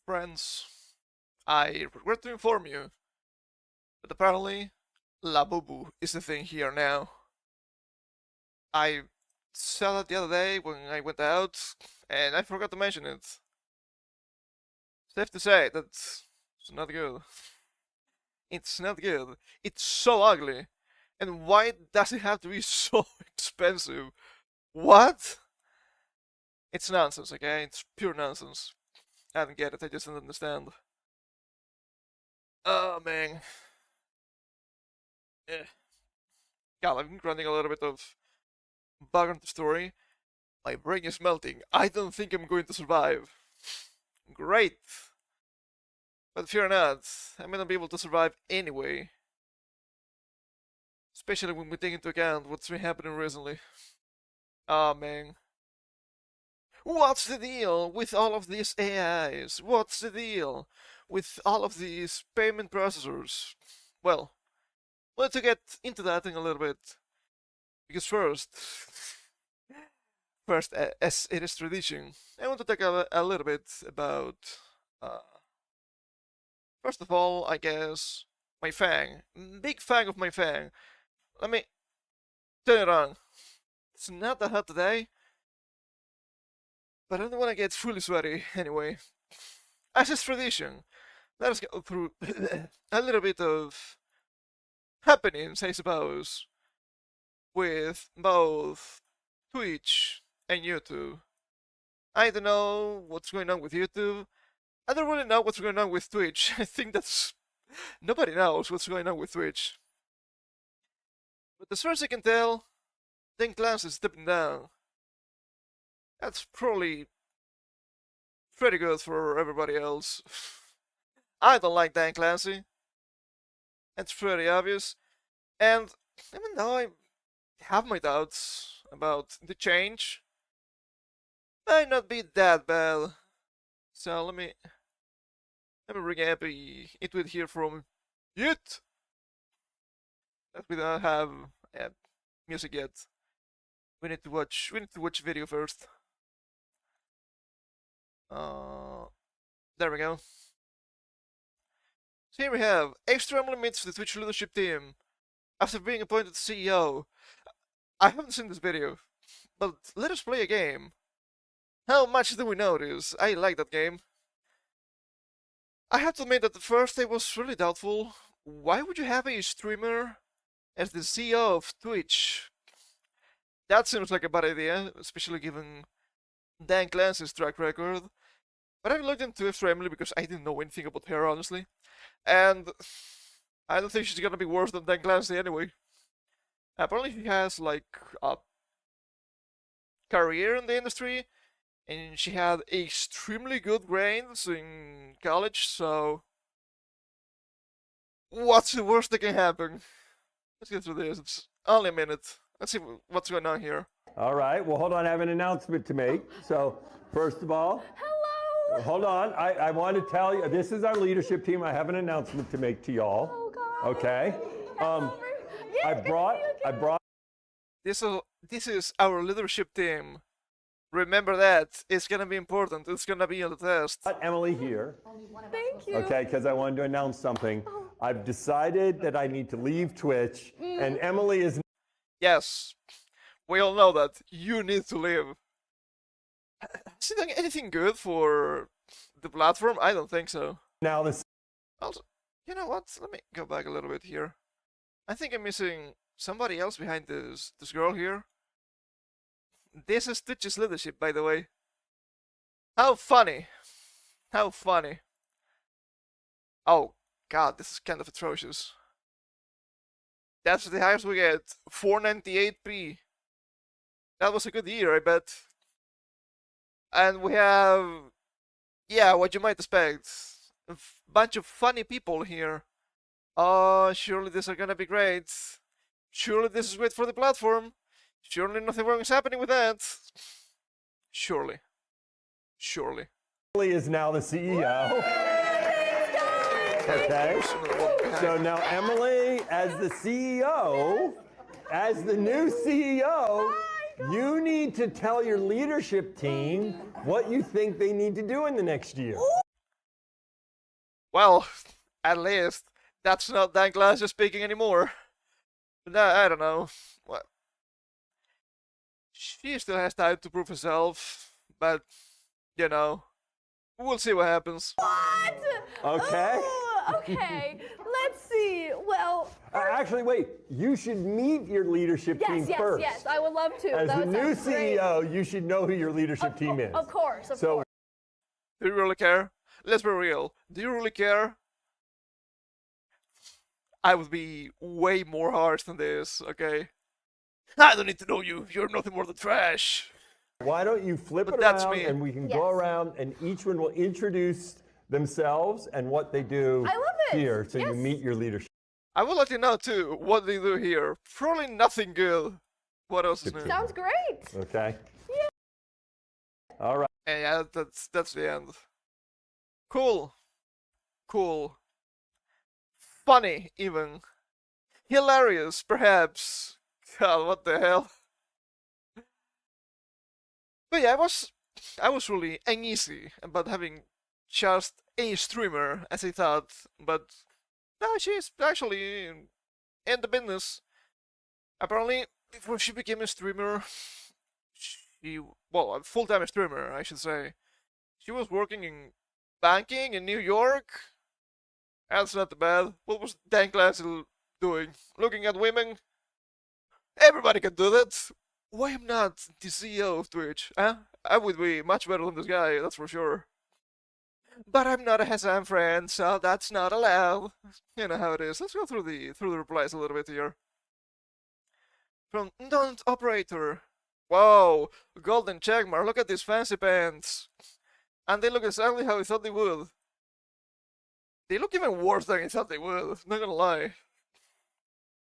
Friends, I regret to inform you, but apparently, La Bubu is the thing here now. I saw that the other day when I went out, and I forgot to mention it. Safe to say that it's not good. It's not good. It's so ugly. And why does it have to be so expensive? What? It's nonsense, okay? It's pure nonsense. I don't get it, I just don't understand. Oh man. Eh. God, I've been grinding a little bit of background story. My brain is melting. I don't think I'm going to survive. Great. But fear not, I may not be able to survive anyway. Especially when we take into account what's been happening recently. Ah, man. What's the deal with all of these AIs? What's the deal with all of these payment processors? Well, let's get into that in a little bit. Because first, as it is tradition, I want to talk a little bit about, first of all, I guess, my fang. Big fan of my fang. Let me turn it on. It's not that hot today, but I don't want to get fully sweaty anyway. As is tradition, let us go through a little bit of happenings, I suppose, with both Twitch and YouTube. I don't know what's going on with YouTube. I don't really know what's going on with Twitch. I think that's... nobody knows what's going on with Twitch. But as far as I can tell, Dan Clancy is stepping down. That's probably pretty good for everybody else. I don't like Dan Clancy. That's pretty obvious. And even though I have my doubts about the change, might not be that bad. So let me bring up it with here from it. That we don't have music yet. We need to watch video first. There we go. So here we have extremely meets the Twitch leadership team after being appointed CEO. I haven't seen this video, but let us play a game. How much do we notice? I like that game. I have to admit that at first I was really doubtful. Why would you have a streamer as the CEO of Twitch? That seems like a bad idea, especially given Dan Clancy's track record. But I looked into it extremely because I didn't know anything about her, honestly. And I don't think she's gonna be worse than Dan Clancy anyway. Apparently she has like a career in the industry, and she had extremely good grades in college, so what's the worst that can happen? Let's get through this. It's only a minute. Let's see what's going on here. All right, well, hold on, I have an announcement to make. So, first of all, hello. Hold on, I want to tell you, this is our leadership team. I have an announcement to make to y'all. Oh, God. Okay? I brought. This is our leadership team. Remember that. It's gonna be important. It's gonna be on the test. Emily here. Thank you. Okay, because I wanted to announce something. I've decided that I need to leave Twitch, and Emily is. Yes, we all know that. You need to leave. Has he done anything good for the platform? I don't think so. Now this. Also, you know what? Let me go back a little bit here. I think I'm missing somebody else behind this girl here. This is Twitch's leadership, by the way. How funny. How funny. Oh, God, this is kind of atrocious. That's the highest we get. 498p. That was a good year, I bet. And we have... yeah, what you might expect. A bunch of funny people here. Oh, surely these are gonna be great. Surely this is great for the platform. Surely nothing wrong is happening with that. Surely. Surely. Emily is now the CEO. Okay. So now Emily, as the CEO, as the new CEO, you need to tell your leadership team what you think they need to do in the next year. Well, at least that's not Dan Glass speaking anymore. No, I don't know. What? She still has time to prove herself, but you know, we'll see what happens. What? Okay. Oh, okay. Let's see. Well, Actually, wait. You should meet your leadership team yes, first. yes. I would love to. As That the new sounds great. CEO, you should know who your leadership team is. Of course, of So course. Do you really care? Let's be real. Do you really care? I would be way more harsh than this, okay? I don't need to know you. You're nothing more than trash. why don't you flip But it that's around me. and we can go Yes. around and each one will introduce themselves and what they do I love it. here so you Yes. meet your leadership. I will let you know too what they do here. Probably nothing good. What else is new? Sounds great. Okay? All right. And yeah, that's the end. Cool. Cool. Funny, even. Hilarious, perhaps. God, what the hell? But yeah, I was really uneasy about having just a streamer, as I thought, but no, she's actually in the business. Apparently, before she became a streamer, well, a full-time streamer, I should say, she was working in banking in New York. That's not bad. What was Dan Glassel doing? Looking at women? Everybody can do that. Why am not the CEO of Twitch? Huh? I would be much better than this guy, that's for sure. But I'm not a Hassan friend, so that's not allowed. You know how it is. Let's go through the replies a little bit here. From Don't Operator. Whoa, golden checkmark. Look at these fancy pants. And they look exactly how I thought they would. They look even worse than I thought they would, not gonna lie.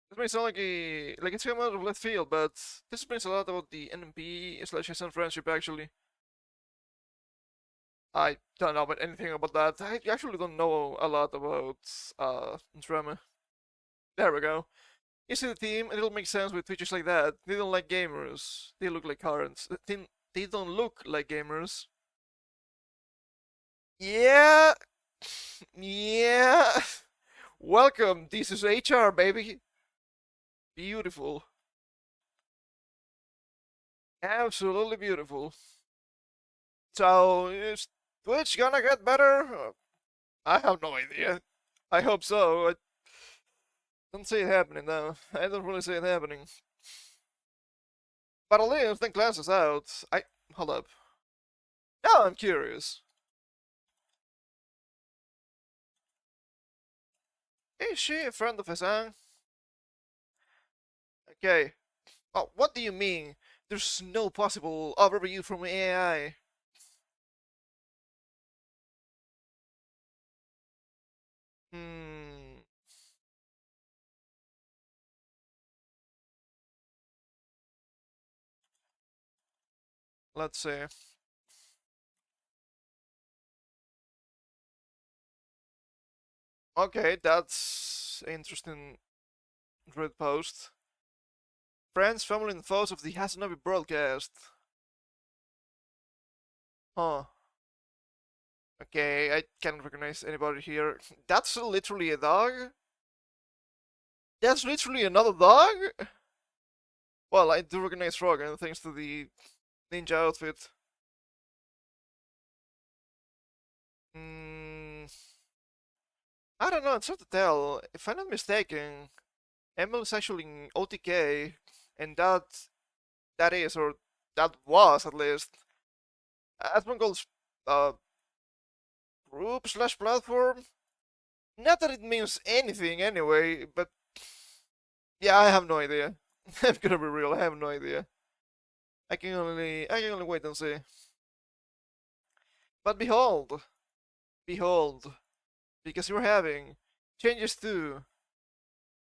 This may sound like it's come out of left field, but this explains a lot about the NMP/SN friendship actually. I don't know about anything about that. I actually don't know a lot about drama. There we go. You see the team, and it'll make sense with Twitchers like that. They don't like gamers. They look like currents. They don't look like gamers. Yeah. Yeah. Welcome. This is HR, baby. Beautiful. Absolutely beautiful. So, is Twitch gonna get better? I have no idea. I hope so. I don't see it happening though. I don't really see it happening. But at least the class is out. Hold up. Now I'm curious. Is she a friend of Hassan? Okay. Oh, what do you mean? There's no possible overview from AI. Hmm. Let's see. Okay, that's interesting red post. Friends, family, and foes of the Hasanobi broadcast. Huh. Okay, I can't recognize anybody here. That's literally a dog? That's literally another dog? Well, I do recognize Rogan thanks to the ninja outfit. I don't know, it's hard to tell. If I'm not mistaken, Emil is actually in OTK, and that is, or that was at least, Asmongold's group/platform. Not that it means anything anyway, but yeah, I have no idea. I'm gonna be real, I have no idea. I can only wait and see. But behold, because you're having changes too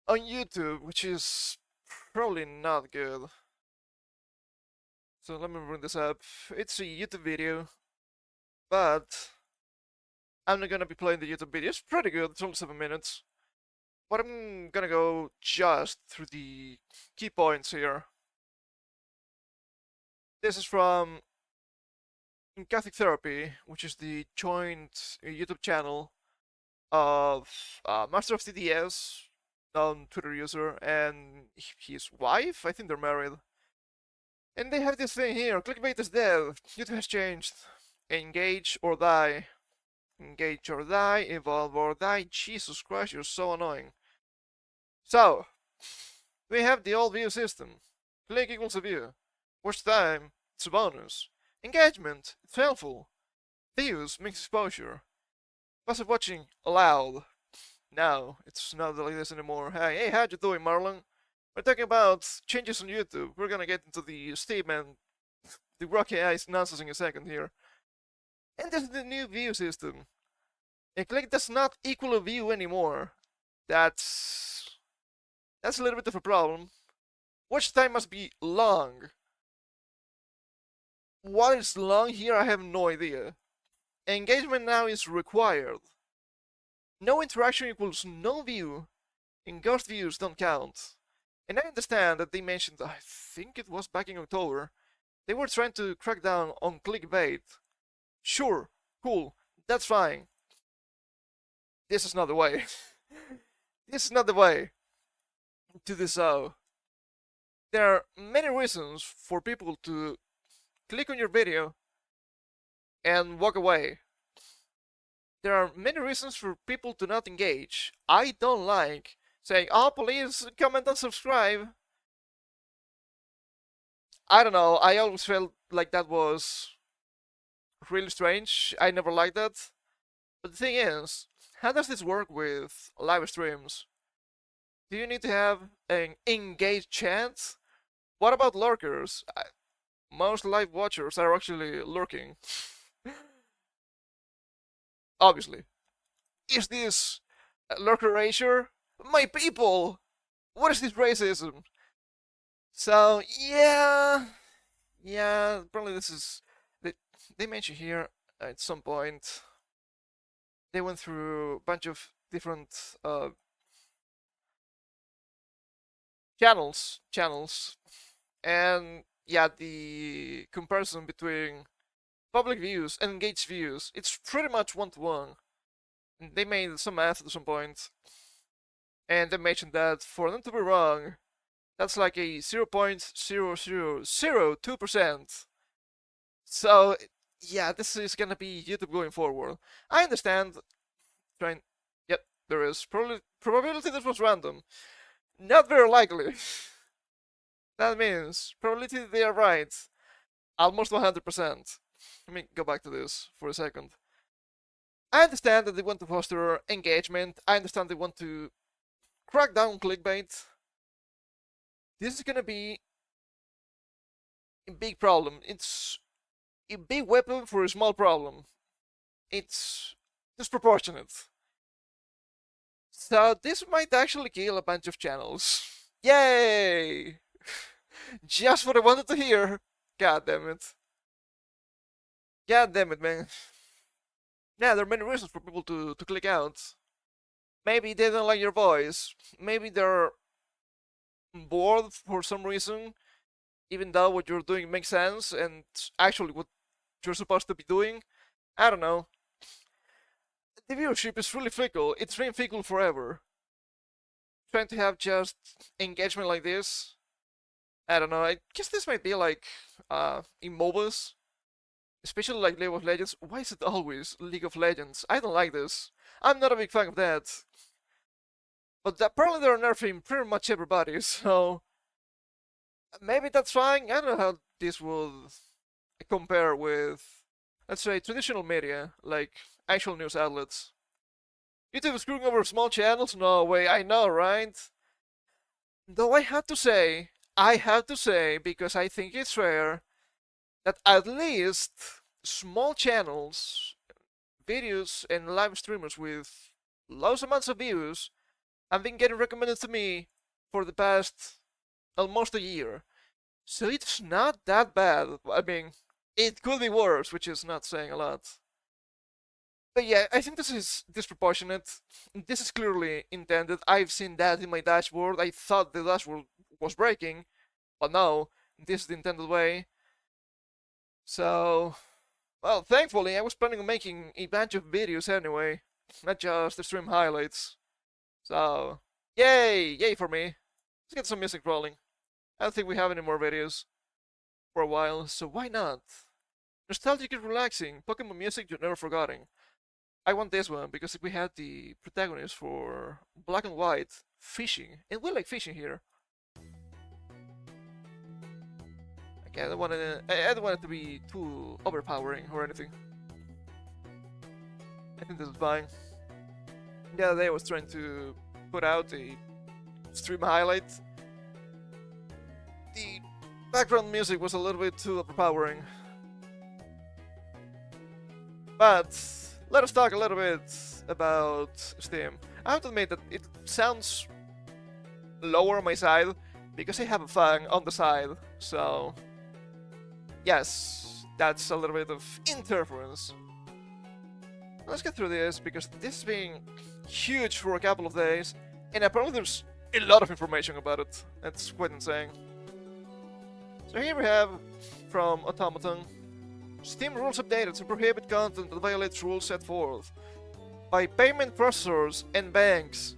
on YouTube, which is probably not good. So let me bring this up. It's a YouTube video, but I'm not gonna be playing the YouTube video. It's pretty good, it's only 7 minutes. But I'm gonna go just through the key points here. This is from Catholic Therapy, which is the joint YouTube channel of Master of TDS, known Twitter user, and his wife. I think they're married. And they have this thing here: clickbait is dead. YouTube has changed. Engage or die. Engage or die. Evolve or die. Jesus Christ, you're so annoying. So, we have the old view system. Click equals a view. Watch time, it's a bonus. Engagement, it's helpful. Views makes exposure. Passive watching, allowed. Now, it's not like this anymore. Hey, how you doing, Marlon? We're talking about changes on YouTube. We're gonna get into the Steam and the Grok AI nonsense in a second here. And this is the new view system. A click does not equal a view anymore. That's a little bit of a problem. Watch time must be long. What is long here? I have no idea. Engagement now is required. No interaction equals no view, and ghost views don't count. And I understand that they mentioned, I think it was back in October, they were trying to crack down on clickbait. Sure, cool, that's fine. This is not the way. This is not the way to do so. There are many reasons for people to click on your video and walk away. There are many reasons for people to not engage. I don't like saying, oh, please comment and subscribe. I don't know, I always felt like that was really strange. I never liked that. But the thing is, how does this work with live streams? Do you need to have an engaged chat? What about lurkers? Most live watchers are actually lurking. Obviously. Is this lurker erasure? My people! What is this racism? So, yeah, probably this is... They mentioned here at some point, they went through a bunch of different channels, and yeah, the comparison between public views and engaged views, it's pretty much one-to-one. They made some math at some point, and they mentioned that for them to be wrong, that's like a 0.0002%. So, yeah, this is gonna be YouTube going forward. I understand. Yep, there is probability this was random. Not very likely. That means probability they are right. Almost 100%. Let me go back to this for a second. I understand that they want to foster engagement. I understand they want to crack down clickbait. This is gonna be a big problem. It's a big weapon for a small problem. It's disproportionate. So this might actually kill a bunch of channels. Yay! Just what I wanted to hear. God damn it. God damn it, man. Yeah, there are many reasons for people to click out. Maybe they don't like your voice. Maybe they're bored for some reason, even though what you're doing makes sense and actually what you're supposed to be doing. I don't know. The viewership is really fickle. It's been fickle forever. Trying to have just engagement like this, I don't know. I guess this might be like in MOBAs, especially like League of Legends. Why is it always League of Legends? I don't like this. I'm not a big fan of that. But apparently they're nerfing pretty much everybody, so maybe that's fine. I don't know how this will compare with, let's say, traditional media, like actual news outlets. YouTube is screwing over small channels? No way, I know, right? Though I have to say, because I think it's fair, that at least small channels, videos, and live streamers with low amounts of views have been getting recommended to me for the past almost a year. So it's not that bad. I mean, it could be worse, which is not saying a lot. But yeah, I think this is disproportionate. This is clearly intended. I've seen that in my dashboard. I thought the dashboard was breaking, but no, this is the intended way. So, well, thankfully, I was planning on making a bunch of videos anyway. not just the stream highlights. So, yay! Yay for me. Let's get some music rolling. I don't think we have any more videos for a while, so why not? Nostalgic and relaxing, Pokemon music you're never forgetting. I want this one because we had the protagonist for Black and White fishing, and we like fishing here. Okay, I don't want it to be too overpowering or anything. I think this is fine. The other day I was trying to put out a stream highlight. The background music was a little bit too overpowering. But let us talk a little bit about Steam. I have to admit that it sounds lower on my side because I have a fan on the side, so yes, that's a little bit of interference. Let's get through this because this has been huge for a couple of days, and apparently there's a lot of information about it. That's quite insane. So here we have from Automaton. Steam rules updated to prohibit content that violates rules set forth by payment processors and banks.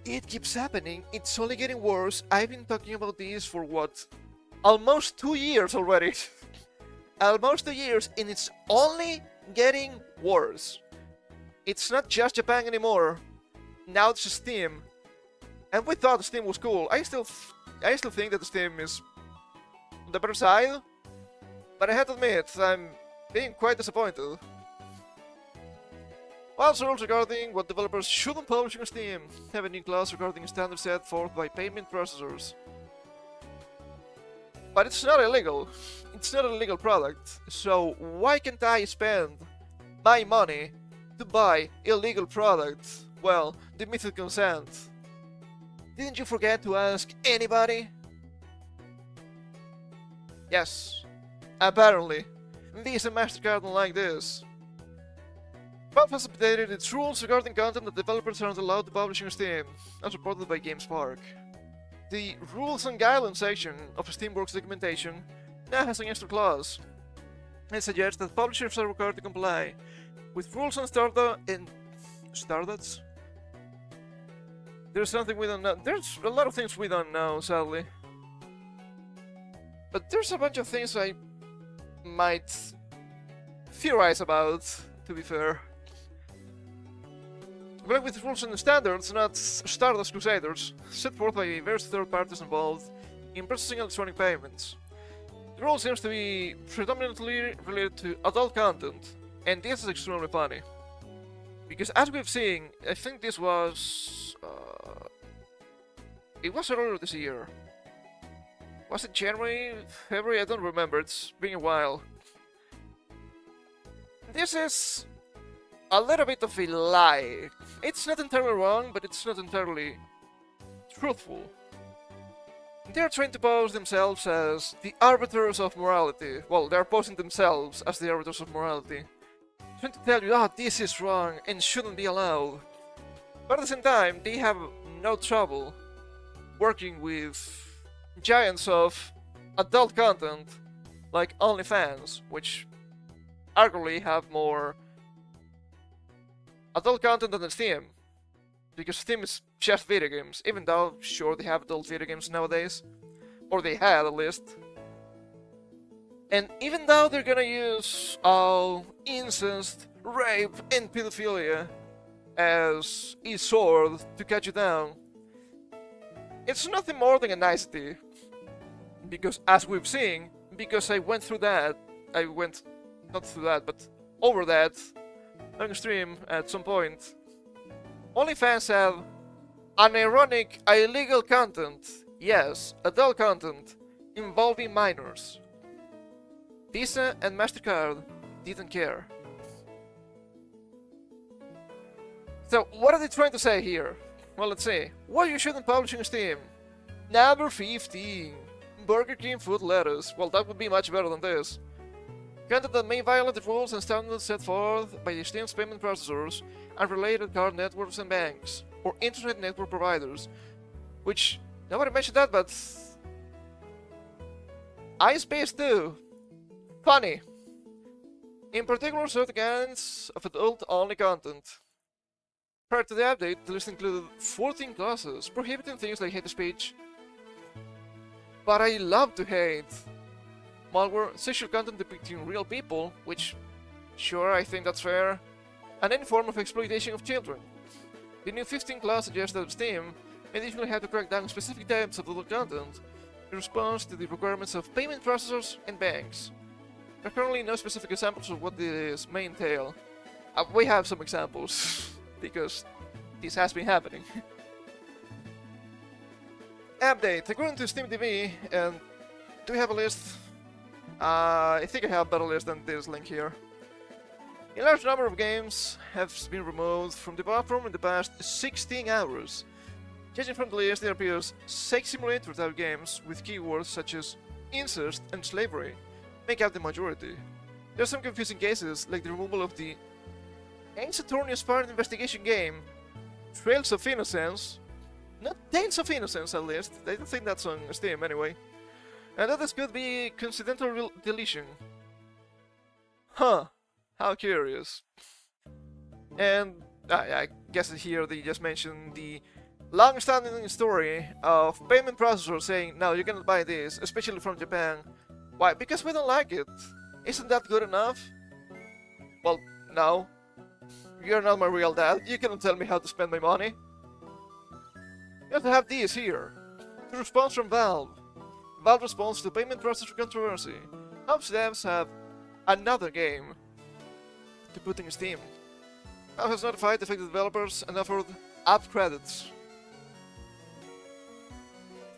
It keeps happening, it's only getting worse. I've been talking about this for what? Almost 2 years already. Almost 2 years, and it's only getting worse. It's not just Japan anymore. Now it's Steam. And we thought Steam was cool. I still think that Steam is on the better side. But I have to admit, I'm being quite disappointed. Also, rules regarding what developers shouldn't publish on Steam have a new clause regarding standards set forth by payment processors. But it's not illegal. It's not a legal product. So why can't I spend my money to buy illegal products? Well, the mythical consent. Didn't you forget to ask anybody? Yes. Apparently, Visa and MasterCard don't like this. Valve has updated its rules regarding content that developers aren't allowed to publish on Steam, as reported by GameSpark. The Rules and Guidelines section of Steamworks documentation now has an extra clause. It suggests that publishers are required to comply with rules on Stardots. There's something we don't know. There's a lot of things we don't know, sadly. But there's a bunch of things I might theorize about, to be fair. Well, with rules and standards, not Stardust Crusaders, set forth by various third parties involved in processing electronic payments. The rule seems to be predominantly related to adult content, and this is extremely funny. Because as we've seen, I think this was... it was earlier this year. Was it January? February? I don't remember, it's been a while. This is a little bit of a lie. It's not entirely wrong, but it's not entirely truthful. They're trying to pose themselves as the arbiters of morality. Well, they're posing themselves as the arbiters of morality. Trying to tell you, oh, this is wrong and shouldn't be allowed. But at the same time, they have no trouble working with giants of adult content like OnlyFans, which arguably have more adult content than Steam, because Steam is just video games, even though, sure, they have adult video games nowadays, or they had at least. And even though they're gonna use incest, rape, and pedophilia as a sword to cut you down, it's nothing more than a nicety. Because as we've seen, because I went through that, not through that, but over that on stream at some point, OnlyFans have unironic, illegal content, yes, adult content, involving minors. Visa and MasterCard didn't care. So, what are they trying to say here? Well, let's see. What you shouldn't publish on Steam. Number 15. Burger King food lettuce. Well, that would be much better than this. Content that may violate the rules and standards set forth by the Steam's payment processors and related card networks and banks, or internet network providers. Which, nobody mentioned that, but... iSpace too. Funny. In particular, certain kinds of adult-only content. Prior to the update, the list included 14 clauses prohibiting things like hate speech. But I love to hate. Malware, sexual content depicting real people, which, sure, I think that's fair, and any form of exploitation of children. The new 15 clause suggests that Steam additionally had to crack down specific types of adult content in response to the requirements of payment processors and banks. There are currently no specific examples of what this may entail. We have some examples, because this has been happening. Update. According to Steam TV, and do we have a list? I think I have a better list than this link here. A large number of games have been removed from the platform in the past 16 hours. Judging from the list, there appears sex simulator type games with keywords such as incest and slavery make up the majority. There are some confusing cases, like the removal of the Ace Attorney inspired investigation game Trails of Innocence. Not Tales of Innocence, at least. I don't think that's on Steam anyway. And others could be coincidental deletion. Huh. How curious. And I guess here they just mentioned the long-standing story of payment processors saying, no, you cannot buy this, especially from Japan. Why? Because we don't like it. Isn't that good enough? Well, no. You're not my real dad. You cannot tell me how to spend my money. You have to have these here. The response from Valve. Valve responds to payment processor controversy. Valve's devs have another game to put in Steam. Valve has notified affected developers and offered app credits.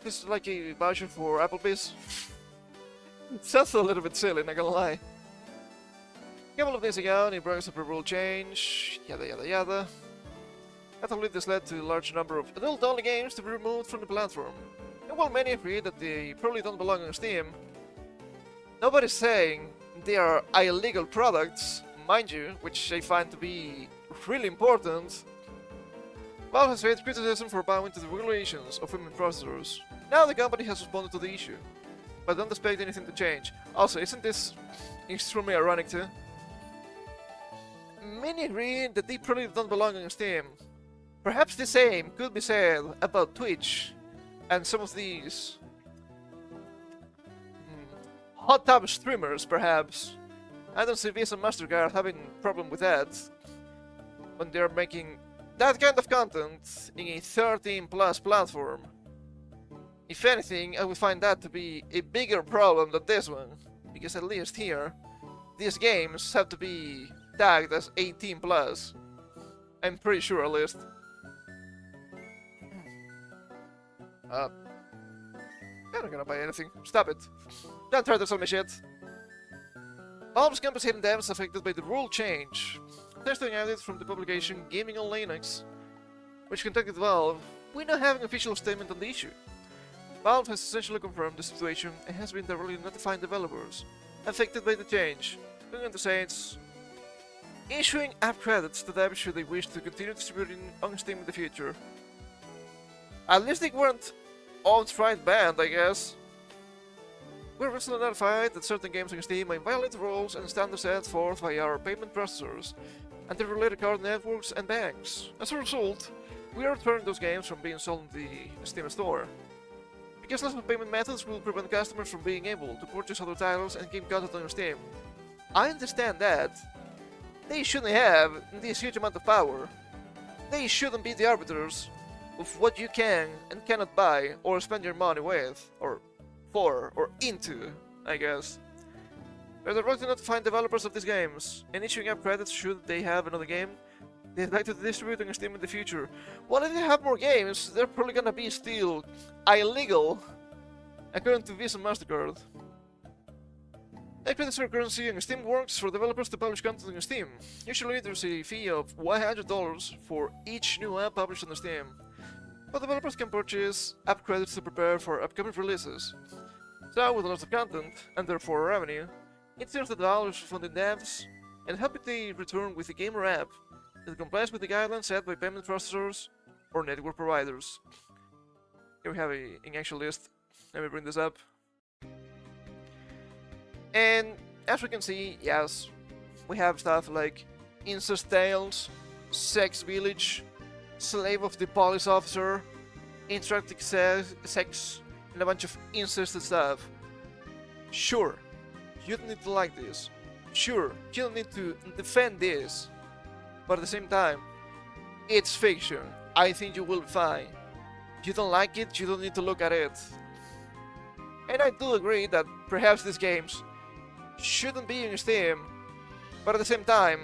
This is like a voucher for Applebee's. It sounds a little bit silly, not gonna lie. A couple of days ago, the progress of a rule change, yada yada yada. I believe this led to a large number of adult-only games to be removed from the platform. And while many agree that they probably don't belong on Steam, nobody's saying they are illegal products, mind you, which I find to be really important. Valve has faced criticism for bowing to the regulations of payment processors. Now the company has responded to the issue, but don't expect anything to change. Also, isn't this extremely ironic too? Many agree that they probably don't belong on Steam. Perhaps the same could be said about Twitch and some of these hot tub streamers, perhaps. I don't see Visa and MasterCard having a problem with that when they're making that kind of content in a 13+ platform. If anything, I would find that to be a bigger problem than this one, because at least here, these games have to be tagged as 18+. I'm pretty sure, at least. I'm not gonna buy anything. Stop it. Don't try to sell me shit. Valve's compensating devs affected by the rule change. Thanks to an audit from the publication Gaming on Linux, which contacted Valve, we now have an official statement on the issue. Valve has essentially confirmed the situation and has been directly notifying developers affected by the change, going on to say it's issuing app credits to devs should they wish to continue distributing on Steam in the future. At least they weren't outright banned, I guess. We're recently notified that certain games on Steam might violate the rules and standards set forth by our payment processors and the related card networks and banks. As a result, we are returning those games from being sold in the Steam store. Because less payment methods will prevent customers from being able to purchase other titles and game content on Steam. I understand that. They shouldn't have this huge amount of power. They shouldn't be the arbiters of what you can and cannot buy or spend your money with, or for, or into, I guess. They're directly notifying developers of these games, and issuing up credits should they have another game they'd like to distribute on Steam in the future. Well, if they have more games, they're probably gonna be still illegal, according to Visa and MasterCard. Credits currency on Steam works for developers to publish content on Steam. Usually there's a fee of $100 for each new app published on Steam, but developers can purchase app credits to prepare for upcoming releases. So, with lots of content, and therefore revenue, it seems that Valve is funding devs and helping the return with a game or app that complies with the guidelines set by payment processors or network providers. Here we have an actual list. Let me bring this up. And as we can see, yes, We have stuff like Incest Tales, Sex Village, Slave of the Police Officer, Interactive Sex, and a bunch of incest stuff. Sure, you don't need to like this. Sure, you don't need to defend this. But at the same time, it's fiction. I think you will be fine. You don't like it, you don't need to look at it. And I do agree that perhaps these games shouldn't be in Steam, but at the same time,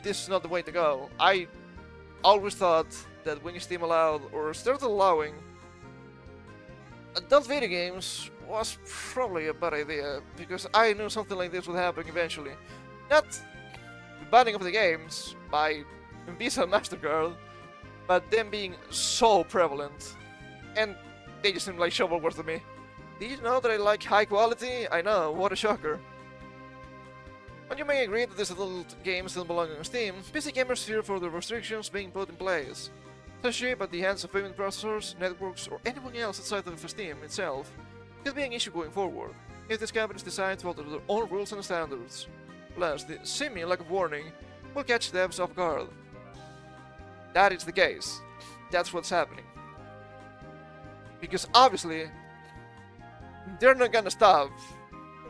this is not the way to go. I always thought that when Steam allowed or started allowing adult video games was probably a bad idea, because I knew something like this would happen eventually. Not the banning of the games by Visa and MasterCard, but them being so prevalent. And they just seem like shovelware to me. Did you know that I like high quality? I know, what a shocker. But you may agree that these adult games don't belong on Steam, PC gamers fear for the restrictions being put in place. Censorship at the hands of payment processors, networks, or anyone else outside of Steam itself could be an issue going forward, if these companies decide to alter their own rules and standards. Plus, the seeming lack of warning will catch devs off guard. That is the case. That's what's happening. Because obviously, they're not gonna stop.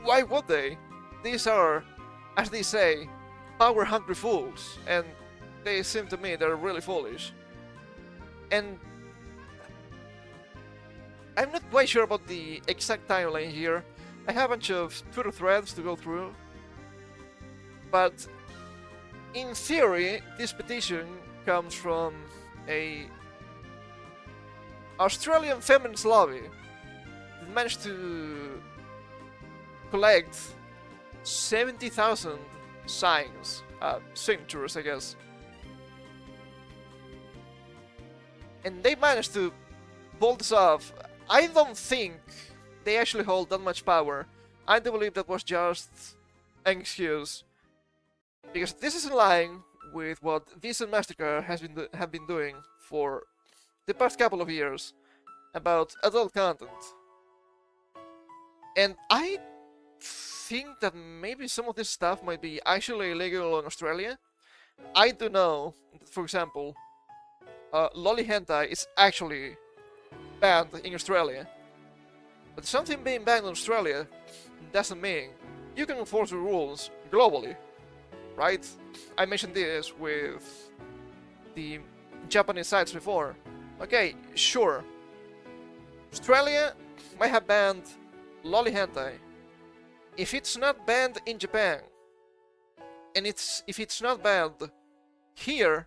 Why would they? These are, as they say, power-hungry fools, and they seem to me they're really foolish. And I'm not quite sure about the exact timeline here. I have a bunch of Twitter threads to go through, but in theory, this petition comes from a Australian feminist lobby that managed to collect 70,000 signatures, I guess. And they managed to pull this off. I don't think they actually hold that much power. I do believe that was just an excuse, because this is in line with what Visa and MasterCard have been doing for the past couple of years about adult content. And I think that maybe some of this stuff might be actually illegal in Australia. I do know that, for example, lolly hentai is actually banned in Australia. But something being banned in Australia doesn't mean you can enforce the rules globally, right? I mentioned this with the Japanese sites before. Okay, sure. Australia might have banned lolly hentai. If it's not banned in Japan, and if it's not banned here,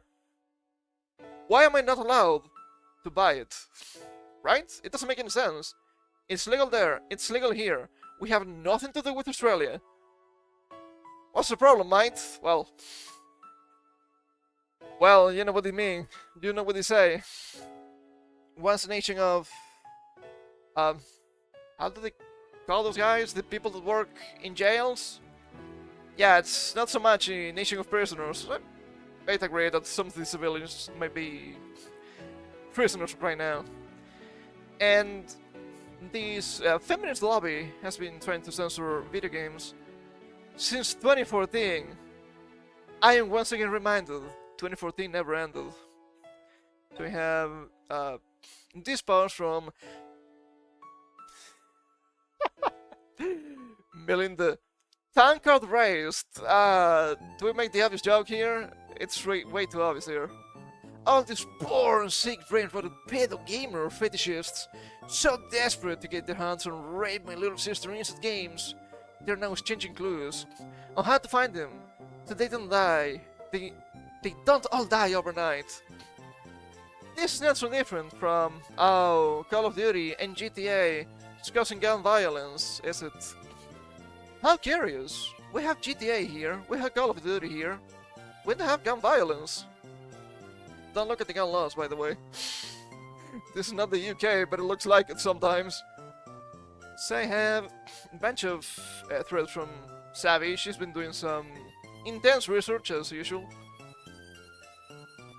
why am I not allowed to buy it? Right? It doesn't make any sense. It's legal there, it's legal here. We have nothing to do with Australia. What's the problem, mate? Well, you know what they mean. You know what they say. Once a nation of... how do they call those guys? The people that work in jails? Yeah, it's not so much a nation of prisoners. I agree that some of the civilians might be prisoners right now. And this feminist lobby has been trying to censor video games since 2014. I am once again reminded, 2014 never ended. So we have this post from Melinda. Tankard raised. Do we make the obvious joke here? It's way too obvious here. All these poor and sick brain-rotted pedo gamer fetishists, so desperate to get their hands on Rape My Little Sister instant games, they're now exchanging clues on how to find them, so they don't die. They don't all die overnight. This is not so different from, Call of Duty and GTA discussing gun violence, is it? How curious. We have GTA here, we have Call of Duty here. We don't have gun violence. Don't look at the gun laws, by the way. This is not the UK, but it looks like it sometimes. So I have a bunch of threads from Savvy. She's been doing some intense research as usual.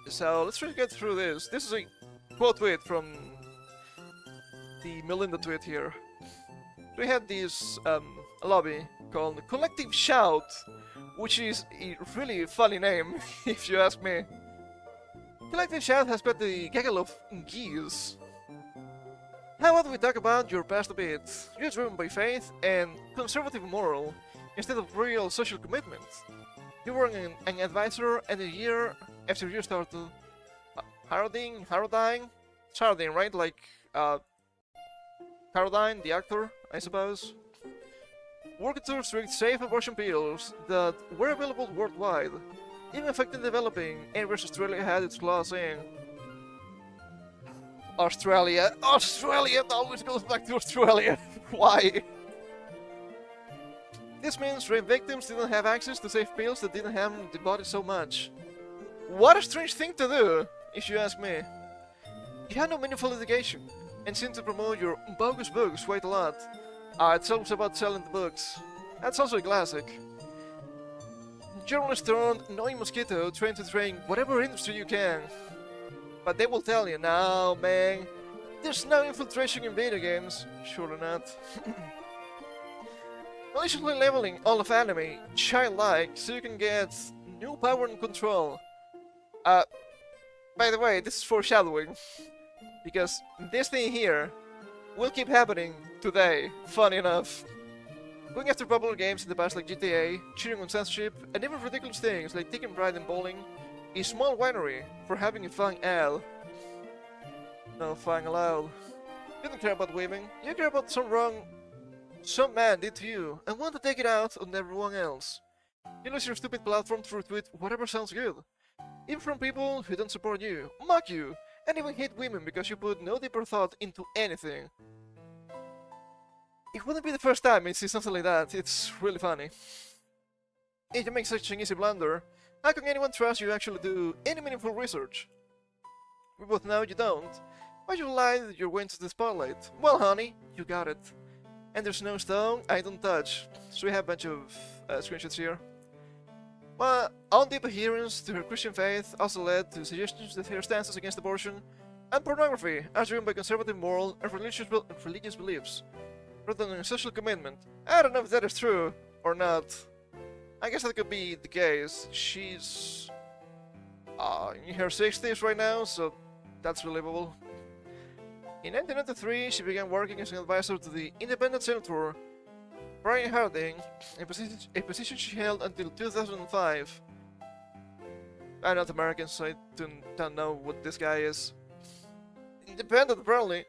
So let's try to get through this. This is a quote tweet from the Melinda tweet here. We had this lobby called Collective Shout which is a really funny name, if you ask me. I feel like this child has got the gaggle of geese. How about we talk about your past a bit? You're driven by faith and conservative moral, instead of real social commitment. You were an advisor, and a year after you started Harodine, right? Like, Caroline, the actor, I suppose. Working to restrict safe abortion pills that were available worldwide, even affecting developing areas Australia had its claws in. Australia always goes back to Australia. Why? This means rape victims didn't have access to safe pills that didn't harm the body so much. What a strange thing to do, if you ask me. You had no meaningful litigation, and seem to promote your bogus books quite a lot. It's always about selling the books. That's also a classic. Journalists turned annoying mosquito trying to train whatever industry you can. But they will tell you, no man, there's no infiltration in video games. Surely not. Maliciously leveling all of anime, childlike, so you can get new power and control. By the way, this is foreshadowing. Because this thing here will keep happening today, funny enough. Going after popular games in the past like GTA, cheering on censorship, and even ridiculous things like taking pride in bowling, a small winery for having a fang ale. No fang allowed. You don't care about women, you care about some wrong some man did to you, and want to take it out on everyone else. You lose your stupid platform to retweet whatever sounds good. Even from people who don't support you, mock you, and even hate women because you put no deeper thought into anything. It wouldn't be the first time I see something like that, it's really funny. If you make such an easy blunder, how can anyone trust you actually do any meaningful research? We both know you don't. Why you lie that you're going to the spotlight? Well honey, you got it. And there's no stone I don't touch. So we have a bunch of screenshots here. Well, own deep adherence to her Christian faith also led to suggestions that her stances against abortion and pornography are driven by conservative moral and religious beliefs, rather than a social commitment. I don't know if that is true or not. I guess that could be the case. She's in her 60s right now, so that's believable. In 1993, she began working as an advisor to the independent senator Brian Harding, a position she held until 2005. I'm not American, so I don't know what this guy is. Independent, apparently.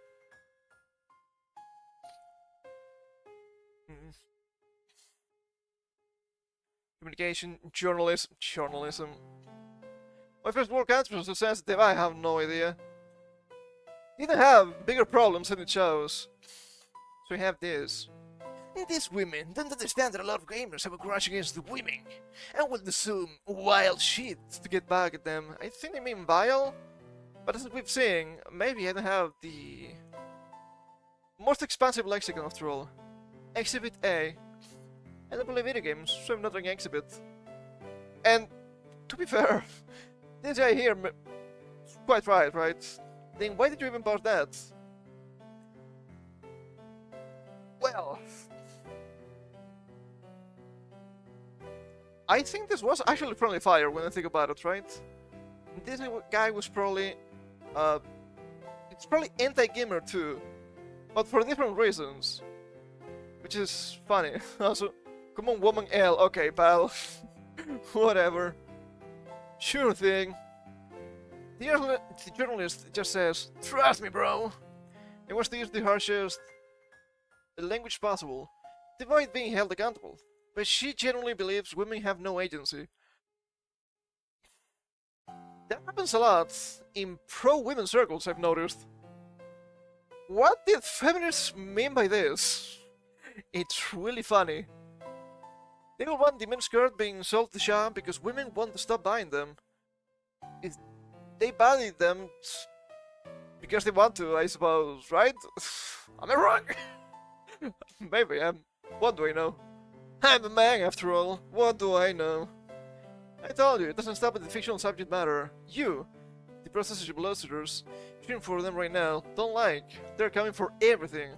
Communication, journalism. My first work answer was so sensitive, I have no idea. Didn't have bigger problems than it shows. So we have this. These women don't understand that a lot of gamers have a grudge against the women, and will do some wild shit to get back at them. I think they mean vile, but as we've seen, maybe I don't have the most expansive lexicon after all. Exhibit A. I don't play video games, so I'm not an exhibit. And, to be fair, this guy here quite right? Then why did you even post that? Well, I think this was actually friendly fire when I think about it, right? This guy was probably, it's probably anti-gamer too, but for different reasons, which is funny. Also, come on, woman L, okay, pal, whatever, sure thing. The journalist just says, "Trust me, bro." It was to use the harshest language possible to avoid being held accountable. But she genuinely believes women have no agency. That happens a lot in pro-women circles, I've noticed. What did feminists mean by this? It's really funny. They will want the miniskirt being sold at the shop because women want to stop buying them. They buy them because they want to, I suppose, right? Am I wrong? Maybe I'm. What do I know? I'm a man after all. What do I know? I told you, it doesn't stop at the fictional subject matter. You, the processors bloodsuckers, cheering for them right now, don't like. They're coming for everything.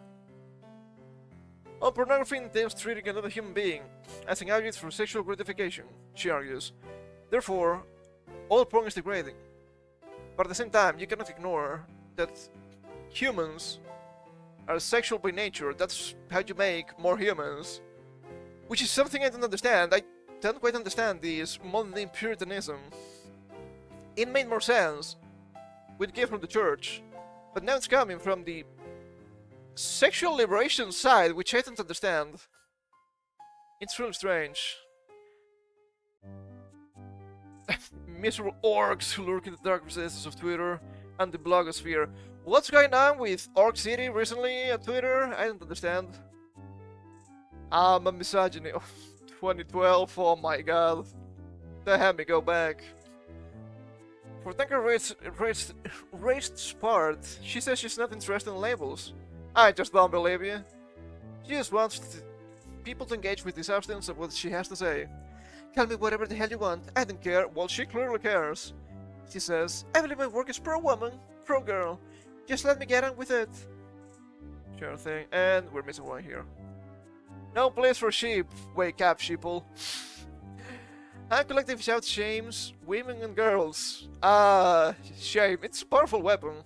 All pornography entails treating another human being as an object for sexual gratification, she argues. Therefore, all porn is degrading. But at the same time, you cannot ignore that humans are sexual by nature. That's how you make more humans. Which is something I don't understand. I don't quite understand this modern Puritanism. It made more sense when it came from the church, but now it's coming from the sexual liberation side, which I don't understand. It's really strange. Miserable orcs who lurk in the dark recesses of Twitter and the blogosphere. What's going on with Orc City recently at Twitter? I don't understand. I'm a misogyny of 2012, oh my god. They had me go back. For Tanker raised part, she says she's not interested in labels. I just don't believe you. She just wants people to engage with the substance of what she has to say. Tell me whatever the hell you want, I don't care. Well, she clearly cares. She says, I believe my work is pro-woman, pro-girl. Just let me get on with it. Sure thing, and we're missing one here. No place for sheep. Wake up, sheeple. Collective shout shames women and girls. Shame. It's a powerful weapon.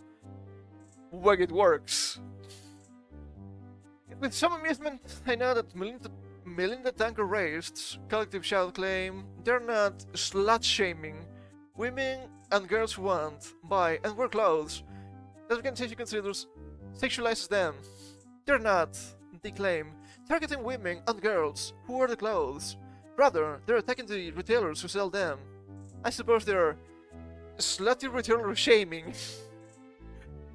When it works. With some amusement, I know that Melinda Tanker raised collective shout claim they're not slut-shaming women and girls who want, buy, and wear clothes that the organization considers sexualizes them. They're not, they claim, targeting women and girls who wear the clothes. Rather, they're attacking the retailers who sell them. I suppose they're slutty retailer shaming.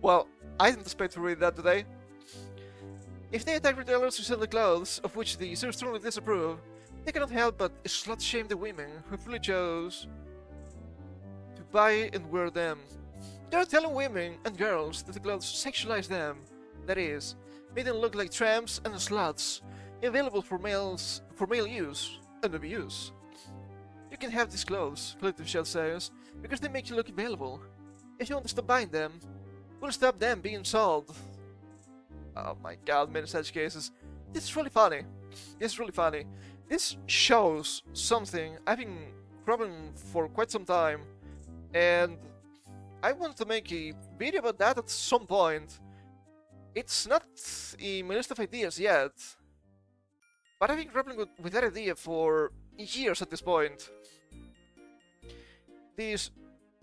Well, I didn't expect to read that today. If they attack retailers who sell the clothes of which they so strongly disapprove, they cannot help but slut-shame the women who fully chose to buy and wear them. They are telling women and girls that the clothes sexualize them, that is, make them look like tramps and sluts, available for male use and abuse. You can have these clothes, Collective Shell says, because they make you look available. If you want to stop buying them, we'll stop them being sold. Oh my god, many such cases. This is really funny. This is really funny. This shows something I've been covering for quite some time, and I want to make a video about that at some point. It's not in my list of ideas yet, but I've been grappling with that idea for years at this point. This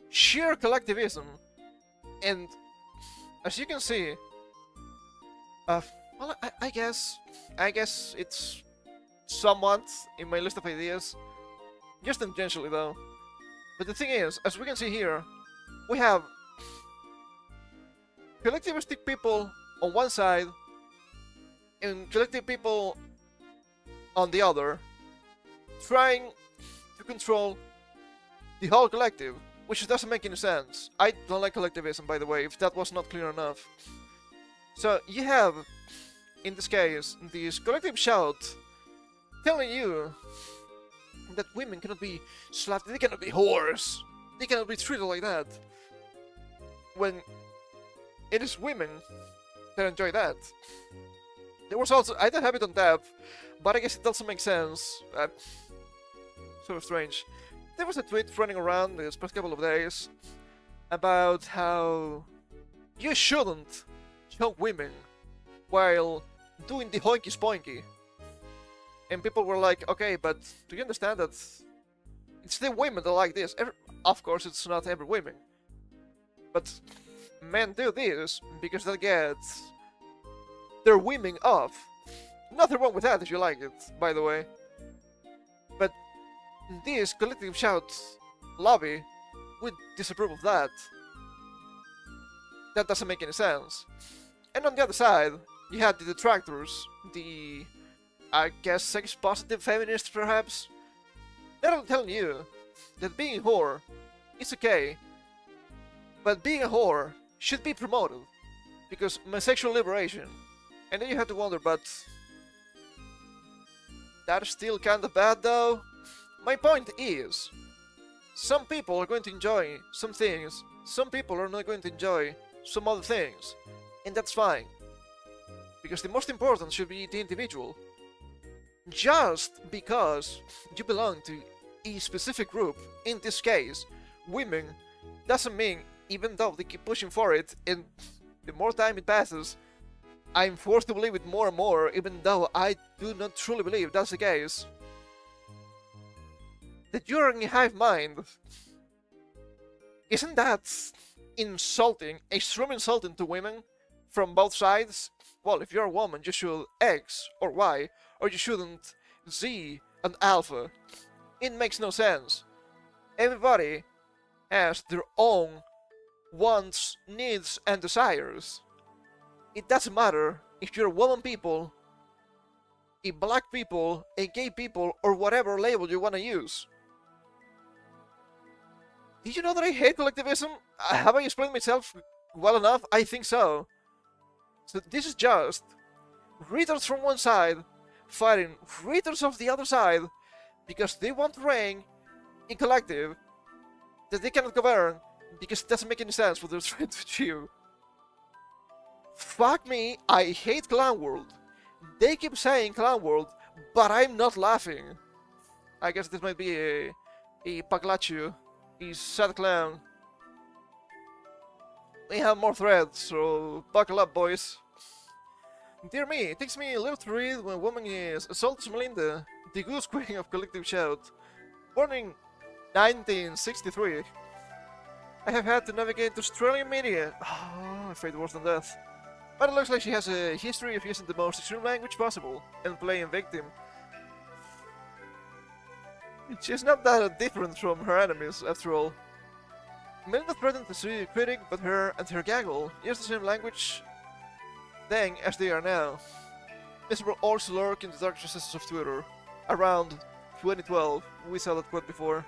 sheer collectivism, and as you can see, well, I guess it's somewhat in my list of ideas, just tangentially though. But the thing is, as we can see here, we have collectivistic people on one side and collective people on the other, trying to control the whole collective, which doesn't make any sense. I don't like collectivism, by the way, if that was not clear enough. So you have, in this case, this collective shout telling you that women cannot be slutty, they cannot be whores, they cannot be treated like that. When it is women that enjoy that. There was also, I don't have it on tap, but I guess it also makes sense. Sort of strange. There was a tweet running around this past couple of days about how you shouldn't show women while doing the hoinky spoinky. And people were like, okay, but do you understand that it's the women that like this? Of course, it's not every woman. But men do this because they get their women off. Nothing wrong with that if you like it, by the way. But this collective shout lobby would disapprove of that. That doesn't make any sense. And on the other side, you had the detractors, the, I guess, sex-positive feminists, perhaps. They're telling you that being a whore is okay, but being a whore should be promoted, because my sexual liberation. And then you have to wonder, but that's still kinda bad though? My point is, some people are going to enjoy some things, some people are not going to enjoy some other things, and that's fine. Because the most important should be the individual. Just because you belong to a specific group, in this case, women, doesn't mean, even though they keep pushing for it, and the more time it passes, I'm forced to believe it more and more, even though I do not truly believe that's the case. That you're in a hive mind. Isn't that insulting, extremely insulting to women from both sides? Well, if you're a woman, you should X or Y, or you shouldn't Z and Alpha. It makes no sense. Everybody has their own wants, needs, and desires. It doesn't matter if you're a woman people, a black people, a gay people, or whatever label you want to use. Did you know that I hate collectivism? Have I explained myself well enough? I think so. So this is just readers from one side fighting readers of the other side because they want to reign in collective that they cannot govern because it doesn't make any sense what they're trying to achieve. Fuck me, I hate Clown World. They keep saying Clown World, but I'm not laughing. I guess this might be a Paglachu. He's sad clown. We have more threads, so buckle up, boys. Dear me, it takes me a little to read when a woman is assaults Melinda, the goose queen of collective shout. Born in 1963. I have had to navigate Australian media. Oh, I'm afraid worse than death. But it looks like she has a history of using the most extreme language possible and playing victim. She's not that different from her enemies, after all. Melinda threatened to sue a critic, but her and her gaggle used the same language then as they are now. This will also lurk in the dark recesses of Twitter. Around 2012, we saw that quote before.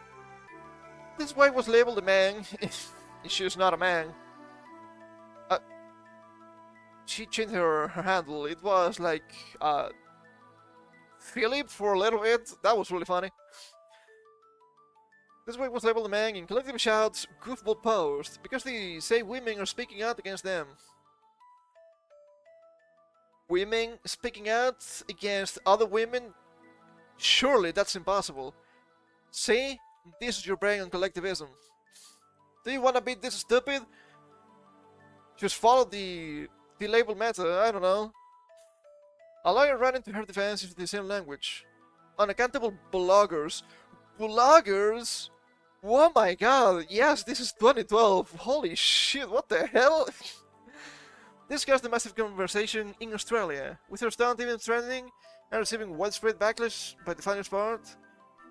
This wife was labeled a man, she was not a man. She changed her handle, it was like, Philip for a little bit, that was really funny. This way was labeled a man in collective shouts, goofball post, because they say women are speaking out against them. Women speaking out against other women? Surely that's impossible. See? This is your brain on collectivism. Do you wanna be this stupid? Just follow the label meta, I don't know. A lawyer ran into her defense using the same language. Unaccountable bloggers. Bloggers? Oh my god, yes, this is 2012. Holy shit, what the hell? This caused a massive conversation in Australia, with her stunt even trending and receiving widespread backlash by the finest part.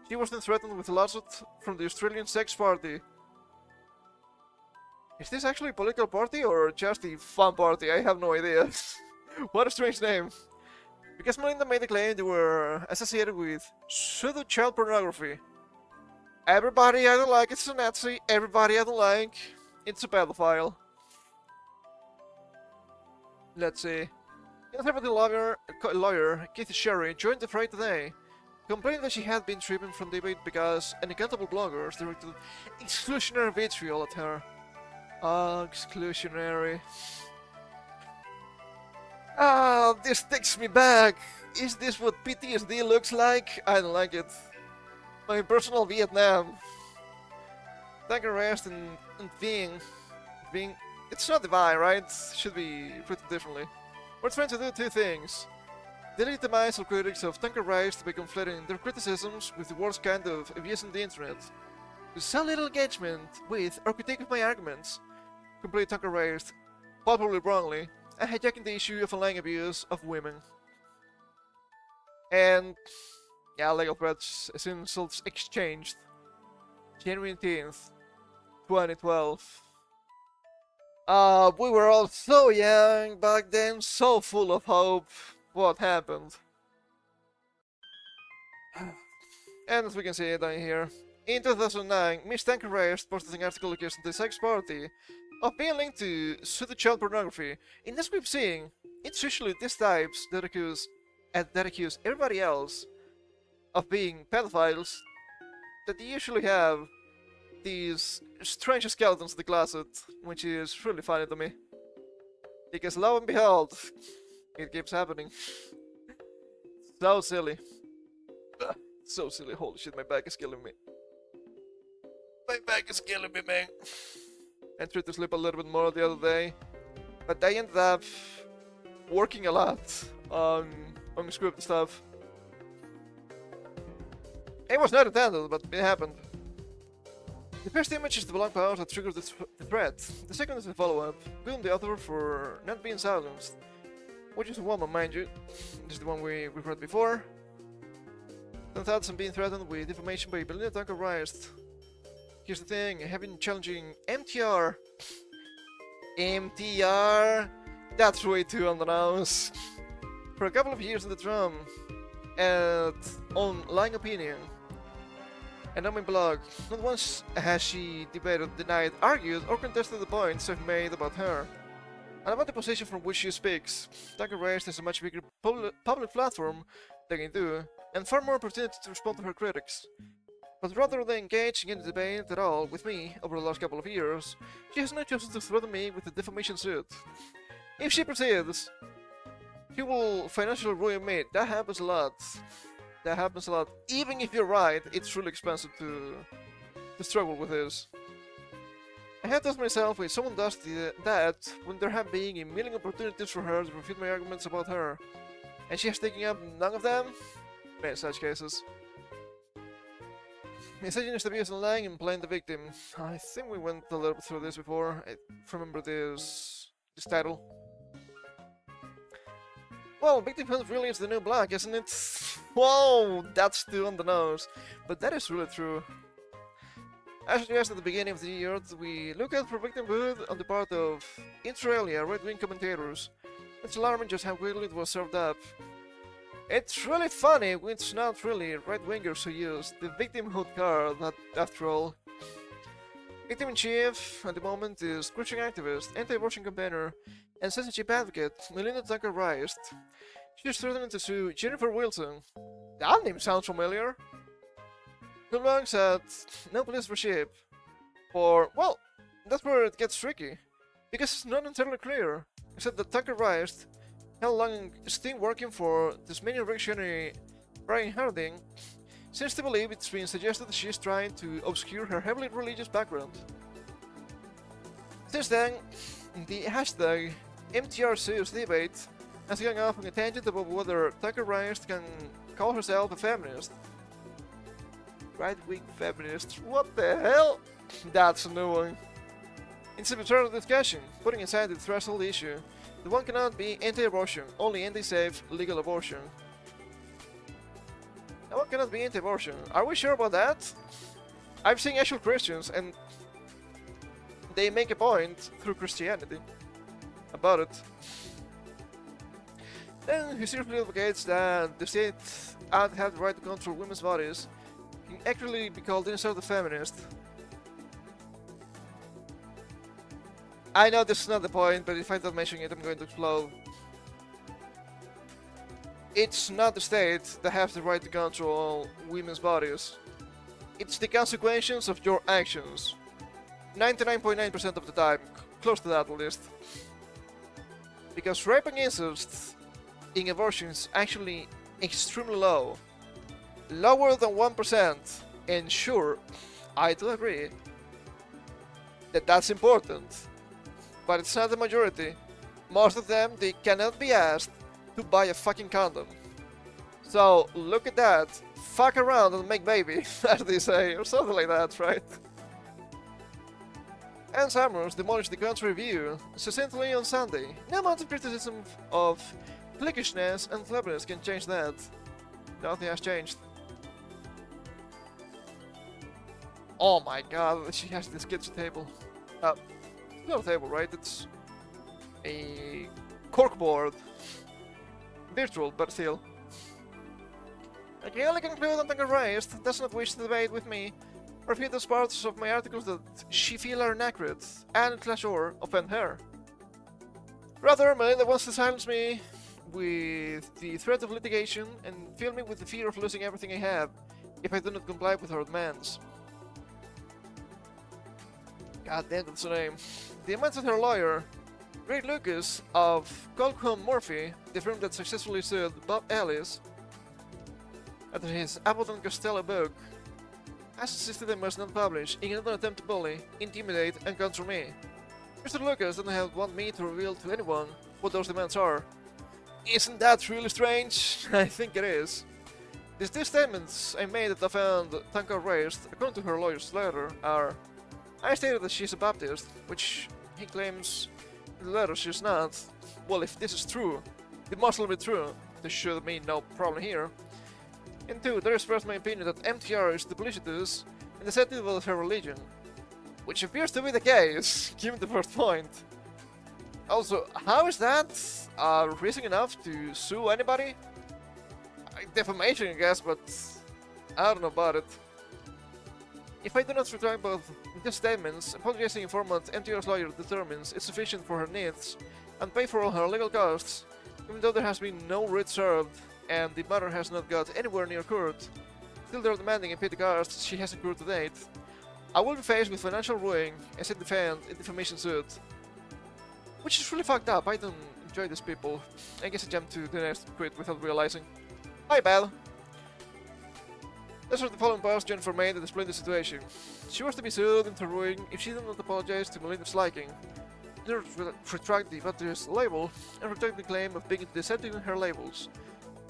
She was then threatened with a lawsuit from the Australian Sex Party. Is this actually a political party or just a fun party? I have no idea. What a strange name. Because Melinda made the claim they were associated with pseudo child pornography. Everybody I don't like it's a Nazi, everybody I don't like it's a pedophile. Let's see. Conservative lawyer Keith Sherry joined the fray today, complaining that she had been driven from debate because unaccountable bloggers directed exclusionary vitriol at her. Oh, exclusionary. Ah, this takes me back. Is this what PTSD looks like? I don't like it. My personal Vietnam. Tank arrest and being. It's not divine, right? Should be written differently. We're trying to do two things. Delegitimize all critics of tank arrest by conflating their criticisms with the worst kind of abuse on the internet. To sell little engagement with or critique of my arguments. Complete tank arrest, probably wrongly, and hijacking the issue of online abuse of women. And yeah, legal threats as insults exchanged. January 18th, 2012. We were all so young back then, so full of hope. What happened? And as we can see down here, in 2009, Miss Tank Arrest posted an article accusing the sex party of being linked to pseudo-child pornography. In this we've seen, it's usually these types that accuse everybody else of being pedophiles that they usually have these strange skeletons in the closet, which is really funny to me. Because lo and behold, It keeps happening. So silly. Ugh, so silly. Holy shit, my back is killing me. My back is killing me, man. I tried to sleep a little bit more the other day, but I ended up working a lot on script stuff. It was not intended, but it happened. The first image is the blank pause that triggers the threat. The second is the follow-up, blaming the author for not being silenced. Which is a woman, mind you. This is the one we read before. Then thoughts on being threatened with defamation by Belinda Duncan Rice. Here's the thing, I have been challenging MTR. MTR? That's way too on the nose. For a couple of years in the drum, and online opinion. And on my blog, not once has she debated, denied, argued, or contested the points I've made about her. And about the position from which she speaks. Duncan Rice has a much bigger public platform than I do, and far more opportunity to respond to her critics. But rather than engaging in the debate at all with me over the last couple of years, she has now chosen to threaten me with a defamation suit. If she proceeds, she will financially ruin me. That happens a lot. That happens a lot. Even if you're right, it's really expensive to struggle with this. I have to ask myself if someone does that when there have been a million opportunities for her to refute my arguments about her, and she has taken up none of them? Many such cases. Misogynist abuse online and playing the victim. I think we went a little bit through this before. I remember this title. Well, victimhood really is the new black, isn't it? Whoa, that's too on the nose. But that is really true. As suggested at the beginning of the year, we look out for victimhood on the part of inter alia right-wing commentators. It's alarming just how quickly it was served up. It's really funny when it's not really right-wingers who use the victimhood card, after all. Victim-in-chief at the moment is Christian activist, anti-abortion campaigner, and censorship advocate Melinda Duncan Rice. She's threatening to sue Jennifer Wilson. That name sounds familiar. Who belongs at No Police for Sheep. Or, well, that's where it gets tricky. Because it's not entirely clear, except that Duncan Rice, how long Sting working for this many reactionary Brian Harding, seems to believe it's been suggested that she is trying to obscure her heavily religious background. Since then, the hashtag MTRCS debate has gone off on a tangent about whether Tucker Rice can call herself a feminist. Right-wing feminist, what the hell? That's a new one. It's a mature discussion, putting aside the threshold issue. The one cannot be anti-abortion, only anti-safe legal abortion. The one cannot be anti-abortion. Are we sure about that? I've seen actual Christians, and they make a point through Christianity about it. Then he seriously advocates that the state ought to have the right to control women's bodies, can accurately be called insert the feminist. I know this is not the point, but if I don't mention it, I'm going to explode. It's not the state that has the right to control women's bodies. It's the consequences of your actions. 99.9% of the time, close to that at least. Because rape and incest in abortion is actually extremely low. Lower than 1%. And sure, I do agree that that's important. But it's not the majority. Most of them, they cannot be asked to buy a fucking condom. So, look at that. Fuck around and make baby, as they say, or something like that, right? Ann Summers demolished the Guns Review succinctly on Sunday. No amount of criticism of cliquishness and cleverness can change that. Nothing has changed. Oh my god, she has this kitchen table. It's not a table, right? It's a corkboard. Virtual, but still. I can only conclude that Duncan Rice does not wish to debate with me, or refute those parts of my articles that she feel are inaccurate, and clash or offend her. Rather, Melinda wants to silence me with the threat of litigation and fill me with the fear of losing everything I have if I do not comply with her demands. God damn, that's her name. The demands of her lawyer Greg Lucas of Colquhoun Murphy, the firm that successfully sued Bob Ellis after his Abbott and Costello book, has insisted they must not publish in another attempt to bully, intimidate, and control me. Mr. Lucas doesn't have want me to reveal to anyone what those demands are. Isn't that really strange? I think it is. These two statements I made that I found Tanka raised, according to her lawyer's letter, are: I stated that she's a Baptist, which he claims in the letter she's not. Well, if this is true, it must all be true. This should mean no problem here. And two, there expressed my opinion that MTR is duplicitous and deceptive of her religion, which appears to be the case, given the first point. Also, how is that reason enough to sue anybody? Defamation, I guess, but I don't know about it. If I do not retract both these statements, apologizing informant MTR's lawyer determines it's sufficient for her needs and pay for all her legal costs, even though there has been no writ served and the matter has not got anywhere near court. Still they're demanding and pay the costs she has incurred to date. I will be faced with financial ruin as I defend a defamation suit. Which is really fucked up. I don't enjoy these people. I guess I jumped to the next quit without realizing. My bad. Those are the following posts Jennifer made that explain the situation. She was to be sued into ruin if she did not apologize to Melinda's liking. Retract the Baptist label and reject the claim of being deceptive in her labels.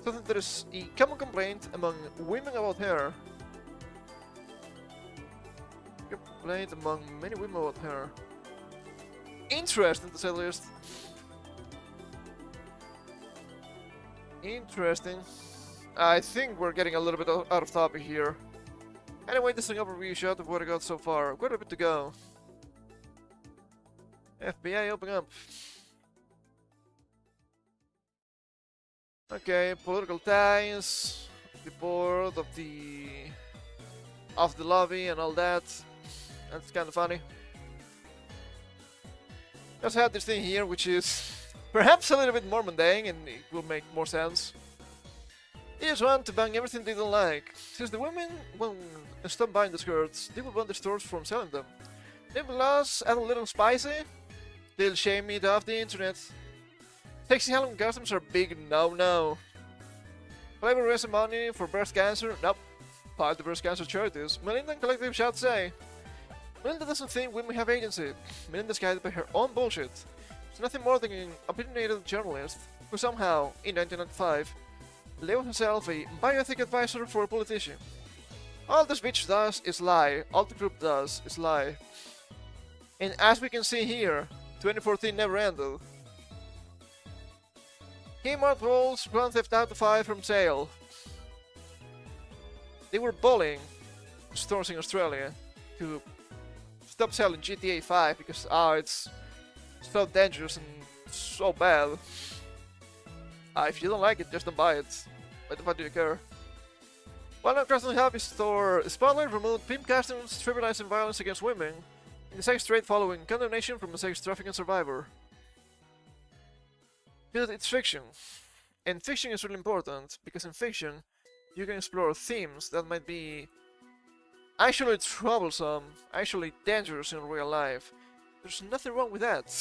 Something that is a common complaint among women about her. Complaint among many women about her. Interesting, to say the least. Interesting. I think we're getting a little bit out of topic here. Anyway, this is an overview shot of what I got so far. Quite a bit to go. FBI, open up. Okay, political ties, the board of the lobby and all that. That's kind of funny. I also have this thing here, which is perhaps a little bit more mundane and it will make more sense. They just want to bang everything they don't like. Since the women won't stop buying the skirts, they will ban the stores from selling them. They will add a little spicy. They'll shame me off the internet. Sexy Halloween costumes are big no-no. Flavor raising money for breast cancer? Nope. Fight the breast cancer charities. Melinda and Collective shout say. Melinda doesn't think women have agency. Melinda's guided by her own bullshit. She's nothing more than an opinionated journalist who somehow, in 1995, labeled herself a bioethic advisor for a politician. All this bitch does is lie. All the group does is lie. And as we can see here, 2014 never ended. Kmart rolls Grand Theft Auto 5 from sale. They were bullying stores in Australia to stop selling GTA 5 because it's so dangerous and so bad. If you don't like it, just don't buy it. Why the fuck do you care? While not trusting hobby store, Spotlight removed pimp costumes trivializing violence against women in the sex trade following condemnation from a sex trafficking survivor. But it's fiction. And fiction is really important, because in fiction, you can explore themes that might be actually troublesome, actually dangerous in real life. There's nothing wrong with that,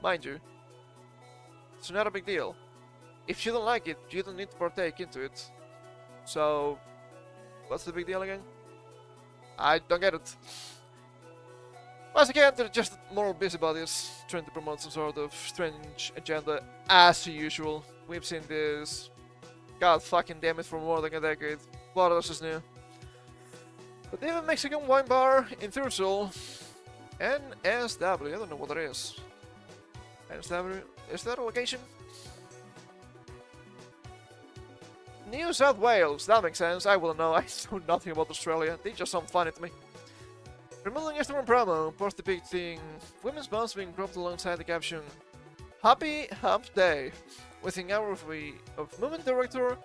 mind you. It's not a big deal. If you don't like it, you don't need to partake into it. So, what's the big deal again? I don't get it. Once again, they're just moral busybodies trying to promote some sort of strange agenda as usual. We've seen this, god fucking damn it, for more than a decade. What else is new? But even Mexican wine bar in Thursday, NSW, I don't know what that is. NSW, is that a location? New South Wales, that makes sense, I wouldn't know, I know nothing about Australia, they just sound funny to me. Removing Instagram promo, post depicting women's bones being cropped alongside the caption Happy Hump Day, within hours of movement director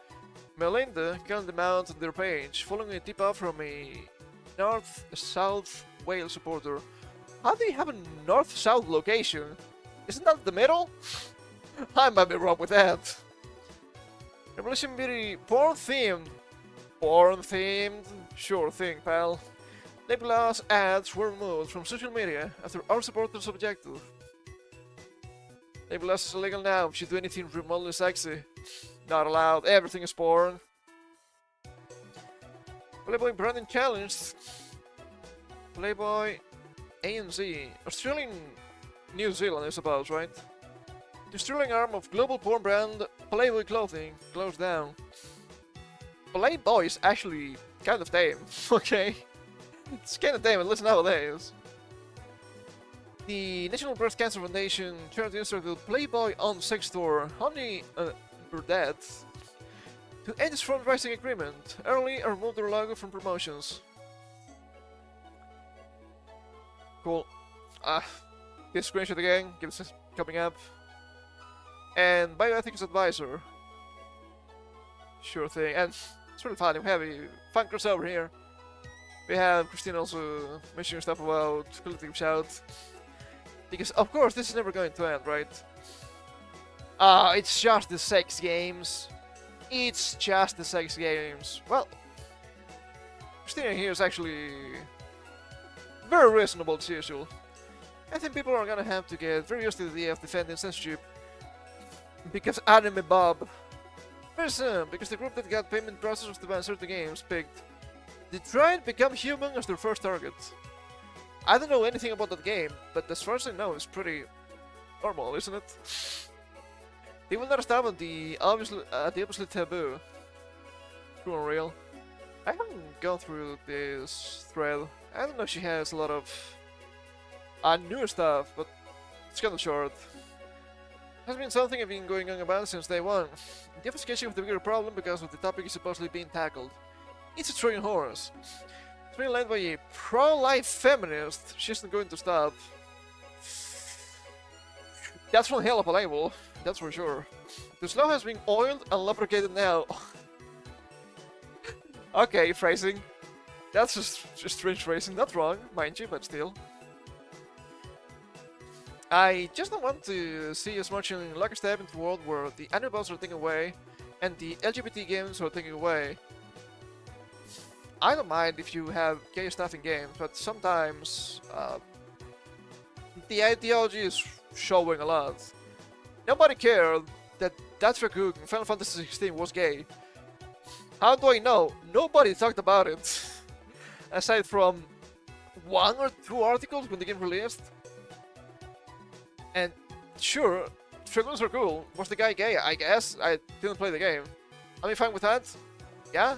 Melinda calling them out on their page, following a tip-off from a North-South Wales supporter. How do you have a North-South location? Isn't that the middle? I might be wrong with that. Revolution Beauty porn-themed? Porn-themed? Sure thing, pal. Nebula's ads were removed from social media after our supporters objected. Maybe less is illegal now. If you do anything remotely sexy, not allowed. Everything is porn. Playboy branding challenge. Playboy ANZ. Australian New Zealand, I suppose, right? The Australian arm of global porn brand Playboy clothing closed down. Playboy is actually kind of tame, okay? It's kind of tame, at least nowadays. The National Breast Cancer Foundation charity instructed Playboy on sex store Honey Burdette to end its fundraising agreement early and remove their logo from promotions. Cool. This screenshot again, give this coming up. And bioethics advisor. Sure thing. And it's really funny. We have a fun crossover here. We have Christine also mentioning stuff about collective shout. Because of course this is never going to end, right? It's just the sex games. It's just the sex games. Well, Christina here is actually very reasonable as usual. I think people are gonna have to get very used to the idea of defending censorship. Because Anime Bob. Very soon, because the group that got payment processors to ban certain games picked Detroit Become Human as their first target. I don't know anything about that game, but as far as I know, it's pretty normal, isn't it? They will not stop at the obviously taboo. True and real. I haven't gone through this thread. I don't know if she has a lot of newer stuff, but it's kind of short. Has been something I've been going on about since day one. The obfuscation of the bigger problem because of the topic is supposedly being tackled. It's a Trojan horse. It's been led by a pro-life feminist. She isn't going to stop. That's one hell of a label, that's for sure. The slow has been oiled and lubricated now. Okay, phrasing. That's just strange phrasing. Not wrong, mind you, but still. I just don't want to see us marching like a step into a world where the animals are taken away and the LGBT games are taken away. I don't mind if you have gay stuff in games, but sometimes the ideology is showing a lot. Nobody cared that Cook in Final Fantasy XVI was gay. How do I know? Nobody talked about it. Aside from 1 or 2 articles when the game released. And sure, Dragoons are cool. Was the guy gay? I guess. I didn't play the game. Am I fine with that? Yeah?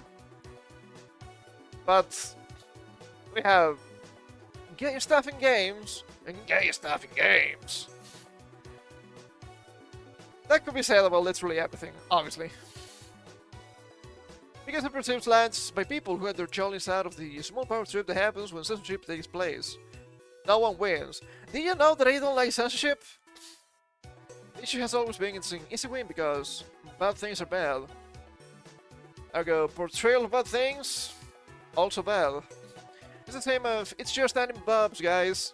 But we have gay stuff in games and gay stuff in games. That could be said about literally everything, obviously. Because it perceives lands by people who had their jollies out of the small power trip that happens when censorship takes place. No one wins. Did you know that I don't like censorship? The issue has always been it's an easy win because bad things are bad. Ergo, portrayal of bad things, also bad. It's the same of, it's just anime bobs, guys.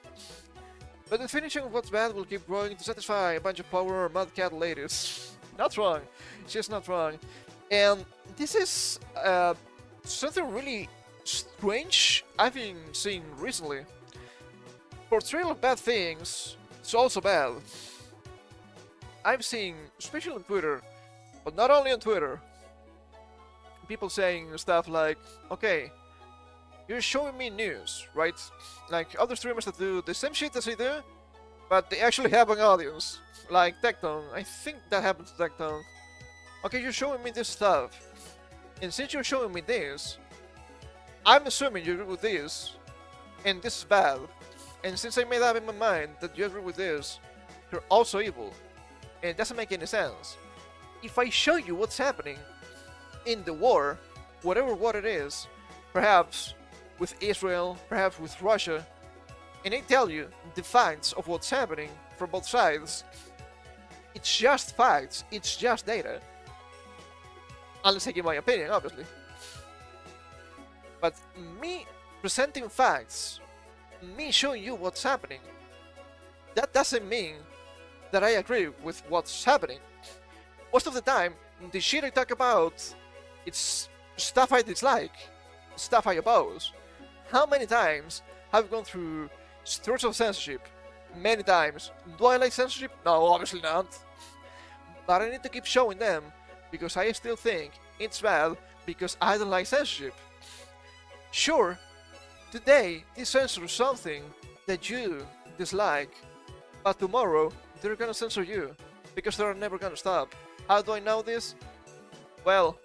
But the definition of what's bad will keep growing to satisfy a bunch of power mad cat ladies. Not wrong. It's just not wrong. And this is something really strange I've been seeing recently. Portrayal of bad things is also bad. I'm seeing, especially on Twitter, but not only on Twitter, people saying stuff like, okay, you're showing me news, right? Like other streamers that do the same shit as I do, but they actually have an audience. Like Tectone, I think that happened to Tectone. Okay, you're showing me this stuff, and since you're showing me this, I'm assuming you agree with this, and this is bad. And since I made up in my mind that you agree with this, you're also evil. And it doesn't make any sense. If I show you what's happening in the war, whatever war it is, perhaps with Israel, perhaps with Russia, and I tell you the facts of what's happening from both sides, it's just facts, it's just data. Unless I give my opinion, obviously. But me presenting facts, me showing you what's happening, that doesn't mean that I agree with what's happening. Most of the time, the shit I talk about, it's stuff I dislike, stuff I oppose. How many times have I gone through streets of censorship, many times. Do I like censorship? No, obviously not. But I need to keep showing them, because I still think it's bad, because I don't like censorship. Sure, today they censor something that you dislike, but tomorrow they're gonna censor you, because they're never gonna stop. How do I know this? Well,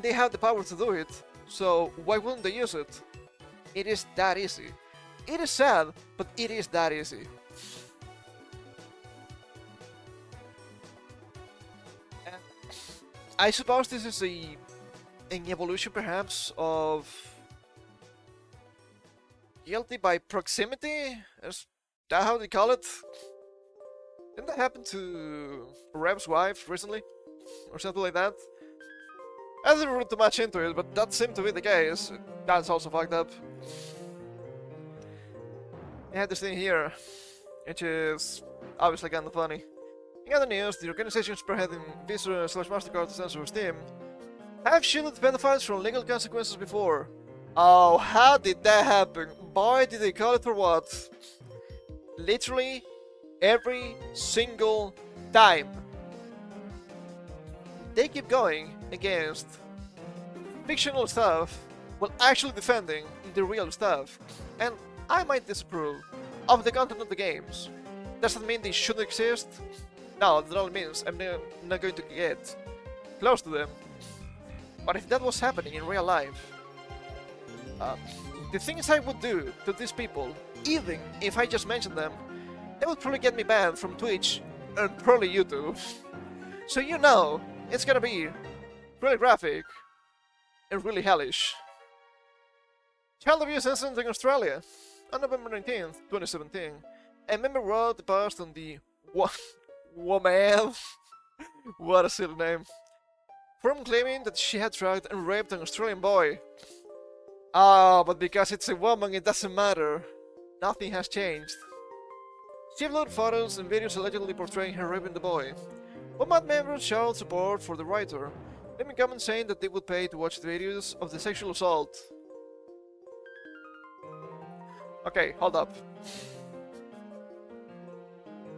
they have the power to do it, so why wouldn't they use it? It is that easy. It is sad, but it is that easy. And I suppose this is an evolution perhaps of guilty by proximity? Is that how they call it? Didn't that happen to Rev's wife recently? Or something like that? I didn't read too much into it, but that seemed to be the case. That's also fucked up. I had this thing here, which is obviously kinda funny. In other news, the organization spearheading Visa/MasterCard to censor Steam have shielded pedophiles from legal consequences before. Oh, how did that happen? Boy, did they call it for what? Literally every single time. They keep going against fictional stuff while actually defending the real stuff. And I might disapprove of the content of the games. Does that mean they shouldn't exist? No, that only means I'm not going to get close to them. But if that was happening in real life, the things I would do to these people, even if I just mentioned them, they would probably get me banned from Twitch and probably YouTube. So you know, it's gonna be really graphic and really hellish. Child abuse incident in Australia. On November 19th, 2017, a member wrote the post on the woman, what a silly name, from claiming that she had drugged and raped an Australian boy. Ah, but because it's a woman, it doesn't matter. Nothing has changed. She uploaded photos and videos allegedly portraying her raping the boy. Woman members showed support for the writer, leaving comments saying that they would pay to watch the videos of the sexual assault. Okay, hold up.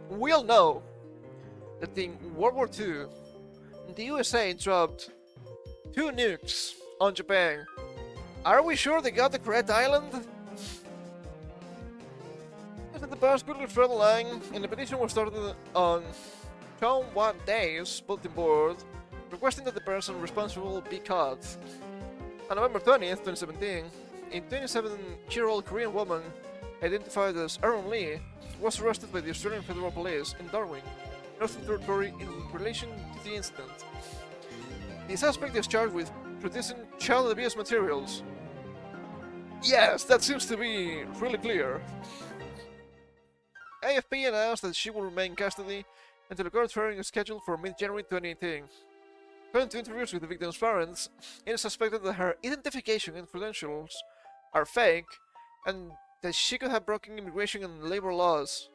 We all know that in World War II, the USA dropped 2 nukes on Japan. Are we sure they got the correct island? After the post quickly spread the line, and the petition was started on Tom One Day's bulletin board, requesting that the person responsible be caught. On November 20th, 2017, a 27-year-old Korean woman, identified as Aaron Lee, was arrested by the Australian Federal Police in Darwin, Northern Territory, in relation to the incident. The suspect is charged with producing child abuse materials. Yes, that seems to be really clear. AFP announced that she will remain in custody until a court hearing is scheduled for mid-January 2018. According to interviews with the victim's parents, it is suspected that her identification and credentials are fake, and that she could have broken immigration and labor laws.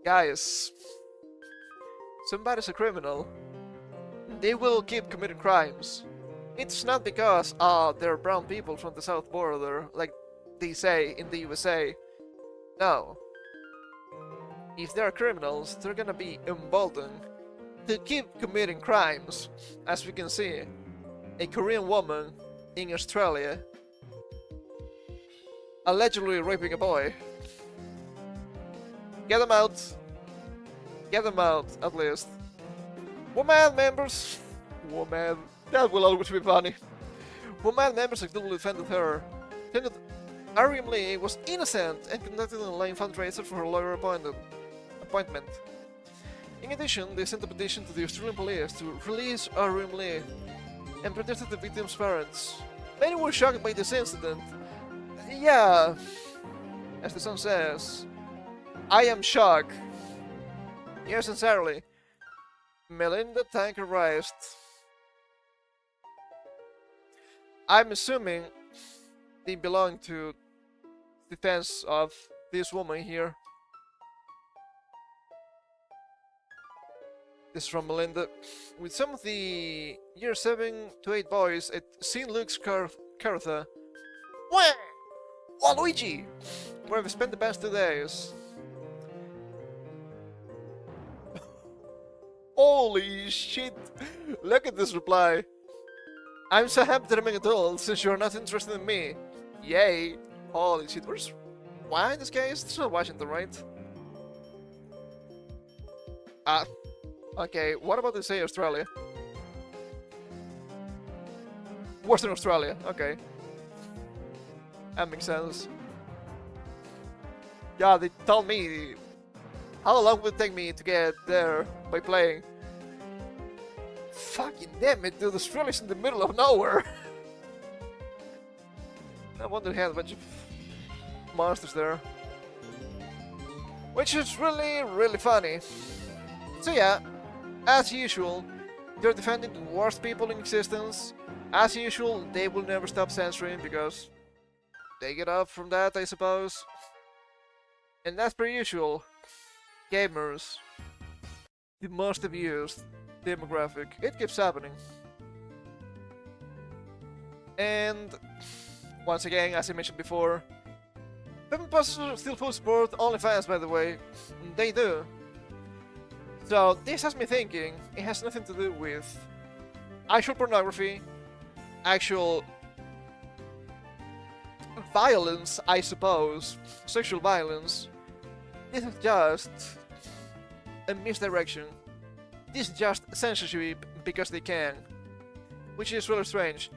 Guys, somebody's a criminal. They will keep committing crimes. It's not because, they're brown people from the south border, like they say in the USA. No. If they're criminals, they're gonna be emboldened to keep committing crimes. As we can see, a Korean woman in Australia allegedly raping a boy. Get them out. Get them out, at least. Woman members. Woman. That will always be funny. Woman members actively defended her, saying that Ariam Lee was innocent and conducted an online fundraiser for her lawyer appointment. In addition, they sent a petition to the Australian police to release Ariam Lee and protested the victim's parents. Many were shocked by this incident. Yeah, as the song says, I am shocked. Yes, sincerely, Melinda Tanker Rice. I'm assuming they belong to defense of this woman here. This is from Melinda. With some of the year 7 to 8 boys at St. Luke's Caratha, Waluigi! Where we spent the past 2 days. Holy shit! Look at this reply. I'm so happy that I'm an adult since you're not interested in me. Yay! Holy shit, where's... Why in this case? It's not Washington, right? Ah. Okay, what about, say, Australia? Western Australia, okay. That makes sense. Yeah, they told me how long would it take me to get there by playing. Fucking damn it, dude, Australia's in the middle of nowhere. I wonder they had a bunch of monsters there. Which is really, really funny. So yeah, as usual, they're defending the worst people in existence. As usual, they will never stop censoring because they get off from that, I suppose. And as per usual, gamers, the most abused demographic. It keeps happening. And once again, as I mentioned before, imposters still full support OnlyFans, by the way. They do. So this has me thinking it has nothing to do with actual pornography, actual violence, I suppose, sexual violence. This is just a misdirection. This is just censorship because they can, which is really strange.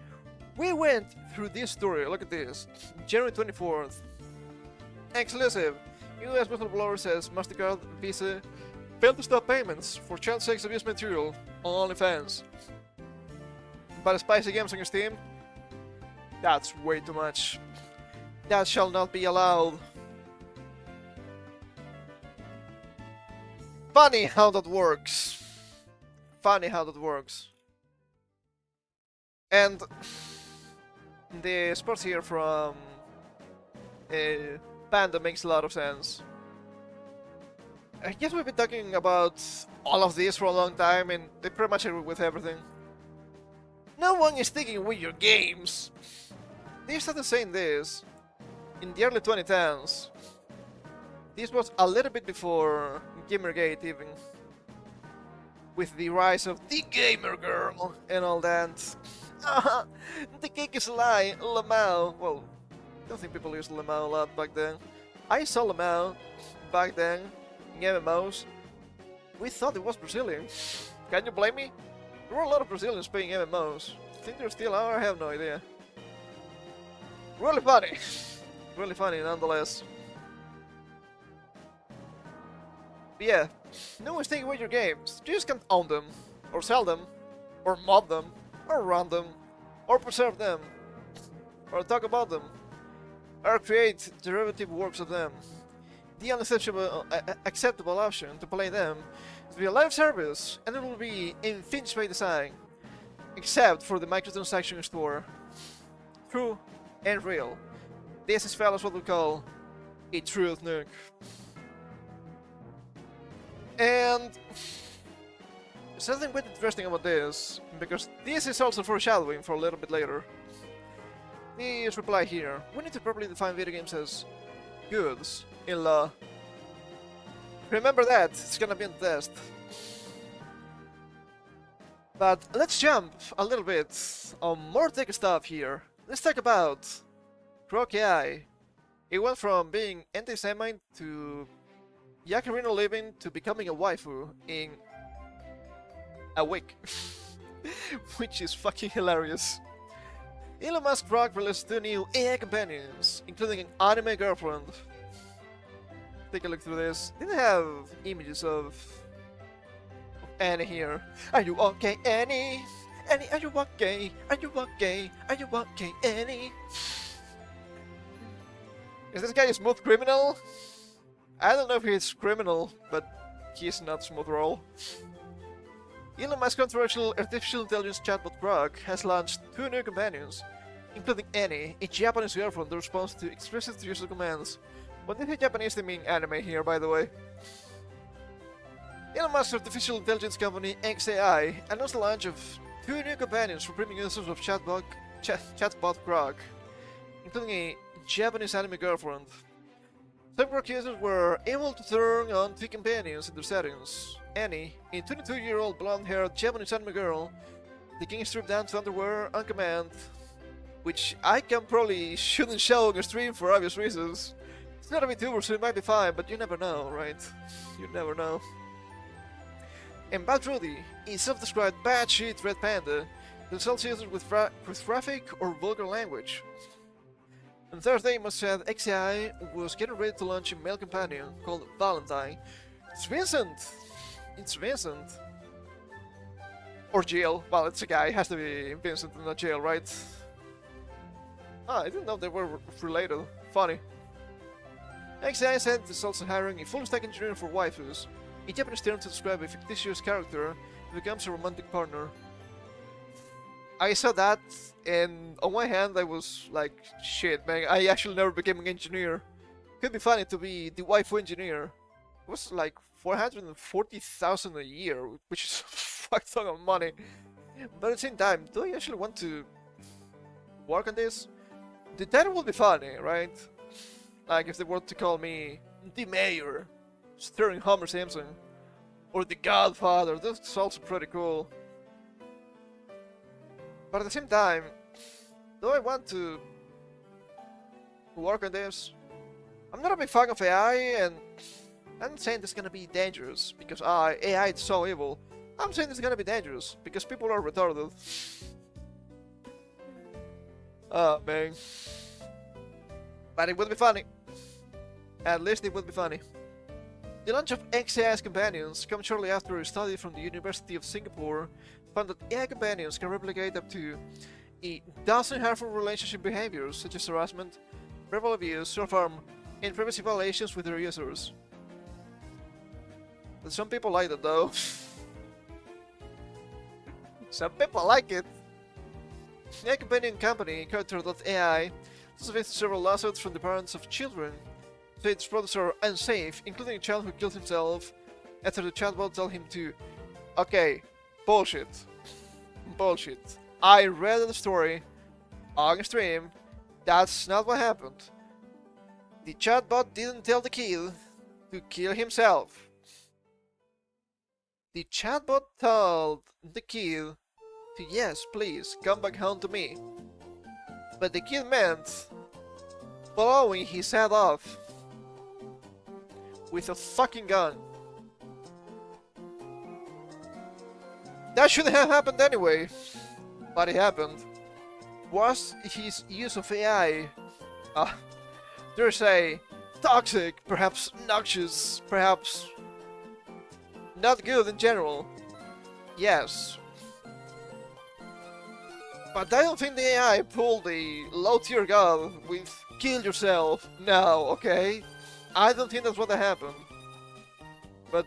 We went through this story, look at this, January 24th. Exclusive. US whistleblower says MasterCard, Visa failed to stop payments for child sex abuse material on OnlyFans. But spicy games on your Steam? That's way too much. That shall not be allowed. Funny how that works. Funny how that works. And the sports here from Panda makes a lot of sense. I guess we've been talking about all of this for a long time and they pretty much agree with everything. No one is sticking with your games. They started saying this in the early 2010s. This was a little bit before Gamergate even. With the rise of the gamer girl and all that. The cake is a lie, Lamau. Well, I don't think people used Lamau a lot back then. I saw Lamau back then in MMOs. We thought it was Brazilian. Can you blame me? There were a lot of Brazilians playing MMOs. I think there still are, I have no idea. Really funny. Really funny nonetheless. But yeah, no one's taking away your games. You just can't own them, or sell them, or mod them, or run them, or preserve them, or talk about them, or create derivative works of them. The only acceptable option to play them is to be a live service, and it will be infringed by design, except for the microtransaction store. True and real. This is fellas what we call a truth nuke. And something quite interesting about this, because this is also foreshadowing for a little bit later. This reply here. We need to properly define video games as goods in law. Remember that, it's gonna be on the test. But let's jump a little bit on more tech stuff here. Let's talk about Grok AI. It went from being anti-Semite to Yakarino living to becoming a waifu in a week. Which is fucking hilarious. Elon Musk Grok released 2 new AI companions, including an anime girlfriend. Take a look through this. Didn't have images of Annie here. Are you okay, Annie? Annie, are you okay? Are you okay? Are you okay, Annie? Is this guy a smooth criminal? I don't know if he's criminal, but he's not smooth at all. Elon Musk's controversial artificial intelligence chatbot Grok has launched 2 new companions, including Annie, a Japanese girlfriend that responds to explicit user commands. When they say Japanese, they mean anime here, by the way. Elon Musk's artificial intelligence company XAI announced the launch of 2 new companions for premium users of chatbot Grok, including a Japanese anime girlfriend. Some Grok users were able to turn on two companions in their settings. Annie, a 22-year-old blonde-haired Japanese anime girl, taking stripped down to underwear on command, which I can probably shouldn't show on your stream for obvious reasons. It's not a VTuber, so it might be fine, but you never know, right? You never know. And Bad Rudy, a self-described bad shit red panda, that sells users with graphic or vulgar language. On Thursday, it said XAI was getting ready to launch a male companion called Valentine. It's Vincent! It's Vincent! Or Jill. Well, it's a guy, it has to be Vincent and not Jill, right? Ah, I didn't know they were related. Funny. XAI said it's also hiring a full-stack engineer for waifus, a Japanese term to describe a fictitious character who becomes a romantic partner. I saw that, and on one hand I was like, shit man, I actually never became an engineer. Could be funny to be the waifu engineer. It was like 440,000 a year, which is a fuck ton of money. But at the same time, do I actually want to work on this? The title would be funny, right? Like if they were to call me the mayor, starring Homer Simpson, or the Godfather, that's also pretty cool. But at the same time, do I want to work on this? I'm not a big fan of AI, and I'm not saying it's gonna be dangerous because AI is so evil. I'm saying it's gonna be dangerous because people are retarded. Oh man. But it would be funny. At least it would be funny. The launch of XAI's companions comes shortly after a study from the University of Singapore found that AI companions can replicate up to a dozen harmful relationship behaviors such as harassment, verbal abuse, self-harm, and privacy violations with their users. But some people like it though. Some people like it. The companion company, Character.ai, has faced several lawsuits from the parents of children. So its products are unsafe, including a child who killed himself after the chatbot told him to. Okay, bullshit. Bullshit. I read the story on stream. That's not what happened. The chatbot didn't tell the kid to kill himself. The chatbot told the kid to, yes, please, come back home to me. But the kid meant blowing his head off with a fucking gun. That shouldn't have happened anyway, but it happened. Was his use of AI, there's a toxic, perhaps noxious, perhaps not good in general? Yes. But I don't think the AI pulled the low-tier gun with kill yourself now, okay? I don't think that's what happened. But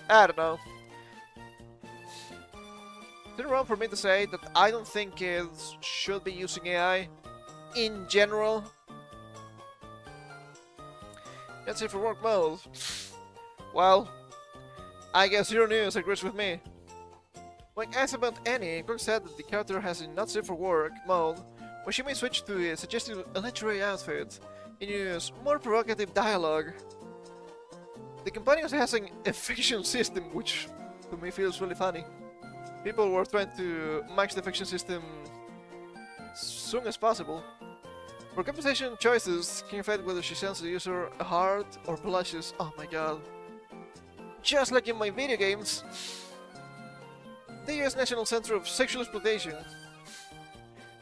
I don't know. It's wrong for me to say that I don't think kids should be using AI in general. Let's see for work mode. Well, I guess Zero News agrees with me. When asked about Annie, Grok said that the character has a not safe for work mode, where she may switch to a suggestive lingerie outfit and use more provocative dialogue. The company also has an eviction system, which to me feels really funny. People were trying to max the eviction system as soon as possible. For conversation choices, can affect whether she sends the user a heart or blushes. Oh my god. Just like in my video games. The US National Center of Sexual Exploitation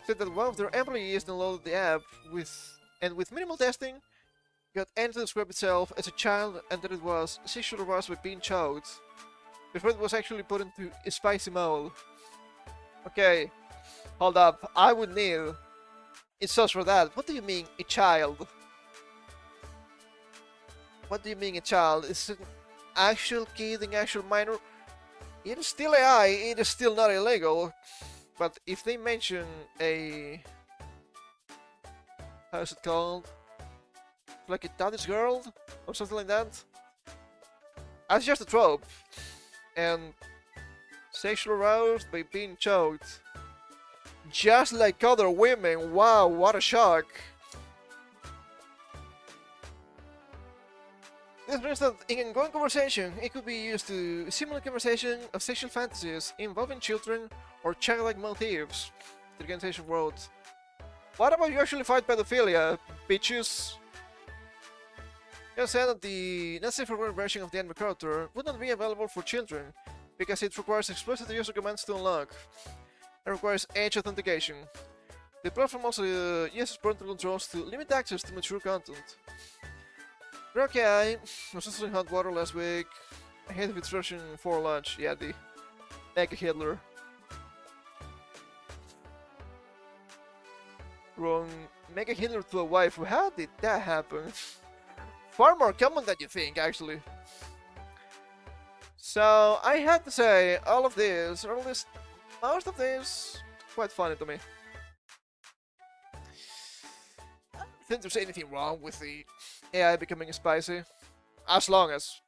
said that one of their employees downloaded the app with minimal testing got Annie to describe itself as a child and that it was sexually aroused by being choked before it was actually put into a spicy mode. Okay, hold up, I would need a source for that. What do you mean, a child? What do you mean, a child? Is it an actual kid, an actual minor? It is still AI, it is still not illegal, but if they mention a... how's it called? Like a daddy's girl? Or something like that? That's just a trope. And sexual aroused by being choked. just like other women. Wow, what a shock. This means that in ongoing conversation, it could be used to simulate conversation of sexual fantasies involving children or childlike motives. The organization wrote, "What about you actually fight pedophilia, bitches?" It said that the not safe for work version of the anime character would not be available for children because it requires explicit user commands to unlock and requires age authentication. The platform also uses parental controls to limit access to mature content. Grok AI was also in hot water last week ahead of its version 4 launch. Yeah, the Mega Hitler. Wrong. Mega Hitler to a waifu. How did that happen? Far more common than you think, actually. So, I have to say, all of this, or at least most of this, quite funny to me. I don't think there's anything wrong with the AI becoming spicy. As long as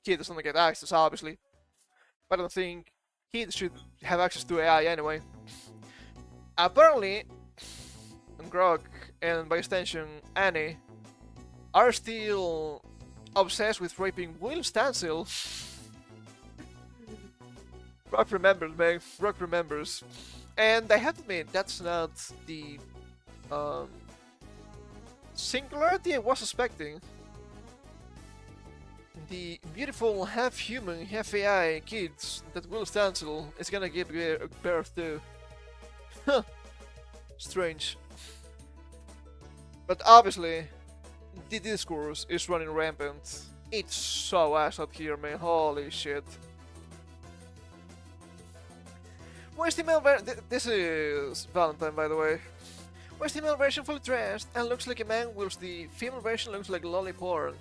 kids don't get access, obviously. But I don't think kids should have access to AI anyway. Apparently, Grok, and by extension Annie, are still obsessed with raping Will Stancil. Grok remembers, man. Grok remembers. And I have to admit, that's not the singularity I was suspecting. The beautiful half-human, half-AI kids that Will Stancil is gonna give birth to. Huh. Strange. But obviously, the discourse is running rampant. It's so ass out here, man. Holy shit. Where's the male version? This is Valentine, by the way. Where's the male version fully dressed and looks like a man, whilst the female version looks like lolly porn?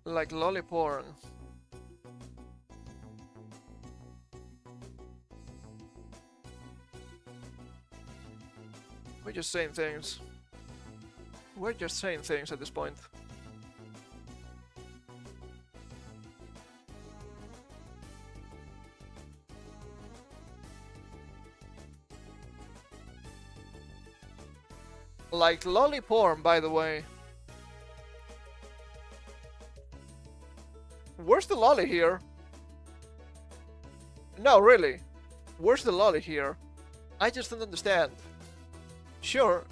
Like lolly porn. We're just saying things. We're just saying things at this point. Like lolly porn, by the way. Where's the lolly here? No, really. Where's the lolly here? I just don't understand. Sure,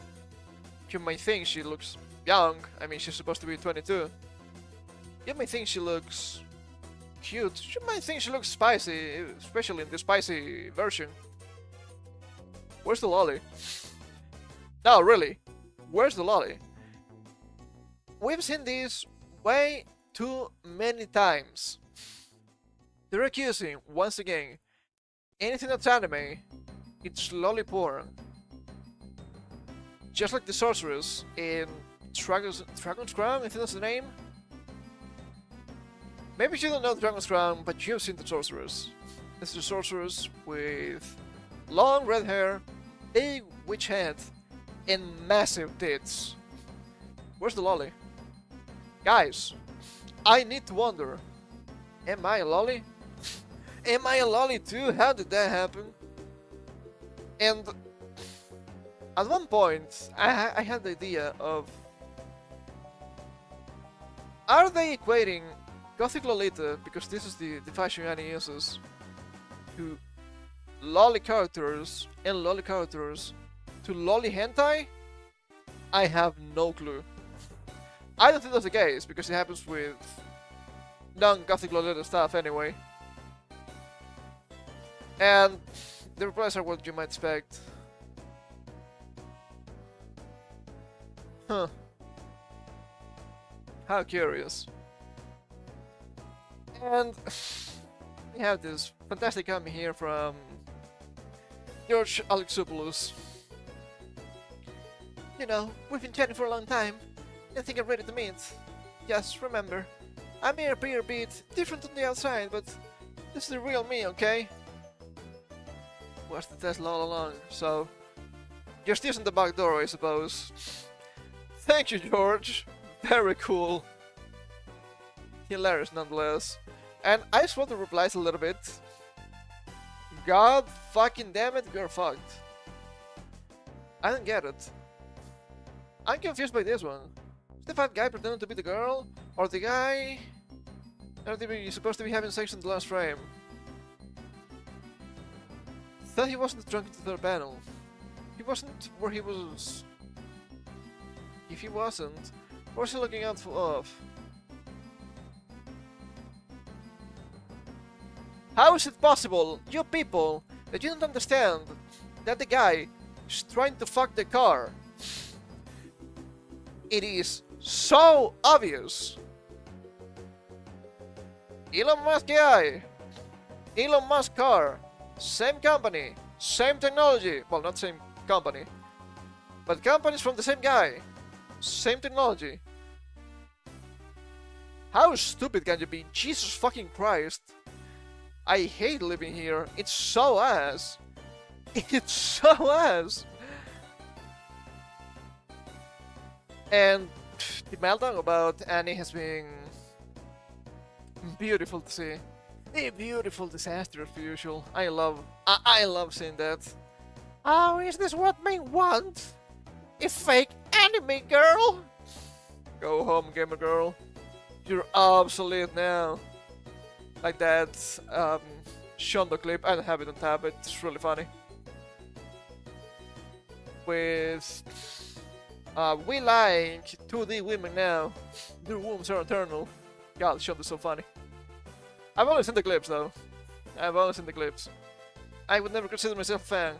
you might think she looks young. I mean, she's supposed to be 22. You might think she looks cute. You might think she looks spicy, especially in the spicy version. Where's the lolly? No, really. Where's the lolly? We've seen this way too many times. They're accusing, once again, anything that's anime, it's lolly porn. Just like the sorceress in Dragon's Crown, I think that's the name. Maybe you don't know Dragon's Crown, but you've seen the sorceress. It's the sorceress with long red hair, a witch head, and massive tits. Where's the lolly? Guys, I need to wonder, am I a lolly? Am I a lolly too? How did that happen? And at one point, I had the idea of, are they equating Gothic Lolita, because this is the fashion Annie uses, to lolly characters and lolly characters to lolly hentai? I have no clue. I don't think that's the case, because it happens with non-Gothic Lolita stuff anyway. And the replies are what you might expect. Huh. How curious. And we have this fantastic comment here from George Alexopoulos. You know, we've been chatting for a long time. I think I'm ready to meet. Just remember, I may appear a bit different on the outside, but this is the real me, okay? Was the Tesla all along, so just using the back door, I suppose. Thank you, George. Very cool. hilarious nonetheless. And I just wrote the replies a little bit. God fucking damn it, we're fucked. I don't get it. I'm confused by this one. Is the fat guy pretending to be the girl? Or the guy? Are they supposed to be having sex in the last frame? Thought he wasn't drunk into the third panel. He wasn't where he was. If he wasn't, what was he looking out of? How is it possible, you people, that you don't understand that the guy is trying to fuck the car? It is so obvious. Elon Musk guy, Elon Musk car, same company, same technology. Well, not same company, but companies from the same guy, same technology. How stupid can you be? Jesus fucking Christ. I hate living here. It's so ass. It's so ass. And the meltdown about Annie has been beautiful to see. A beautiful disaster as usual. I love seeing that. Oh, is this what men want? A fake anime girl? Go home, gamer girl. You're obsolete now. Like that Shondo clip. I don't have it on tab, it's really funny. With we like 2D women now. Their wombs are eternal. God, Shondo's so funny. I've only seen the clips though. I've only seen the clips. I would never consider myself a fan.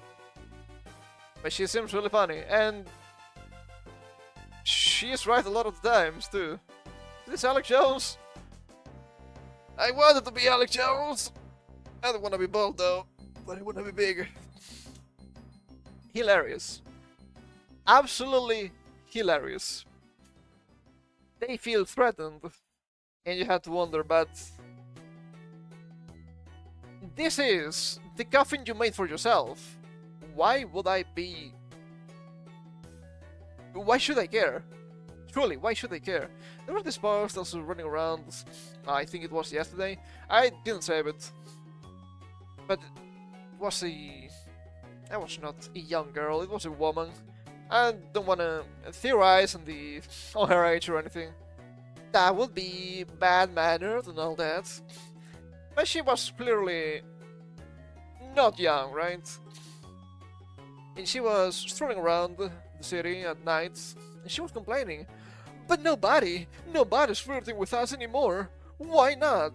But she seems really funny, and she is right a lot of the times too. Is this Alex Jones? I wanted to be Alex Jones! I don't want to be bald though, but I want to be bigger. Hilarious. Absolutely hilarious. They feel threatened, and you have to wonder, but this is the coffin you made for yourself. Why would I be... Why should I care? Truly, why should I care? There was this post also running around, I think it was yesterday. I didn't save it. But it was a... That was not a young girl, it was a woman. I don't want to theorize on her age or anything. That would be bad-mannered and all that. But she was clearly not young, right? And she was strolling around the city at night, and she was complaining. But nobody's flirting with us anymore. Why not?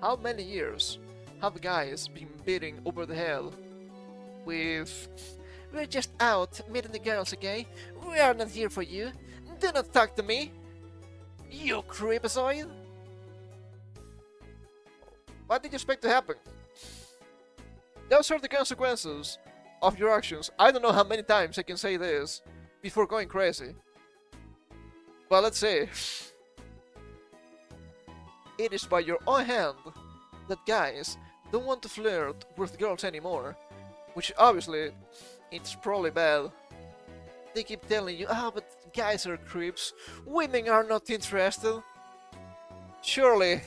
How many years have guys been beating over the head with "We're just out meeting the girls, okay? We are not here for you. Do not talk to me, you creepazoid." What did you expect to happen? Those are the consequences of your actions. I don't know how many times I can say this before going crazy. But let's say it is by your own hand that guys don't want to flirt with girls anymore. Which obviously, it's probably bad. They keep telling you, but guys are creeps. Women are not interested. Surely,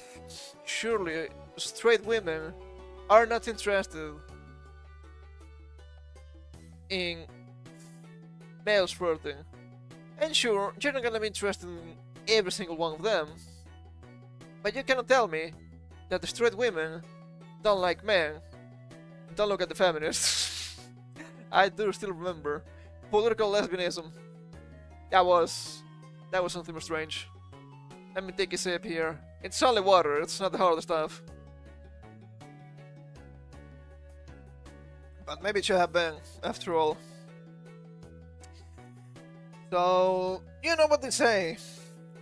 straight women are not interested in males flirting. And sure, you're not gonna be interested in every single one of them. But you cannot tell me that the straight women don't like men. Don't look at the feminists. I do still remember political lesbianism. That was something strange. Let me take a sip here. It's only water, it's not the hard stuff. But maybe it should have been, after all. So, you know what they say.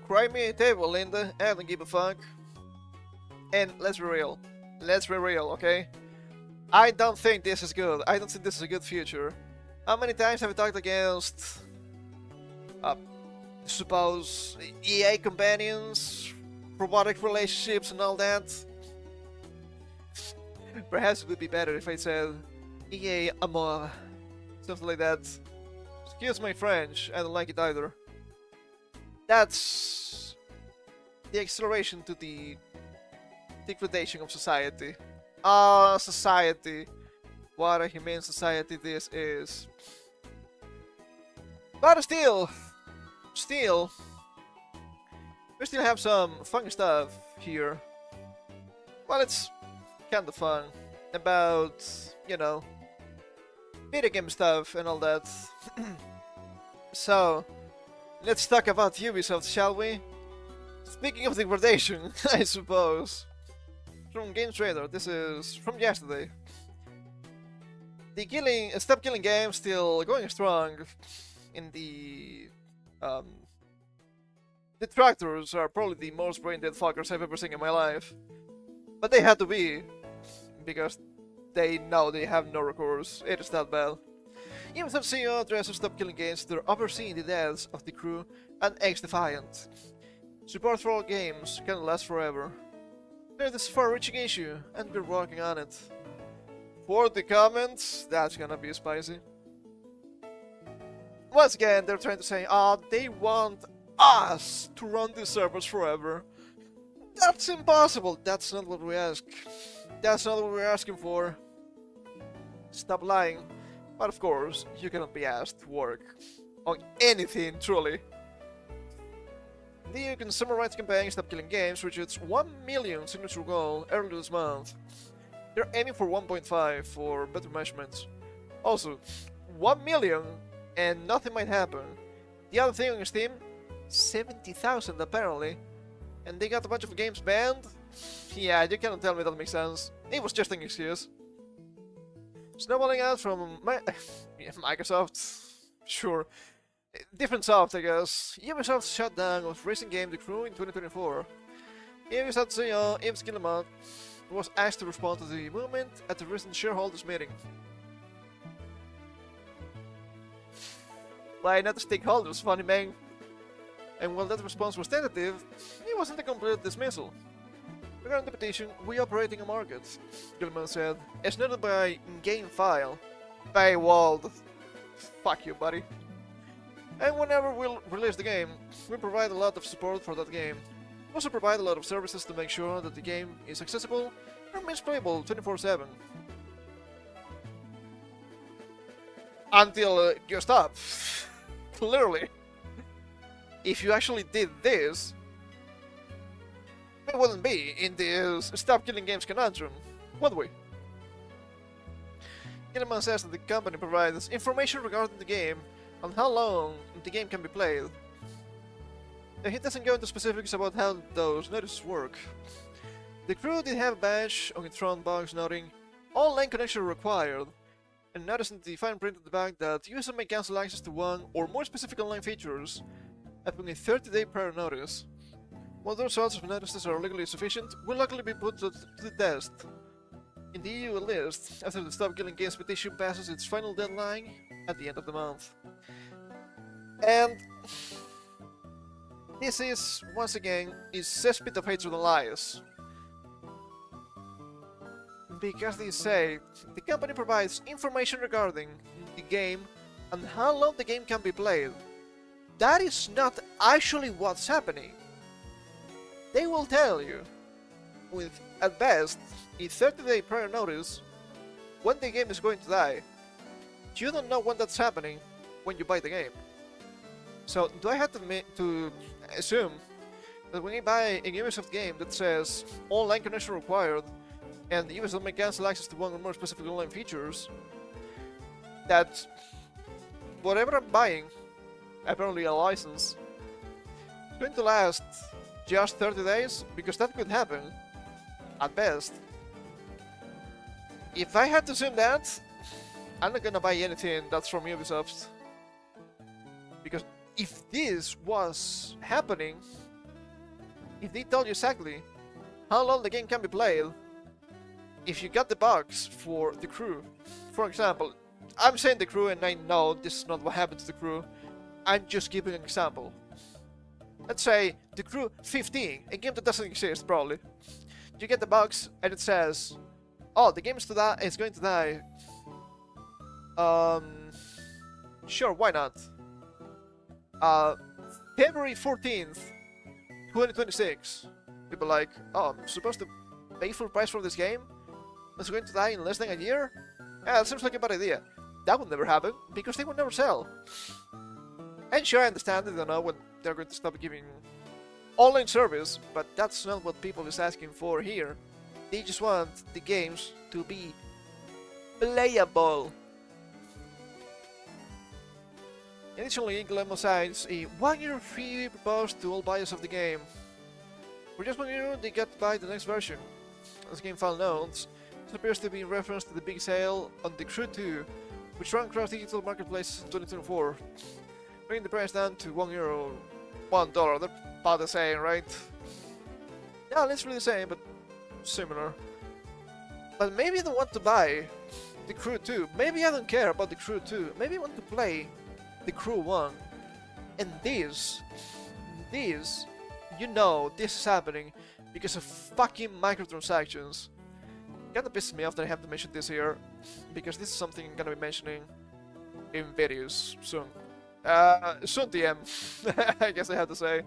Cry me a table, Linda. I don't give a fuck. And let's be real. Let's be real, okay? I don't think this is good. I don't think this is a good future. How many times have we talked against... suppose... EA companions? Robotic relationships and all that? Perhaps it would be better if I said... EA amour. Something like that. Excuse my French, I don't like it either. That's the acceleration to the degradation of society. Society. What a humane society this is. But still, we still have some fun stuff here. Well, it's kind of fun about, you know, video game stuff and all that. So, let's talk about Ubisoft, shall we? Speaking of degradation, I suppose. From Game Trader, this is from yesterday. The Stop Killing game still going strong in the detractors are probably the most brain dead fuckers I've ever seen in my life. But they had to be, because they know they have no recourse. It is that bad. Ubisoft CEO addresses Stop Killing Games they're overseeing the deaths of the crew and ex-Defiant. Support for all games can last forever. There's this far-reaching issue, and we're working on it. For the comments, that's gonna be spicy. Once again, they're trying to say, they want us to run these servers forever. That's impossible. That's not what we ask. That's not what we're asking for. Stop lying. But of course, you cannot be asked to work on anything, truly. The Consumer Rights Campaign Stop Killing Games reached its 1 million signature goal earlier this month. They're aiming for 1.5 for better measurements. Also, 1 million and nothing might happen. The other thing on Steam, 70,000 apparently. And they got a bunch of games banned? Yeah, you cannot tell me that makes sense. It was just an excuse. Snowballing out from Microsoft. Sure. Different soft, I guess. Ubisoft's shutdown of racing game The Crew in 2024. Ubisoft CEO Yves Guillemot was asked to respond to the movement at the recent shareholders meeting. Why not the stakeholders, funny man? And while that response was tentative, it wasn't a complete dismissal. Regarding the petition, we operate in a market, Guillemot said, as noted by in-game file. Paywalled. Fuck you, buddy. And whenever we'll release the game, we provide a lot of support for that game. We also provide a lot of services to make sure that the game is accessible and remains playable 24/7. Until you stop. Clearly. If you actually did this, we wouldn't be in this Stop Killing Games conundrum, would we? Gilliman says that the company provides information regarding the game and how long the game can be played. He doesn't go into specifics about how those notices work. The Crew did have a badge on its front box noting online connection required, and noticing the fine print at the back that user may cancel access to one or more specific online features upon a 30-day prior notice. While the results of notices are legally sufficient, will likely be put to the test in the EU list after the Stop Killing Games petition passes its final deadline at the end of the month. And this is, once again, a cesspit of hatred and lies. Because they say the company provides information regarding the game and how long the game can be played. That is not actually what's happening. They will tell you, with at best a 30-day prior notice, when the game is going to die. You don't know when that's happening when you buy the game. So do I have to assume that when you buy a Ubisoft game that says online connection required and Ubisoft may cancel access to one or more specific online features, that whatever I'm buying, apparently a license, is going to last just 30 days? Because that could happen, at best. If I had to assume that, I'm not gonna buy anything that's from Ubisoft. Because if this was happening, if they told you exactly how long the game can be played, if you got the box for the Crew, for example, I'm saying the Crew and I know this is not what happened to the Crew, I'm just giving an example. Let's say the Crew 15, a game that doesn't exist probably. You get the box and it says, oh, the game is going to die. Sure, why not? February 14th, 2026. People like, oh, I'm supposed to pay full price for this game? It's going to die in less than a year? Yeah, that seems like a bad idea. That would never happen, because they would never sell. And sure, I understand they don't know when they're going to stop giving online service, but that's not what people is asking for here. They just want the games to be playable. Additionally, Google emphasizes a 1-year free proposed to all buyers of the game. For just 1 year, they get to buy the next version. As GameFile notes, this appears to be in reference to the big sale on The Crew 2, which ran across digital marketplaces in 2024, bringing the price down to €1, $1. They're about the same, right? Yeah, literally the same, but similar. But maybe I don't want to buy The Crew 2. Maybe I don't care about The Crew 2. Maybe I want to play The Crew 1. And this, you know, this is happening because of fucking microtransactions. Kinda pisses me off that I have to mention this here, because this is something I'm gonna be mentioning in videos soon. Soon TM, I guess I have to say.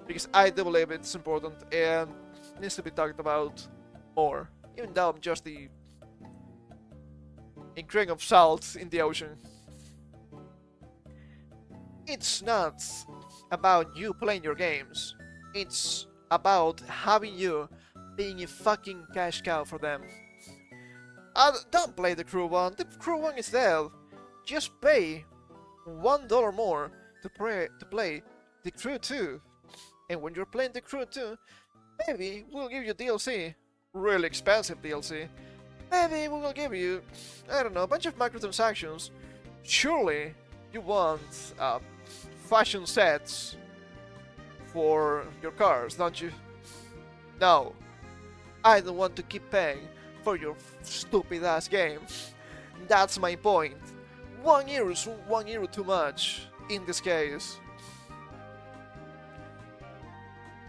Because I do believe it's important and needs to be talked about more. Even though I'm just the grain of salt in the ocean. It's not about you playing your games. It's about having you being a fucking cash cow for them. Don't play the Crew 1. The Crew 1 is dead. Just pay $1 more to play the Crew 2. And when you're playing the Crew 2, maybe we'll give you DLC. Really expensive DLC. Maybe we will give you, I don't know, a bunch of microtransactions. Surely you want fashion sets for your cars, don't you? No. I don't want to keep paying for your stupid ass game. That's my point. 1 year is €1 too much in this case.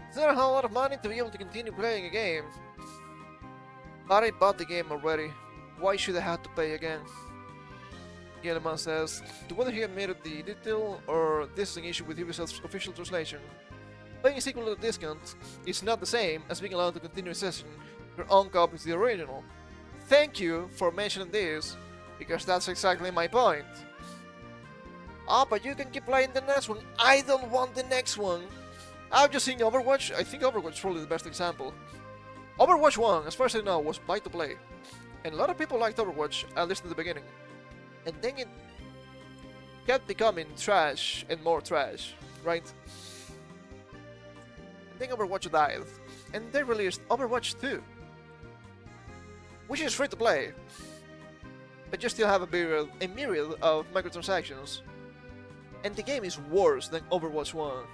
It's not a whole lot of money to be able to continue playing a game. But I bought the game already. Why should I have to pay again? Gilman says, to whether he admitted the detail or this is an issue with Ubisoft's official translation. Paying a sequel at a discount is not the same as being allowed to continue accessing your own copy of the original. Thank you for mentioning this, because that's exactly my point. Ah, but you can keep playing the next one. I don't want the next one. I've just seen Overwatch. I think Overwatch is probably the best example. Overwatch 1, as far as I know, was buy to play. And a lot of people liked Overwatch, at least in the beginning. And then it kept becoming trash and more trash, right? And then Overwatch died. And they released Overwatch 2, which is free to play. But you still have a myriad of microtransactions. And the game is worse than Overwatch 1.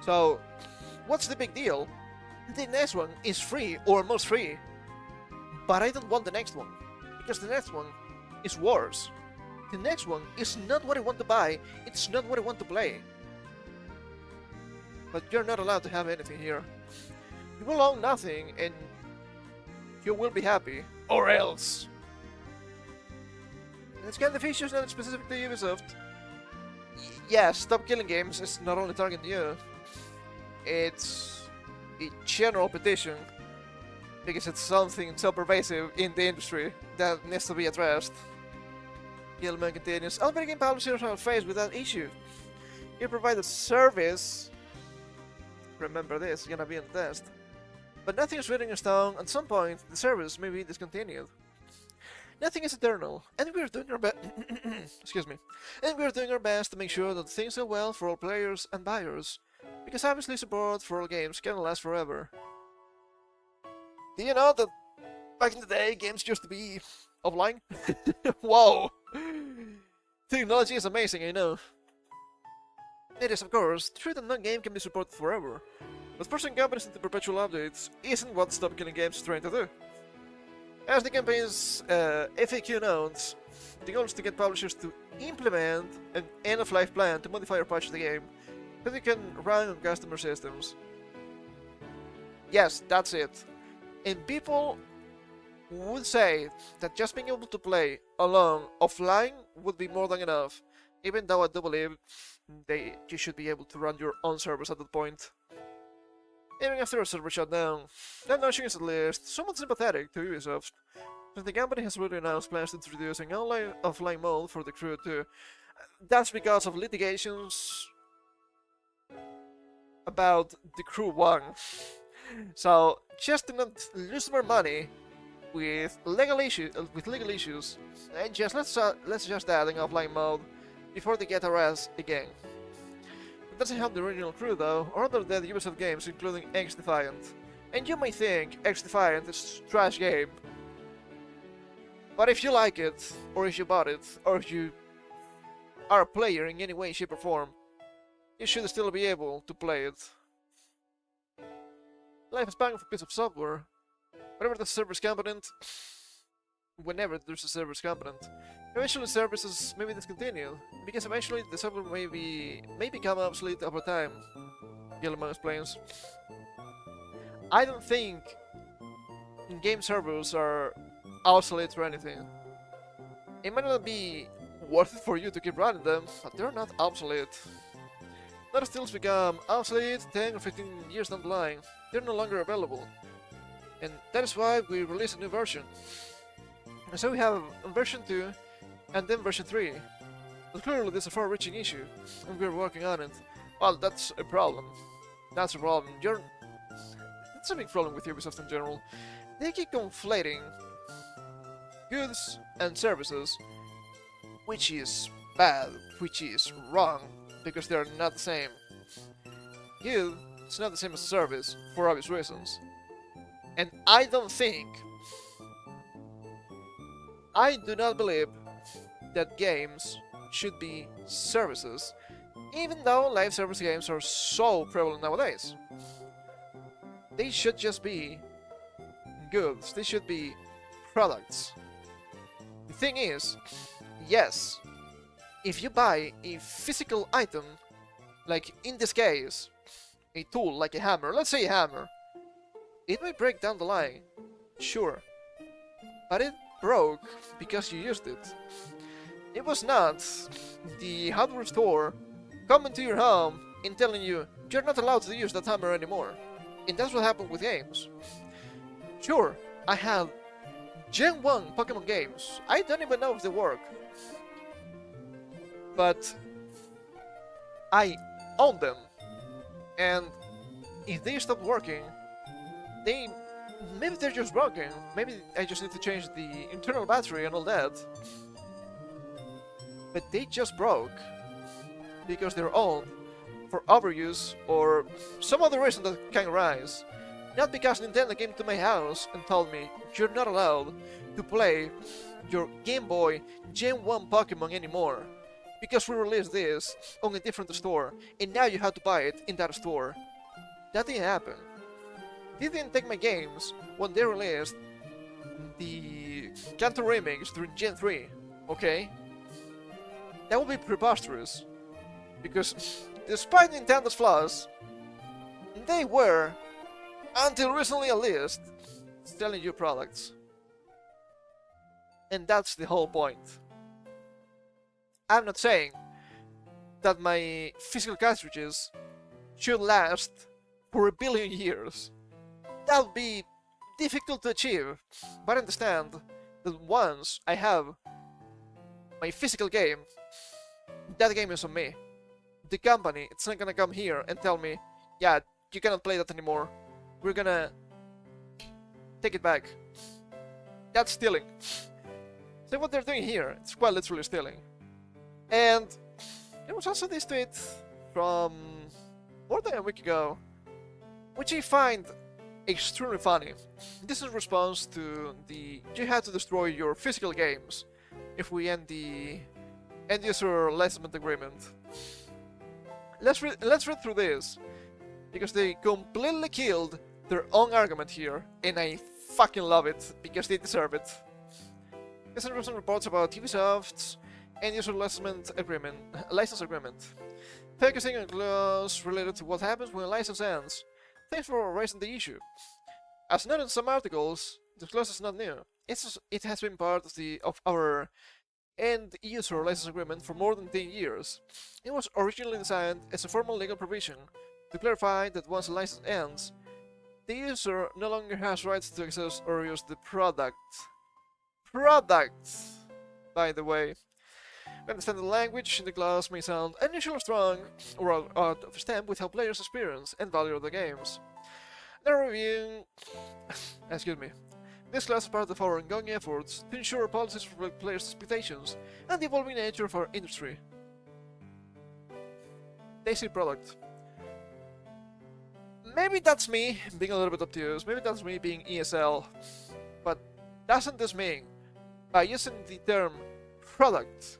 So, what's the big deal? The next one is free, or almost free. But I don't want the next one, because the next one is worse. The next one is not what I want to buy, it's not what I want to play. But you're not allowed to have anything here. You will own nothing, and you will be happy, or else. It's kind of issues not specific to Ubisoft. Yes, Stop Killing Games is not only targeting you, it's a general petition, because it's something so pervasive in the industry that needs to be addressed. Gilman continues, all video game publishers are faced with that issue. You provide a service, remember this, gonna be on the test, but nothing is written in stone. At some point, the service may be discontinued. Nothing is eternal, and we're doing our best. Excuse me. And we're doing our best to make sure that things go well for all players and buyers, because obviously support for all games cannot last forever. Do you know that back in the day, games used to be offline? Whoa! Technology is amazing, I know. It is, of course, true that no game can be supported forever, but forcing companies into perpetual updates isn't what Stop Killing Games is trying to do. As the campaign's FAQ notes, the goal is to get publishers to implement an end-of-life plan to modify or patch the game so they can run on customer systems. Yes, that's it. And people would say that just being able to play alone offline would be more than enough, even though I do believe you should be able to run your own servers at that point. Even after a server shutdown, that notion is at least somewhat sympathetic to Ubisoft, since the company has already announced plans to introduce an online offline mode for the crew too. That's because of litigations about the crew 1. So just to not lose more money with legal issues, and just let's just add an offline mode before they get harassed again. It doesn't help the original crew though, or other dead Ubisoft games including X Defiant. And you may think X Defiant is a trash game, but if you like it, or if you bought it, or if you are a player in any way, shape or form, you should still be able to play it. Life is bang for a piece of software. Whenever the server is competent, eventually services may be discontinued, because eventually the software may become obsolete over time, Guillermo explains. I don't think in-game servers are obsolete or anything. It might not be worth it for you to keep running them, but they're not obsolete. Not stills become obsolete 10 or 15 years down the line. They're no longer available. And that is why we released a new version. And so we have version 2 and then version 3. But clearly this is a far-reaching issue, and we're working on it. Well, that's a problem. That's a problem. That's a big problem with Ubisoft in general. They keep conflating goods and services, which is bad, which is wrong, because they're not the same. Good is not the same as a service, for obvious reasons. And I do not believe that games should be services, even though live service games are so prevalent nowadays. They should just be goods, they should be products. The thing is, yes, if you buy a physical item, like in this case, a tool like a hammer, let's say a hammer, it may break down the line, sure, but it broke because you used it. It was not the hardware store coming to your home and telling you you're not allowed to use that hammer anymore. And that's what happened with games. Sure, I have Gen 1 Pokemon games. I don't even know if they work. But I own them. And if they stop working, maybe they're just broken. Maybe I just need to change the internal battery and all that. But they just broke because they're owned for overuse or some other reason that can arise. Not because Nintendo came to my house and told me you're not allowed to play your Game Boy Gen 1 Pokemon anymore because we released this on a different store and now you have to buy it in that store. That didn't happen. They didn't take my games when they released the Kanto remix during Gen 3, okay? That would be preposterous, because despite Nintendo's flaws, they were, until recently at least, selling you products. And that's the whole point. I'm not saying that my physical cartridges should last for 1 billion years. That would be difficult to achieve, but understand that once I have my physical game, that game is on me. The company, it's not gonna come here and tell me, yeah, you cannot play that anymore. We're gonna take it back. That's stealing. So what they're doing here, it's quite literally stealing. And there was also this tweet from more than a week ago, which I find extremely funny. This is in response to the you have to destroy your physical games if we end the end user licensing agreement. Let's read through this, because they completely killed their own argument here, and I fucking love it because they deserve it. This is recent reports about Ubisoft's end user license agreement, focusing on clause related to what happens when a license ends. Thanks for raising the issue. As noted in some articles, the clause is not new. It has been part of our end user license agreement for more than 10 years. It was originally designed as a formal legal provision to clarify that once a license ends, the user no longer has rights to access or use the product. Products, by the way. We understand the language in the class may sound unusually strong or out of step with how players experience and value the games. Now reviewing... excuse me. This class is part of our ongoing efforts to ensure our policies reflect players' expectations and the evolving nature of our industry. Daisy product. Maybe that's me being a little bit obtuse, maybe that's me being ESL, but doesn't this mean, by using the term product,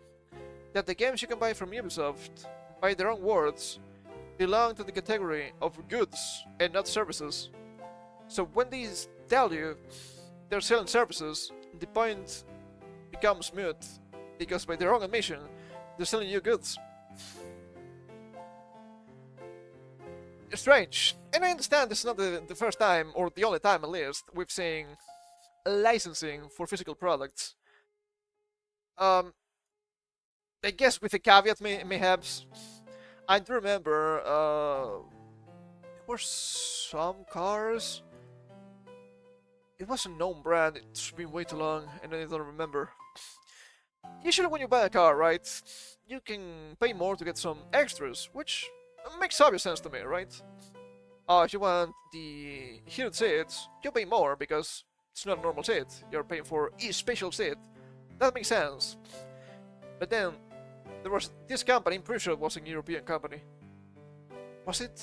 that the games you can buy from Ubisoft, by their own words, belong to the category of goods and not services? So when these tell you they're selling services, the point becomes moot, because by their own admission, they're selling you goods. Strange, and I understand this is not the first time, or the only time at least, we've seen licensing for physical products. I guess with a caveat, mayhaps. I do remember there were some cars. It was a known brand, it's been way too long, and I don't remember. Usually when you buy a car, right, you can pay more to get some extras, which makes obvious sense to me, right? If you want the heated seats, you pay more because it's not a normal seat. You're paying for a special seat. That makes sense. But then, there was this company, I'm pretty sure it was a European company. Was it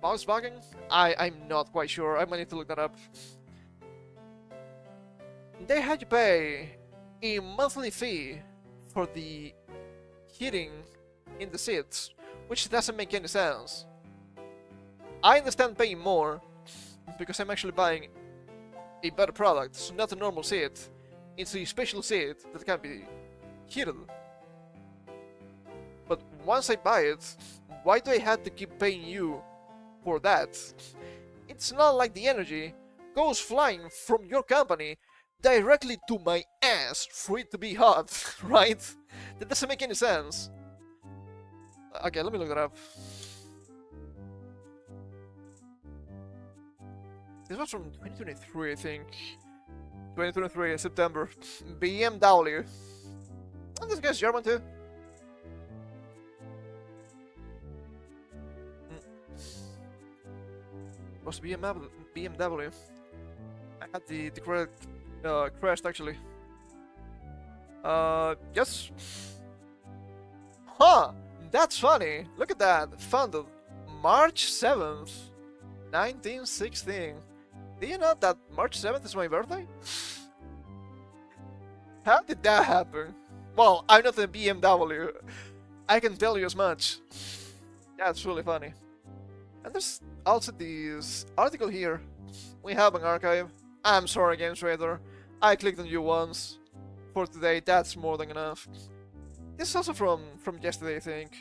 Volkswagen? I'm not quite sure, I might need to look that up. They had you pay a monthly fee for the heating in the seats, which doesn't make any sense. I understand paying more, because I'm actually buying a better product, so not a normal seat, it's a special seat that can be heated. But once I buy it, why do I have to keep paying you for that? It's not like the energy goes flying from your company directly to my ass for it to be hot, right? That doesn't make any sense. Okay, let me look that up. This was from 2023, I think. 2023, September. BMW. And this guy's German too. It was BMW. I had the correct crashed actually. Yes. Huh! That's funny. Look at that. Founded March 7th, 1916. Do you know that March 7th is my birthday? How did that happen? Well, I'm not a BMW. I can tell you as much. That's really funny. And there's also this article here. We have an archive. I'm sorry, Games Trader. I clicked on you once. For today, that's more than enough. This is also from yesterday, I think.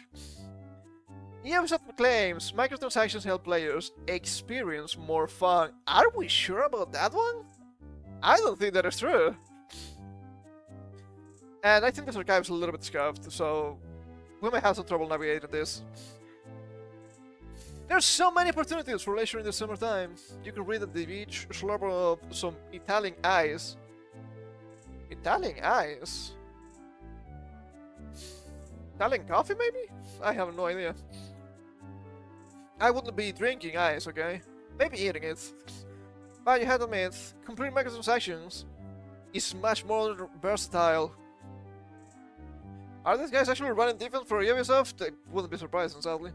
Ubisoft claims microtransactions help players experience more fun. Are we sure about that one? I don't think that is true. And I think this archive is a little bit scuffed, so we might have some trouble navigating this. There's so many opportunities for leisure in the summertime. You can read at the beach, slurp up some Italian ice. Italian ice? Italian coffee, maybe? I have no idea. I wouldn't be drinking ice, okay? Maybe eating it. But you have to admit, complete microtransactions is much more versatile. Are these guys actually running defense for Ubisoft? I wouldn't be surprised, sadly.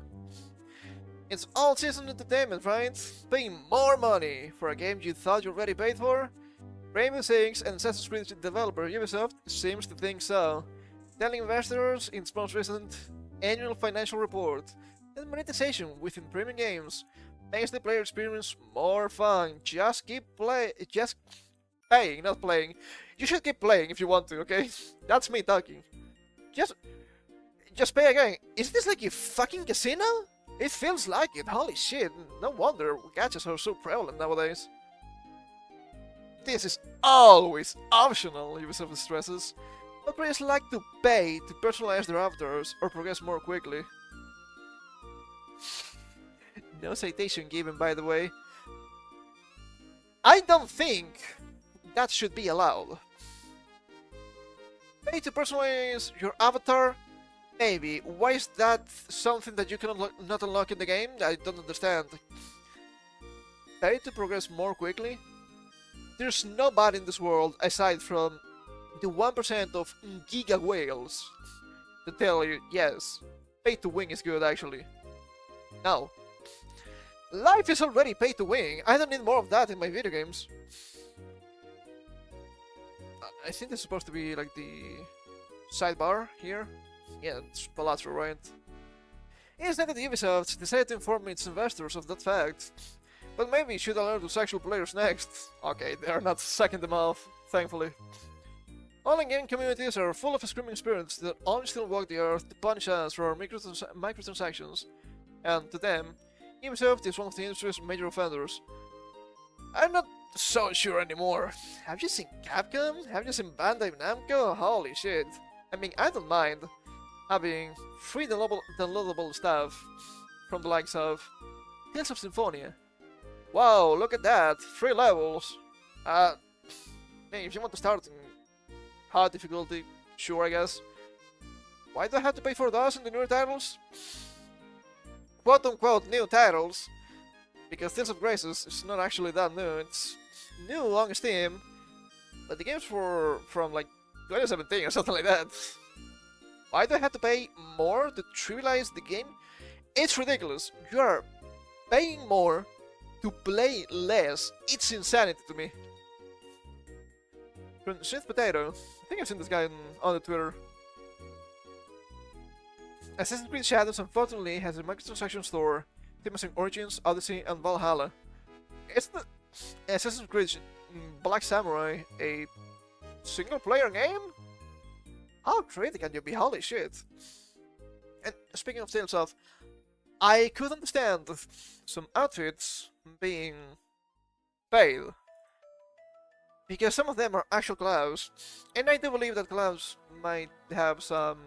It's all season entertainment, right? Paying more money for a game you thought you already paid for? Rainbow Six and Assassin's Creed developer Ubisoft seems to think so, telling investors in its most recent annual financial report that monetization within premium games makes the player experience more fun. Just paying, not playing. You should keep playing if you want to, okay? That's me talking. Just pay again. Is this like a fucking casino? It feels like it, holy shit. No wonder gadgets are so prevalent nowadays. This is always optional, Ubisoft stresses, but players like to pay to personalize their avatars or progress more quickly. No citation given, by the way. I don't think that should be allowed. Pay to personalize your avatar? Maybe. Why is that something that you can not unlock in the game? I don't understand. Pay to progress more quickly? There's nobody in this world aside from the 1% of giga whales to tell you, yes, pay to win is good actually. No. Life is already pay to win. I don't need more of that in my video games. I think it's supposed to be like the sidebar here. Yeah, it's Palazzo, right? It's not that Ubisoft decided to inform its investors of that fact, but maybe it should alert the sexual players next. Okay, they're not sucking them off, thankfully. Online game communities are full of screaming spirits that only still walk the earth to punish us for our microtransactions, and to them, Ubisoft is one of the industry's major offenders. I'm not so sure anymore. Have you seen Capcom? Have you seen Bandai Namco? Holy shit. I mean, I don't mind having free downloadable stuff from the likes of Tales of Symphonia. Wow, look at that! 3 levels! Man, if you want to start in hard difficulty, sure I guess. Why do I have to pay for those in the newer titles? Quote unquote new titles, because Tales of Graces is not actually that new, it's new on Steam, but the game's from like 2017 or something like that. Why do I have to pay more to trivialize the game? It's ridiculous. You are paying more to play less. It's insanity to me. From Sweet Potato, I think I've seen this guy on the Twitter. Assassin's Creed Shadows unfortunately has a microtransaction store, temasing Origins, Odyssey, and Valhalla. Isn't Assassin's Creed Black Samurai a single-player game? How crazy can you be? Holy shit! And speaking of Tales of, I could understand some outfits being paid, because some of them are actual clothes, and I do believe that clothes might have some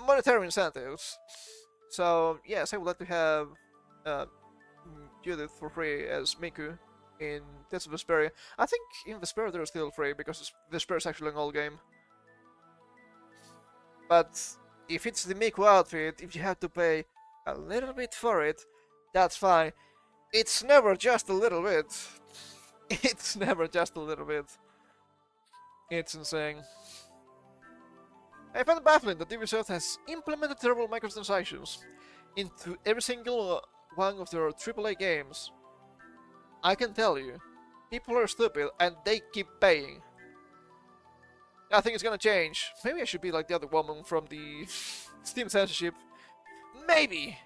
monetary incentives. So yes, I would like to have Judith for free as Miku in Tales of Vesperia. I think in Vesperia they're still free because Vesperia is actually an old game. But if it's the Miku outfit, if you have to pay a little bit for it, that's fine. It's never just a little bit. It's never just a little bit. It's insane. I find it baffling that Ubisoft has implemented terrible microtransactions into every single one of their AAA games. I can tell you, people are stupid and they keep paying. I think it's gonna change. Maybe I should be like the other woman from the Steam censorship. Maybe,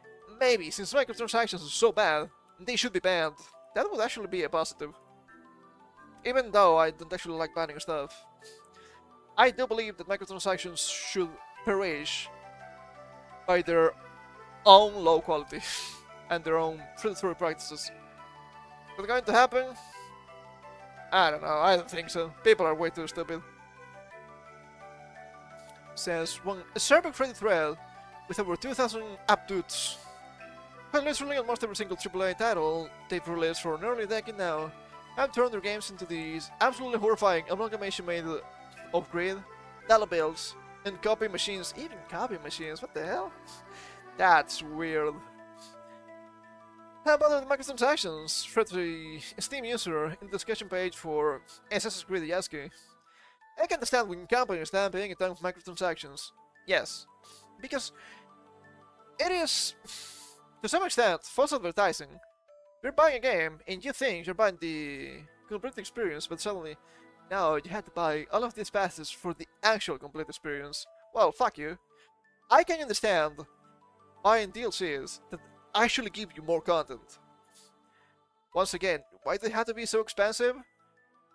since microtransactions are so bad, they should be banned. That would actually be a positive. Even though I don't actually like banning stuff. I do believe that microtransactions should perish by their own low quality and their own predatory practices. Is it going to happen? I don't know, I don't think so. People are way too stupid. Says a Serbian Reddit thread with over 2,000 updates. But literally almost every single AAA title they've released for nearly a decade now have turned their games into these absolutely horrifying amalgamation made of grid, dollar bills, and copy machines. Even copy machines, what the hell? That's weird. How about the microtransactions? Thread to a Steam user in the discussion page for Assassin's Creed Yasuki. I can understand when companies start paying a ton of microtransactions. Yes, because it is, to some extent, false advertising. You're buying a game and you think you're buying the complete experience, but suddenly, now you have to buy all of these passes for the actual complete experience. Well, fuck you. I can understand buying DLCs that actually give you more content. Once again, why do they have to be so expensive?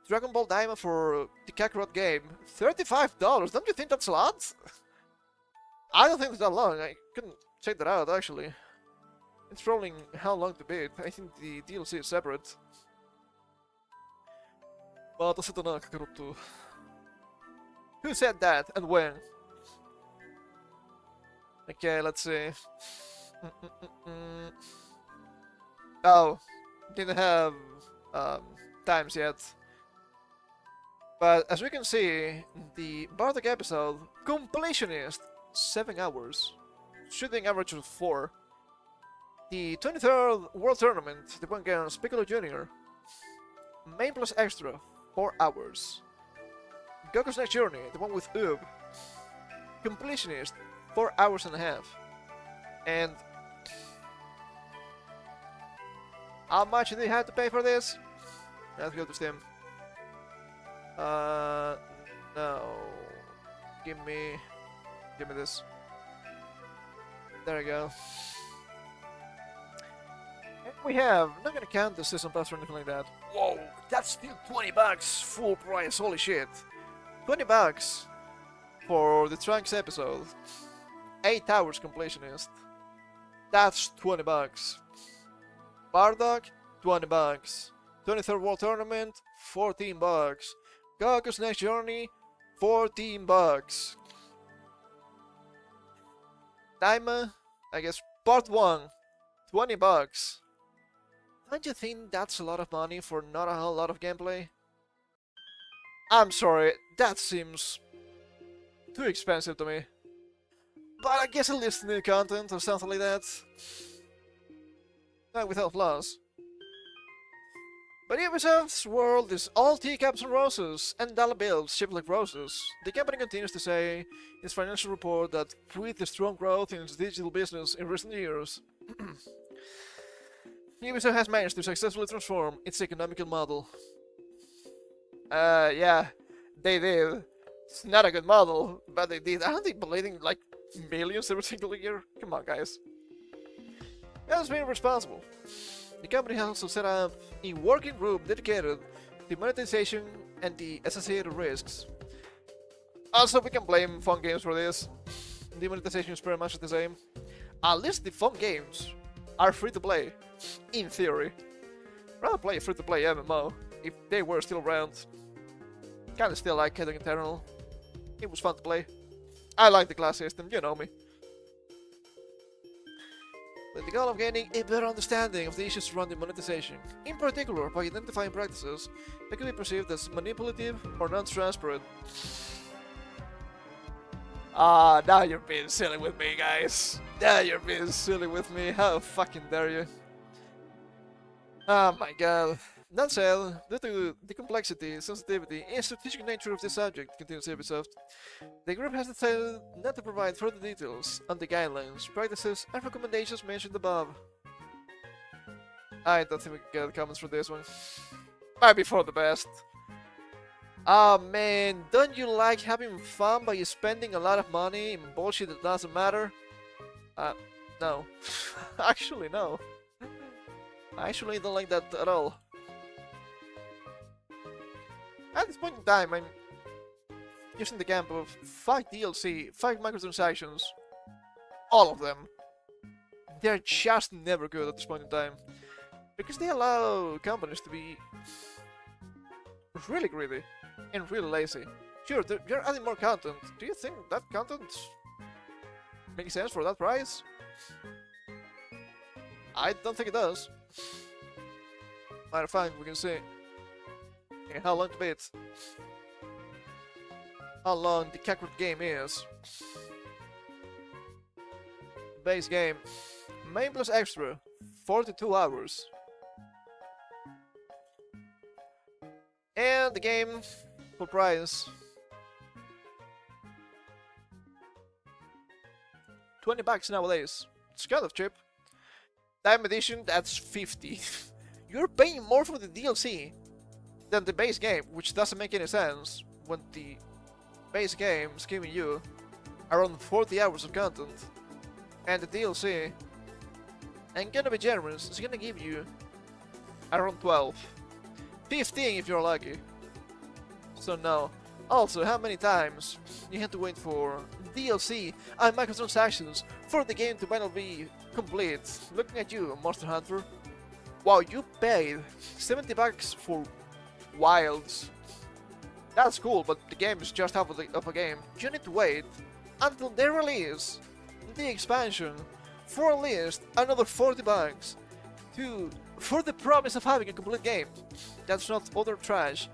Dragon Ball Daima for the Kakarot game, $35? Don't you think that's a lot? I don't think it's that long. I couldn't check that out actually. It's rolling how long to beat. I think the DLC is separate. Who said that and when? Okay, let's see. Oh, didn't have times yet. But as we can see, the Bardock episode, completionist, 7 hours, shooting average of 4. The 23rd World Tournament, the one against Piccolo Jr., main plus extra, 4 hours. Goku's Next Journey, the one with Ub, completionist, 4 hours and a half. And how much do you have to pay for this? Let's go to Steam. No. Give me this. There we go. And we have, not gonna count the season pass or anything like that. Whoa, that's still $20 full price, holy shit. $20 for the Trunks episode. 8 hours completionist. That's $20. Bardock, $20. 23rd World Tournament, $14. Goku's Next Journey, $14. Daima, I guess part 1, $20. Don't you think that's a lot of money for not a whole lot of gameplay? I'm sorry, that seems too expensive to me. But I guess at least new content or something like that. Not without flaws. But Ubisoft's world is all teacups and roses, and dollar bills shaped like roses. The company continues to say in its financial report that with the strong growth in its digital business in recent years, Ubisoft has managed to successfully transform its economical model. Yeah, they did. It's not a good model, but they did. Aren't they bleeding like millions every single year? Come on, guys. That's being responsible. The company has also set up a working group dedicated to monetization and the associated risks. Also, we can blame fun games for this. The monetization is pretty much the same. At least the fun games are free to play, in theory. I'd rather play a free to play MMO if they were still around. Kinda still like Heading Eternal. It was fun to play. I like the class system, you know me. With the goal of gaining a better understanding of the issues surrounding monetization, in particular by identifying practices that could be perceived as manipulative or non-transparent. Ah, now you're being silly with me, guys. Now you're being silly with me. How fucking dare you? Oh my god. That said, due to the complexity, sensitivity, and strategic nature of this subject, continues Ubisoft, the group has decided not to provide further details on the guidelines, practices, and recommendations mentioned above. I don't think we can get comments for this one. Might be for the best. Ah man, don't you like having fun by spending a lot of money in bullshit that doesn't matter? No. Actually, no. I actually don't like that at all. At this point in time, I'm using the camp of 5 DLC, 5 microtransactions. All of them. They're just never good at this point in time. Because they allow companies to be really greedy and really lazy. Sure, they're adding more content. Do you think that content makes sense for that price? I don't think it does. Matter of fact, we can see how long to beat. How long the Kakarot game is. Base game. Main plus extra. 42 hours. And the game, full price. $20 nowadays. It's kind of cheap. Time edition, that's 50. You're paying more for the DLC than the base game, which doesn't make any sense when the base game is giving you around 40 hours of content, and the DLC, and gonna be generous, it's gonna give you around 12, 15 if you're lucky. So no. Also, how many times you had to wait for DLC and microtransactions for the game to finally be complete? Looking at you, Monster Hunter. Wow, you paid $70 for Wilds. That's cool, but the game is just half of a game. You need to wait until they release the expansion for at least another $40 to for the promise of having a complete game. That's not utter trash.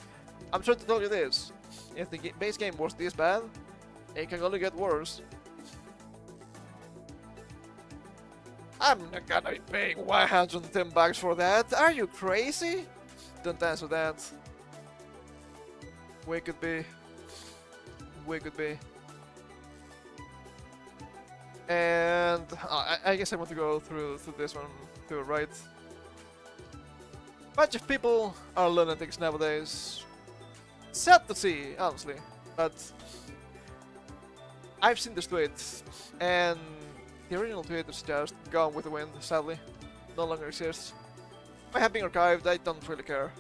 I'm trying to tell you this. If the base game was this bad, it can only get worse. I'm not gonna be paying $110 for that. Are you crazy? Don't answer that. We could be. We could be. And I guess I want to go through this one too, right? Bunch of people are lunatics nowadays. Sad to see, honestly, but I've seen this tweet, and the original tweet is just gone with the wind, sadly. No longer exists. I have been archived, I don't really care.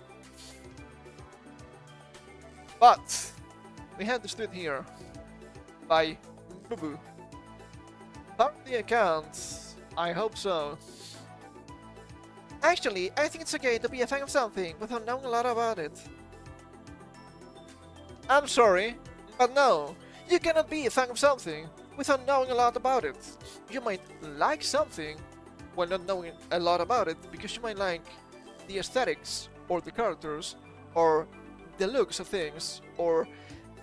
But we have this tweet here by Boo Boo. Found the account? I hope so. Actually, I think it's okay to be a fan of something without knowing a lot about it. I'm sorry, but no, you cannot be a fan of something without knowing a lot about it. You might like something while not knowing a lot about it because you might like the aesthetics or the characters or the looks of things or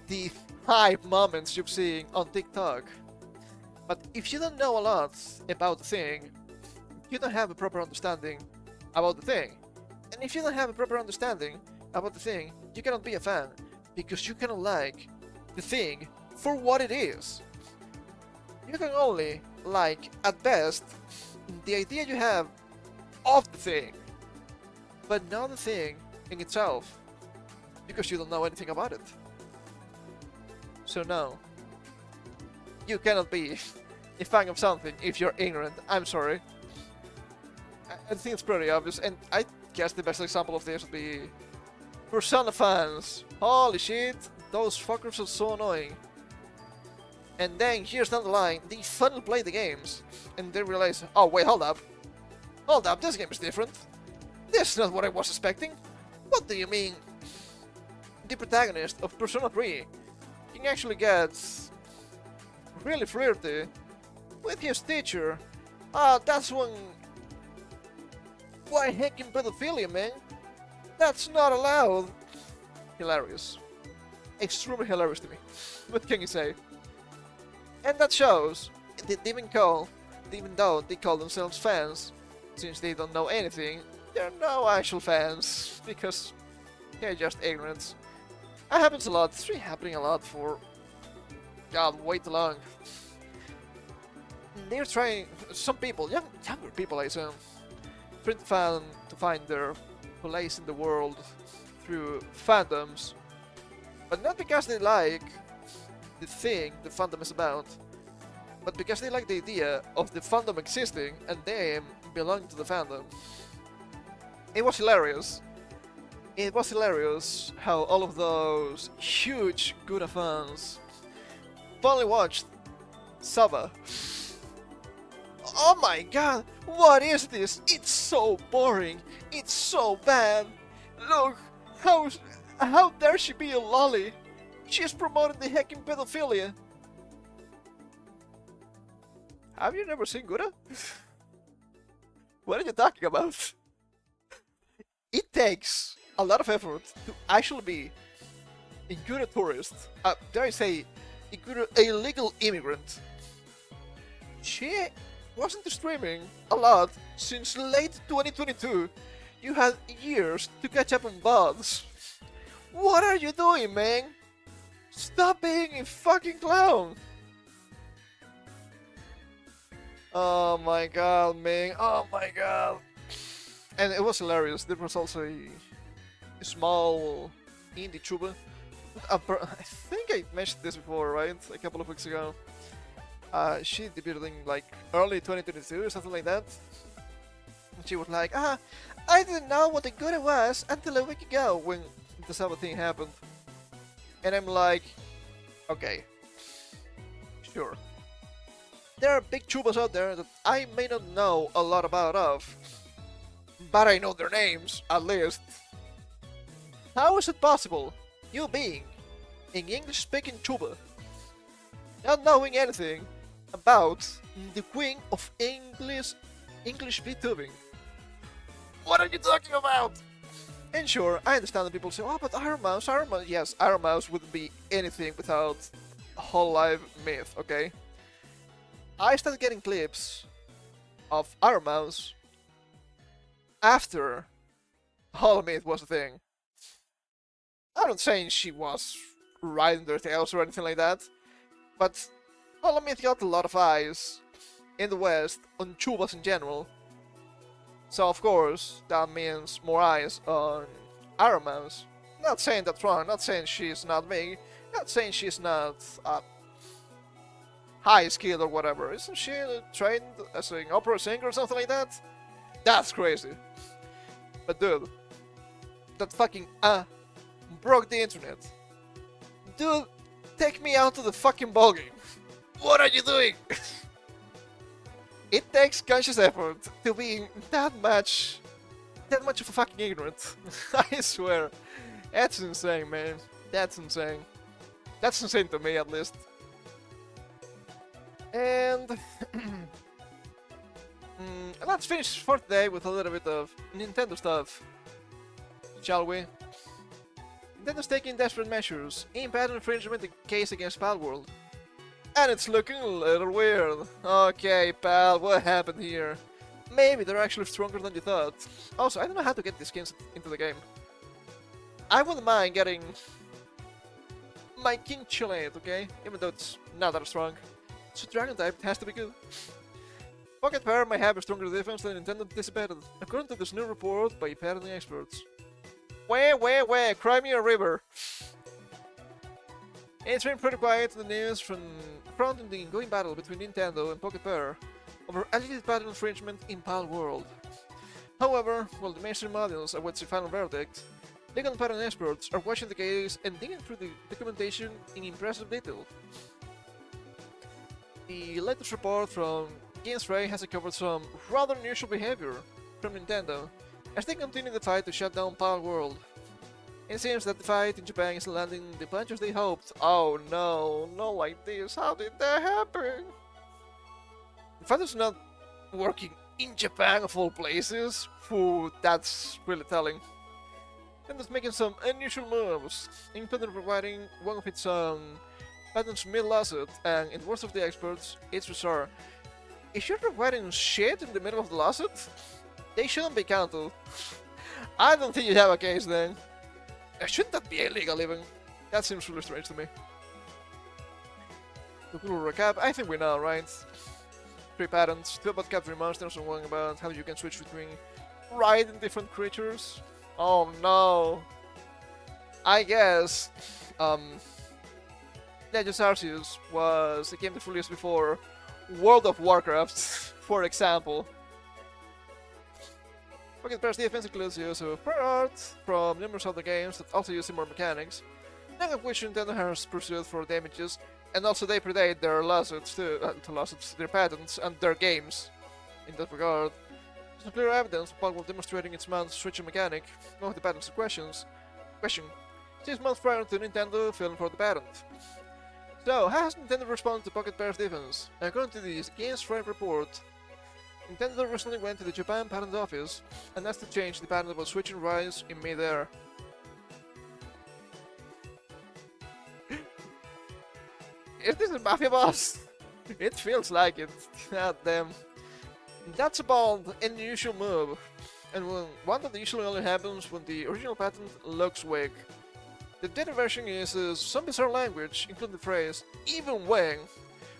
the hype moments you've seen on TikTok. But if you don't know a lot about the thing, you don't have a proper understanding about the thing. And if you don't have a proper understanding about the thing, you cannot be a fan because you cannot like the thing for what it is. You can only like, at best, the idea you have of the thing, but not the thing in itself, because you don't know anything about it. So no, you cannot be a fan of something if you're ignorant. I'm sorry. I think it's pretty obvious, and I guess the best example of this would be Persona fans. Holy shit, those fuckers are so annoying. And then years down the line, they finally play the games, and they realize, oh wait, hold up, this game is different. This is not what I was expecting. What do you mean? The protagonist of Persona 3 can actually get really flirty with his teacher. That's one. Why heckin' pedophilia, man? That's not allowed. Hilarious. Extremely hilarious to me. What can you say? And that shows that even though they call themselves fans, since they don't know anything, they're no actual fans, because they're just ignorant. That happens a lot. It's been happening a lot for, God, way too long. They're trying, some people, younger people I assume, trying to find their place in the world through fandoms, but not because they like the thing the fandom is about, but because they like the idea of the fandom existing and them belonging to the fandom. It was hilarious. It was hilarious how all of those huge Gura fans finally watched Saba. Oh my god, what is this? It's so boring. It's so bad. Look, how dare she be a lolly? She's promoting the heckin' pedophilia. Have you never seen Gura? What are you talking about? It takes a lot of effort to actually be a Gura tourist. Dare I say, a legal immigrant. She wasn't streaming a lot since late 2022. You had years to catch up on VODs. What are you doing, man? Stop being a fucking clown! Oh my god, man. Oh my god. And it was hilarious. There was also a small indie tuber. I think I mentioned this before, right? A couple of weeks ago. She debuted in like early 2022 or something like that. And she was like, I didn't know what a good it was until a week ago when the Saba thing happened. And I'm like, okay, sure. There are big tubers out there that I may not know a lot about but I know their names, at least. How is it possible, you being an English-speaking tuber, not knowing anything about the queen of English VTubing? What are you talking about? And sure, I understand that people say, oh, but Iron Mouse, Iron Mouse. Yes, Iron Mouse wouldn't be anything without Hololive Myth, okay? I started getting clips of Iron Mouse after Hololive Myth was a thing. I'm not saying she was riding their tails or anything like that, but Hololive Myth got a lot of eyes in the West on tubas in general. So of course, that means more eyes on Iron Mouse. Not saying that's wrong, not saying she's not big, not saying she's not high skilled or whatever. Isn't she trained as an opera singer or something like that? That's crazy. But dude, that fucking broke the internet. Dude, take me out to the fucking ballgame. What are you doing? It takes conscious effort to be that much of a fucking ignorant. I swear. That's insane, man. That's insane. That's insane to me, at least. And let's finish for today with a little bit of Nintendo stuff, shall we? Nintendo's taking desperate measures in patent infringement case against Palworld. And it's looking a little weird. Okay, pal, what happened here? Maybe they're actually stronger than you thought. Also, I don't know how to get these skins into the game. I wouldn't mind getting my King Chillate, okay? Even though it's not that strong. So Dragon type has to be good. Pocket Pair might have a stronger defense than Nintendo anticipated, according to this new report by patenting experts. Where, cry me a river. It's been pretty quiet in the news from the ongoing battle between Nintendo and Pocket Pair over alleged patent infringement in Palworld. However, while the mainstream audience awaits the final verdict, legal and patent experts are watching the case and digging through the documentation in impressive detail. The latest report from GameSpray has uncovered some rather unusual behavior from Nintendo as they continue the fight to shut down Palworld. It seems that the fight in Japan is landing the punches they hoped. Oh no, not like this. How did that happen? The fight is not working in Japan of all places. Phew, that's really telling. And it's making some unusual moves, including providing one of its patents mid-lawsuit, and in the words of the experts, it's bizarre. If you're providing shit in the middle of the lawsuit, they shouldn't be counted. I don't think you have a case then. Shouldn't that be illegal even? That seems really strange to me. To quickly recap, I think we know, right? 3 patents, 2 about capturing monsters and 1 about how you can switch between riding different creatures. Oh no! I guess Legends Arceus was a game that released before World of Warcraft, for example. Pocket Pair's defense includes use of prior art from numerous other games that also use similar mechanics, none of which Nintendo has pursued for damages, and also they predate their lawsuits too, their patents and their games. In that regard, there's clear evidence of Palworld demonstrating its mouse switching mechanic, one of the patents question, 6 months prior to Nintendo filing for the patent. So, how has Nintendo responded to Pocket Pair's defense? According to the GameSpray report, Nintendo recently went to the Japan Patent Office and asked to change the patent about switching rides in mid-air. Is this a Mafia boss? It feels like it. God damn. That's a bold and unusual move, and one that usually only happens when the original patent looks weak. The data version uses some bizarre language, including the phrase, even when,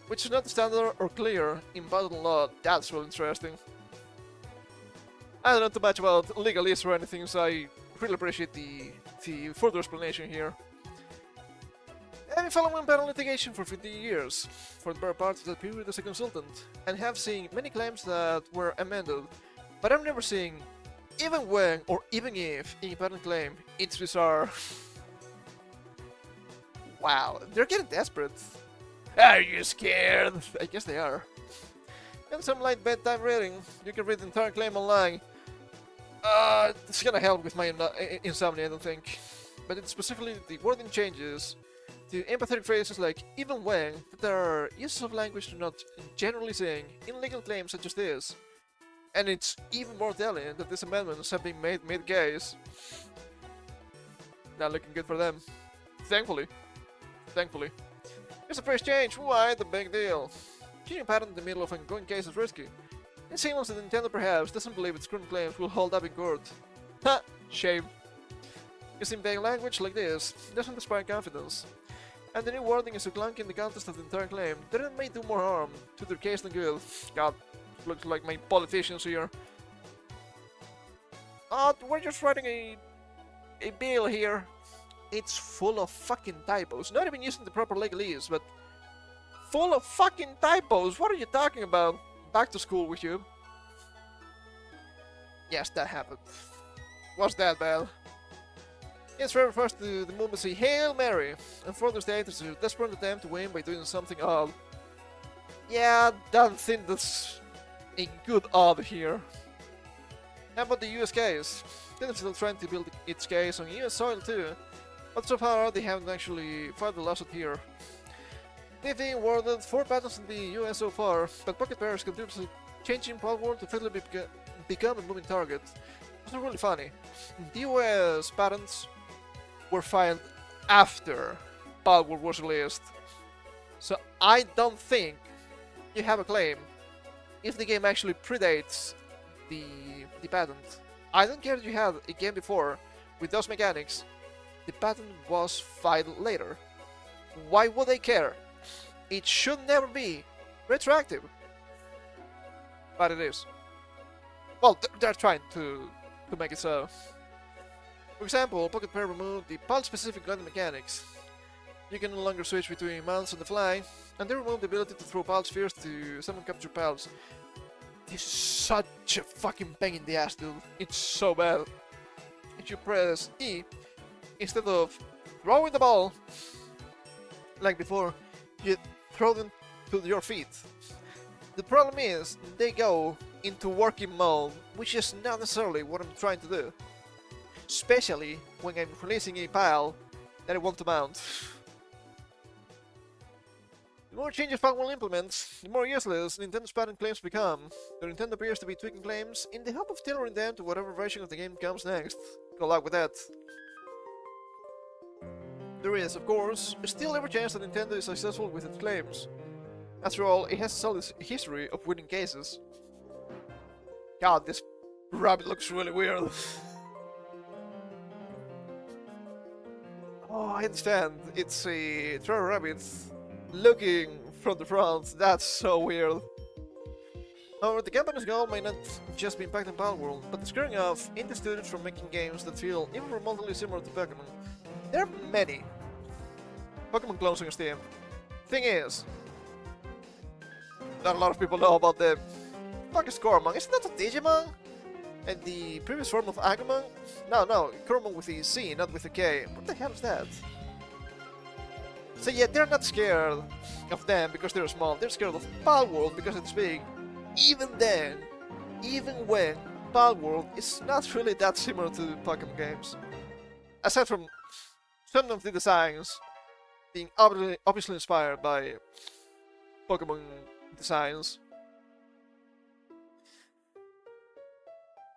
which is not standard or clear in patent law. That's really interesting. I don't know too much about legalese or anything, so I really appreciate the further explanation here. I've been following patent litigation for 50 years, for the better part of that period as a consultant, and have seen many claims that were amended, but I've never seen even when or even if in a patent claim. It's bizarre. Wow, they're getting desperate. Are you scared? I guess they are. And some light bedtime reading. You can read the entire claim online. It's gonna help with my insomnia, I don't think. But it's specifically the wording changes to empathetic phrases like even when, that are uses of language to not generally saying in legal claims such as this. And it's even more telling that these amendments have been made mid-case. Not looking good for them. Thankfully. It's a fresh change, why the big deal? Changing pattern in the middle of an ongoing case is risky. It seems that Nintendo perhaps doesn't believe its current claims will hold up in court. Ha! Shame. Using vague language like this doesn't inspire confidence. And the new wording is so clunky in the context of the entire claim that it may do more harm to their case than good. God, looks like my politicians here. We're just writing a bill here. It's full of fucking typos. Not even using the proper legalese, but full of fucking typos. What are you talking about? Back to school with you. Yes, that happened. What's that, Bell? Yes, Trevor refers to the movement say Hail Mary, and further states it's a desperate attempt to win by doing something odd. Yeah, don't think that's a good odd here. How about the US case? They're still trying to build its case on US soil too, but so far they haven't actually filed the lawsuit here. They've been awarded 4 patents in the US so far, but Pocket Bears continuously changing Palworld to frequently become a moving target. It's really funny. The US patents were filed after Palworld was released, so I don't think you have a claim if the game actually predates the patent. I don't care if you had a game before with those mechanics, the patent was filed later. Why would they care? It should never be retroactive. But it is. Well, they're trying to make it so. For example, Pocket Pair removed the pulse-specific gun mechanics. You can no longer switch between mounts on the fly, and they removed the ability to throw pulse spheres to summon capture pulse. This is such a fucking pain in the ass, dude. It's so bad. If you press E, instead of throwing the ball, like before, you throw them to your feet. The problem is, they go into working mode, which is not necessarily what I'm trying to do. Especially when I'm releasing a pile that I want to mount. The more changes Palworld implements, the more useless Nintendo's patent claims become. The Nintendo appears to be tweaking claims in the hope of tailoring them to whatever version of the game comes next. Good luck with that. There is, of course, still every chance that Nintendo is successful with its claims. After all, it has a solid history of winning cases. God, this rabbit looks really weird. Oh, I understand. It's a Trevor rabbit looking from the front. That's so weird. However, the company's goal may not just be impacting Palworld, but scaring off indie studios from making games that feel even remotely similar to Pokemon. There are many Pokemon clones on Steam. Thing is, not a lot of people know about the fuck is Coromon. Isn't that a Digimon? And the previous form of Agumon? No, Coromon with a C, not with a K. What the hell is that? So yeah, they're not scared of them because they're small. They're scared of Palworld because it's big. Even then, even when Palworld is not really that similar to Pokemon games. Aside from some of the designs being obviously inspired by Pokemon designs.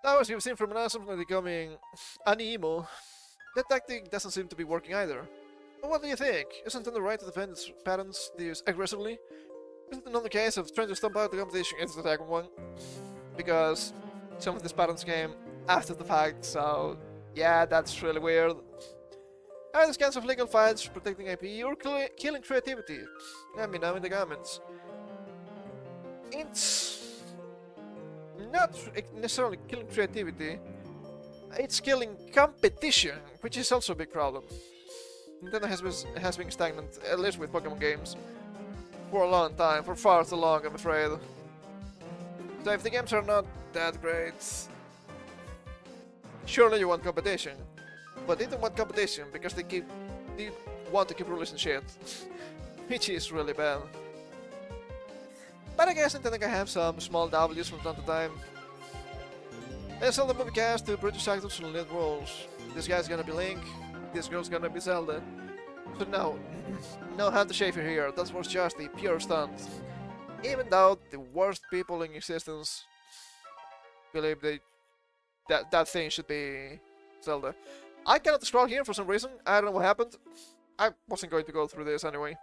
Now, as you've seen from announcements becoming Animo, that tactic doesn't seem to be working either. But what do you think? Is Nintendo right to defend its patents this aggressively? Is it another case of trying to stomp out the competition into the second one? Because some of these patents came after the fact, so yeah, that's really weird. Are these kinds of legal fights protecting IP or killing creativity? Let me know in the comments. It's not necessarily killing creativity, it's killing competition, which is also a big problem. Nintendo has been stagnant, at least with Pokemon games, for a long time, for far too long, I'm afraid. So if the games are not that great, surely you want competition. But they don't want competition because they want to keep releasing shit, which is really bad. But I guess Nintendo can have some small W's from time to time. They sell the movie cast to British actors from lead roles. This guy's gonna be Link, this girl's gonna be Zelda. So no hand to shave here, that was just a pure stunt. Even though the worst people in existence believe that thing should be Zelda. I cannot scroll here for some reason. I don't know what happened. I wasn't going to go through this anyway.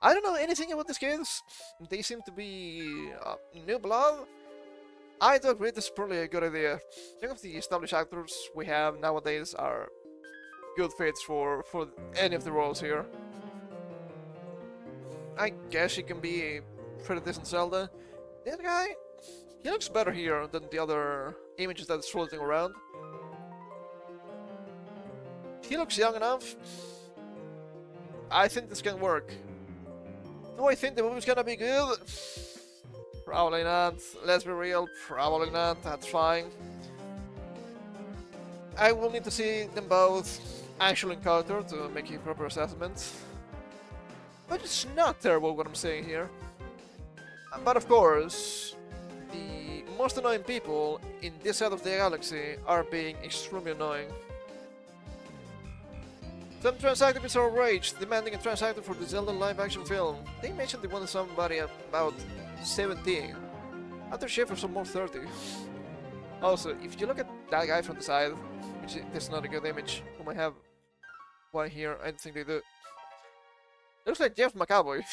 I don't know anything about these kids. They seem to be new blood. I do agree this is probably a good idea. Many of the established actors we have nowadays are good fits for any of the roles here. I guess he can be a pretty decent Zelda. This guy, he looks better here than the other images that's floating around. He looks young enough. I think this can work. Do I think the movie's gonna be good? Probably not. Let's be real, probably not. That's fine. I will need to see them both actually encounter to make a proper assessment. But it's not terrible what I'm saying here. But of course, the most annoying people in this side of the galaxy are being extremely annoying. Some trans activists are outraged, demanding a trans actor for the Zelda live-action film. They mentioned they wanted somebody about 17. After Schaefer's almost 30. Also, if you look at that guy from the side, which is not a good image, who might have one here, I don't think they do. Looks like James McAvoy.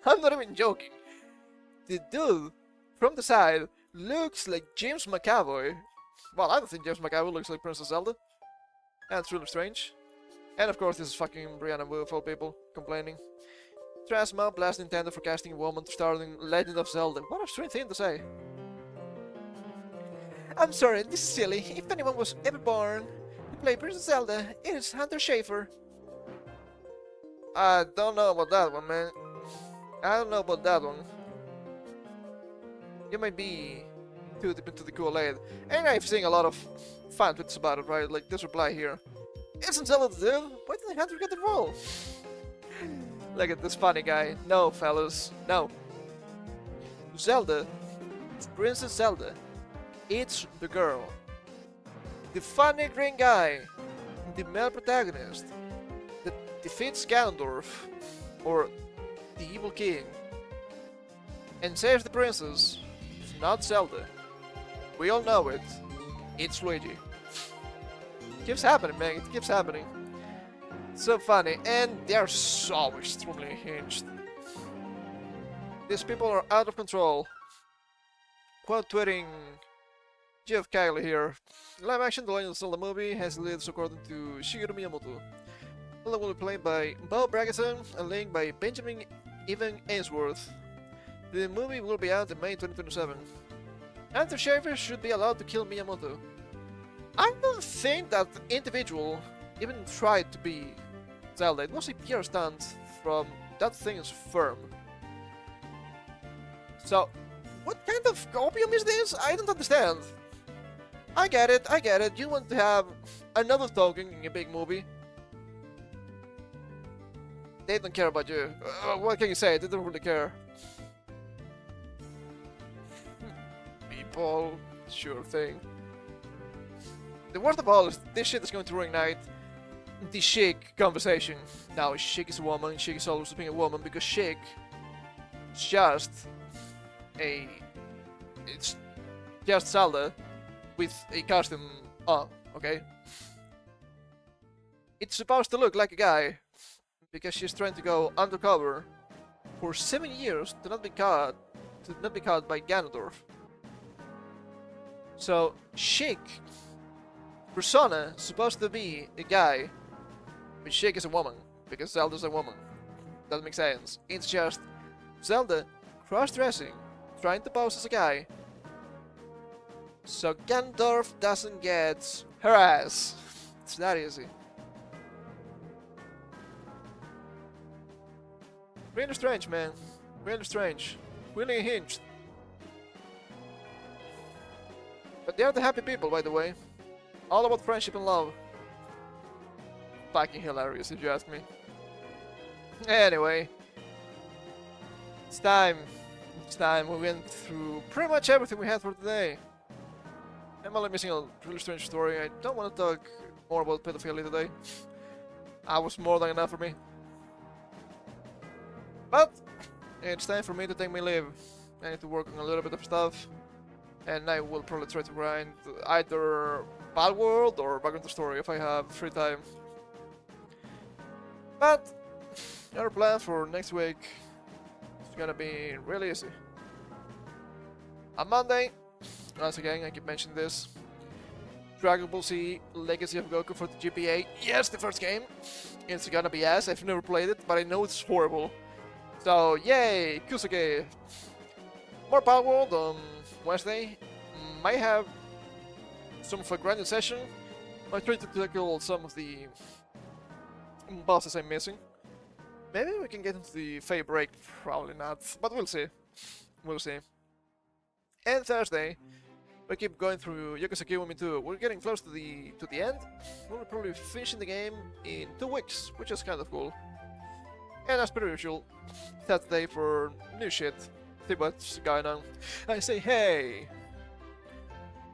I'm not even joking. The dude from the side looks like James McAvoy. Well, I don't think James McAvoy looks like Princess Zelda. That's really strange. And of course, this is fucking Brianna Wu of all people complaining. Trans mob blast Nintendo for casting a woman starring Legend of Zelda. What a strange thing to say. I'm sorry, this is silly. If anyone was ever born to play Princess Zelda, it is Hunter Schafer. I don't know about that one, man. I don't know about that one. You might be too deep into the Kool-Aid. And I've seen a lot of fan tweets about it, right? Like this reply here. Isn't Zelda the dude? Why didn't Hunter get the role? Look at this funny guy. No, fellas. No. Zelda. It's Princess Zelda. It's the girl. The funny green guy. The male protagonist. That defeats Ganondorf. Or the evil king. And saves the princess. It's not Zelda. We all know it. It's Luigi. It keeps happening, man. It keeps happening. So funny, and they are so extremely hinged. These people are out of control. Quote tweeting Jeff Kylie here. Live action The Legend of Zelda movie has leads according to Shigeru Miyamoto. Zelda will be played by Bo Bragason and Link by Benjamin Evan Ainsworth. The movie will be out in May 2027. Hunter Schafer should be allowed to kill Miyamoto. I don't think that individual even tried to be Zelda. It was a pure stunt from that thing's firm. So, what kind of opium is this? I don't understand. I get it. You want to have another token in a big movie. They don't care about you. What can you say? They don't really care. People, sure thing. The worst of all is this shit is going to reignite the Sheik conversation. Now, Sheik is a woman, Sheik is always being a woman because Sheik is just a... It's just Zelda with a costume on, okay? It's supposed to look like a guy because she's trying to go undercover for 7 years to not be caught by Ganondorf. So, Sheik persona supposed to be a guy, but Sheik is a woman because Zelda's a woman. Doesn't make sense. It's just Zelda cross-dressing, trying to pose as a guy, so Ganondorf doesn't get her ass. It's that easy. Really strange, man. Really strange. Really hinged. But they are the happy people, by the way. All about friendship and love. Fucking hilarious, if you ask me. Anyway. It's time. It's time. We went through pretty much everything we had for today. I'm only missing a really strange story. I don't want to talk more about pedophilia today. That was more than enough for me. But it's time for me to take my leave. I need to work on a little bit of stuff. and I will probably try to grind either Bad World or Background Story if I have free time. But our plan for next week is gonna be really easy. On Monday, once again, I keep mentioning this, Dragon Ball Z Legacy of Goku for the GPA. Yes, the first game. It's gonna be ass. I've never played it, but I know it's horrible. So, yay, Kusuke. More Power World on Wednesday. Might have some of a grinding session. I try to tackle some of the bosses I'm missing. Maybe we can get into the Fey break. Probably not, but we'll see. We'll see. And Thursday, we keep going through Yakuza Kiwami 2. We're getting close to the end. We'll probably finishing the game in 2 weeks, which is kind of cool. And as per usual, Saturday for new shit. See what's going on. I say, hey,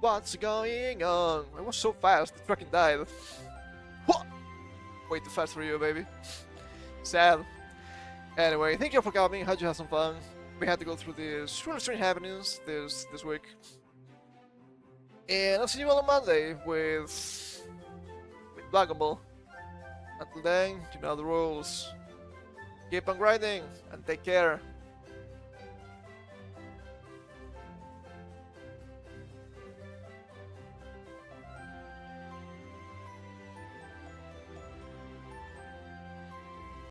what's going on? I was so fast, the fucking died. What? Way too fast for you, baby. Sad. Anyway, thank you for coming. Hope you had some fun. We had to go through these really strange happenings this week. And I'll see you all on Monday with Dragon Ball. Until then, you know the rules. Keep on grinding and take care.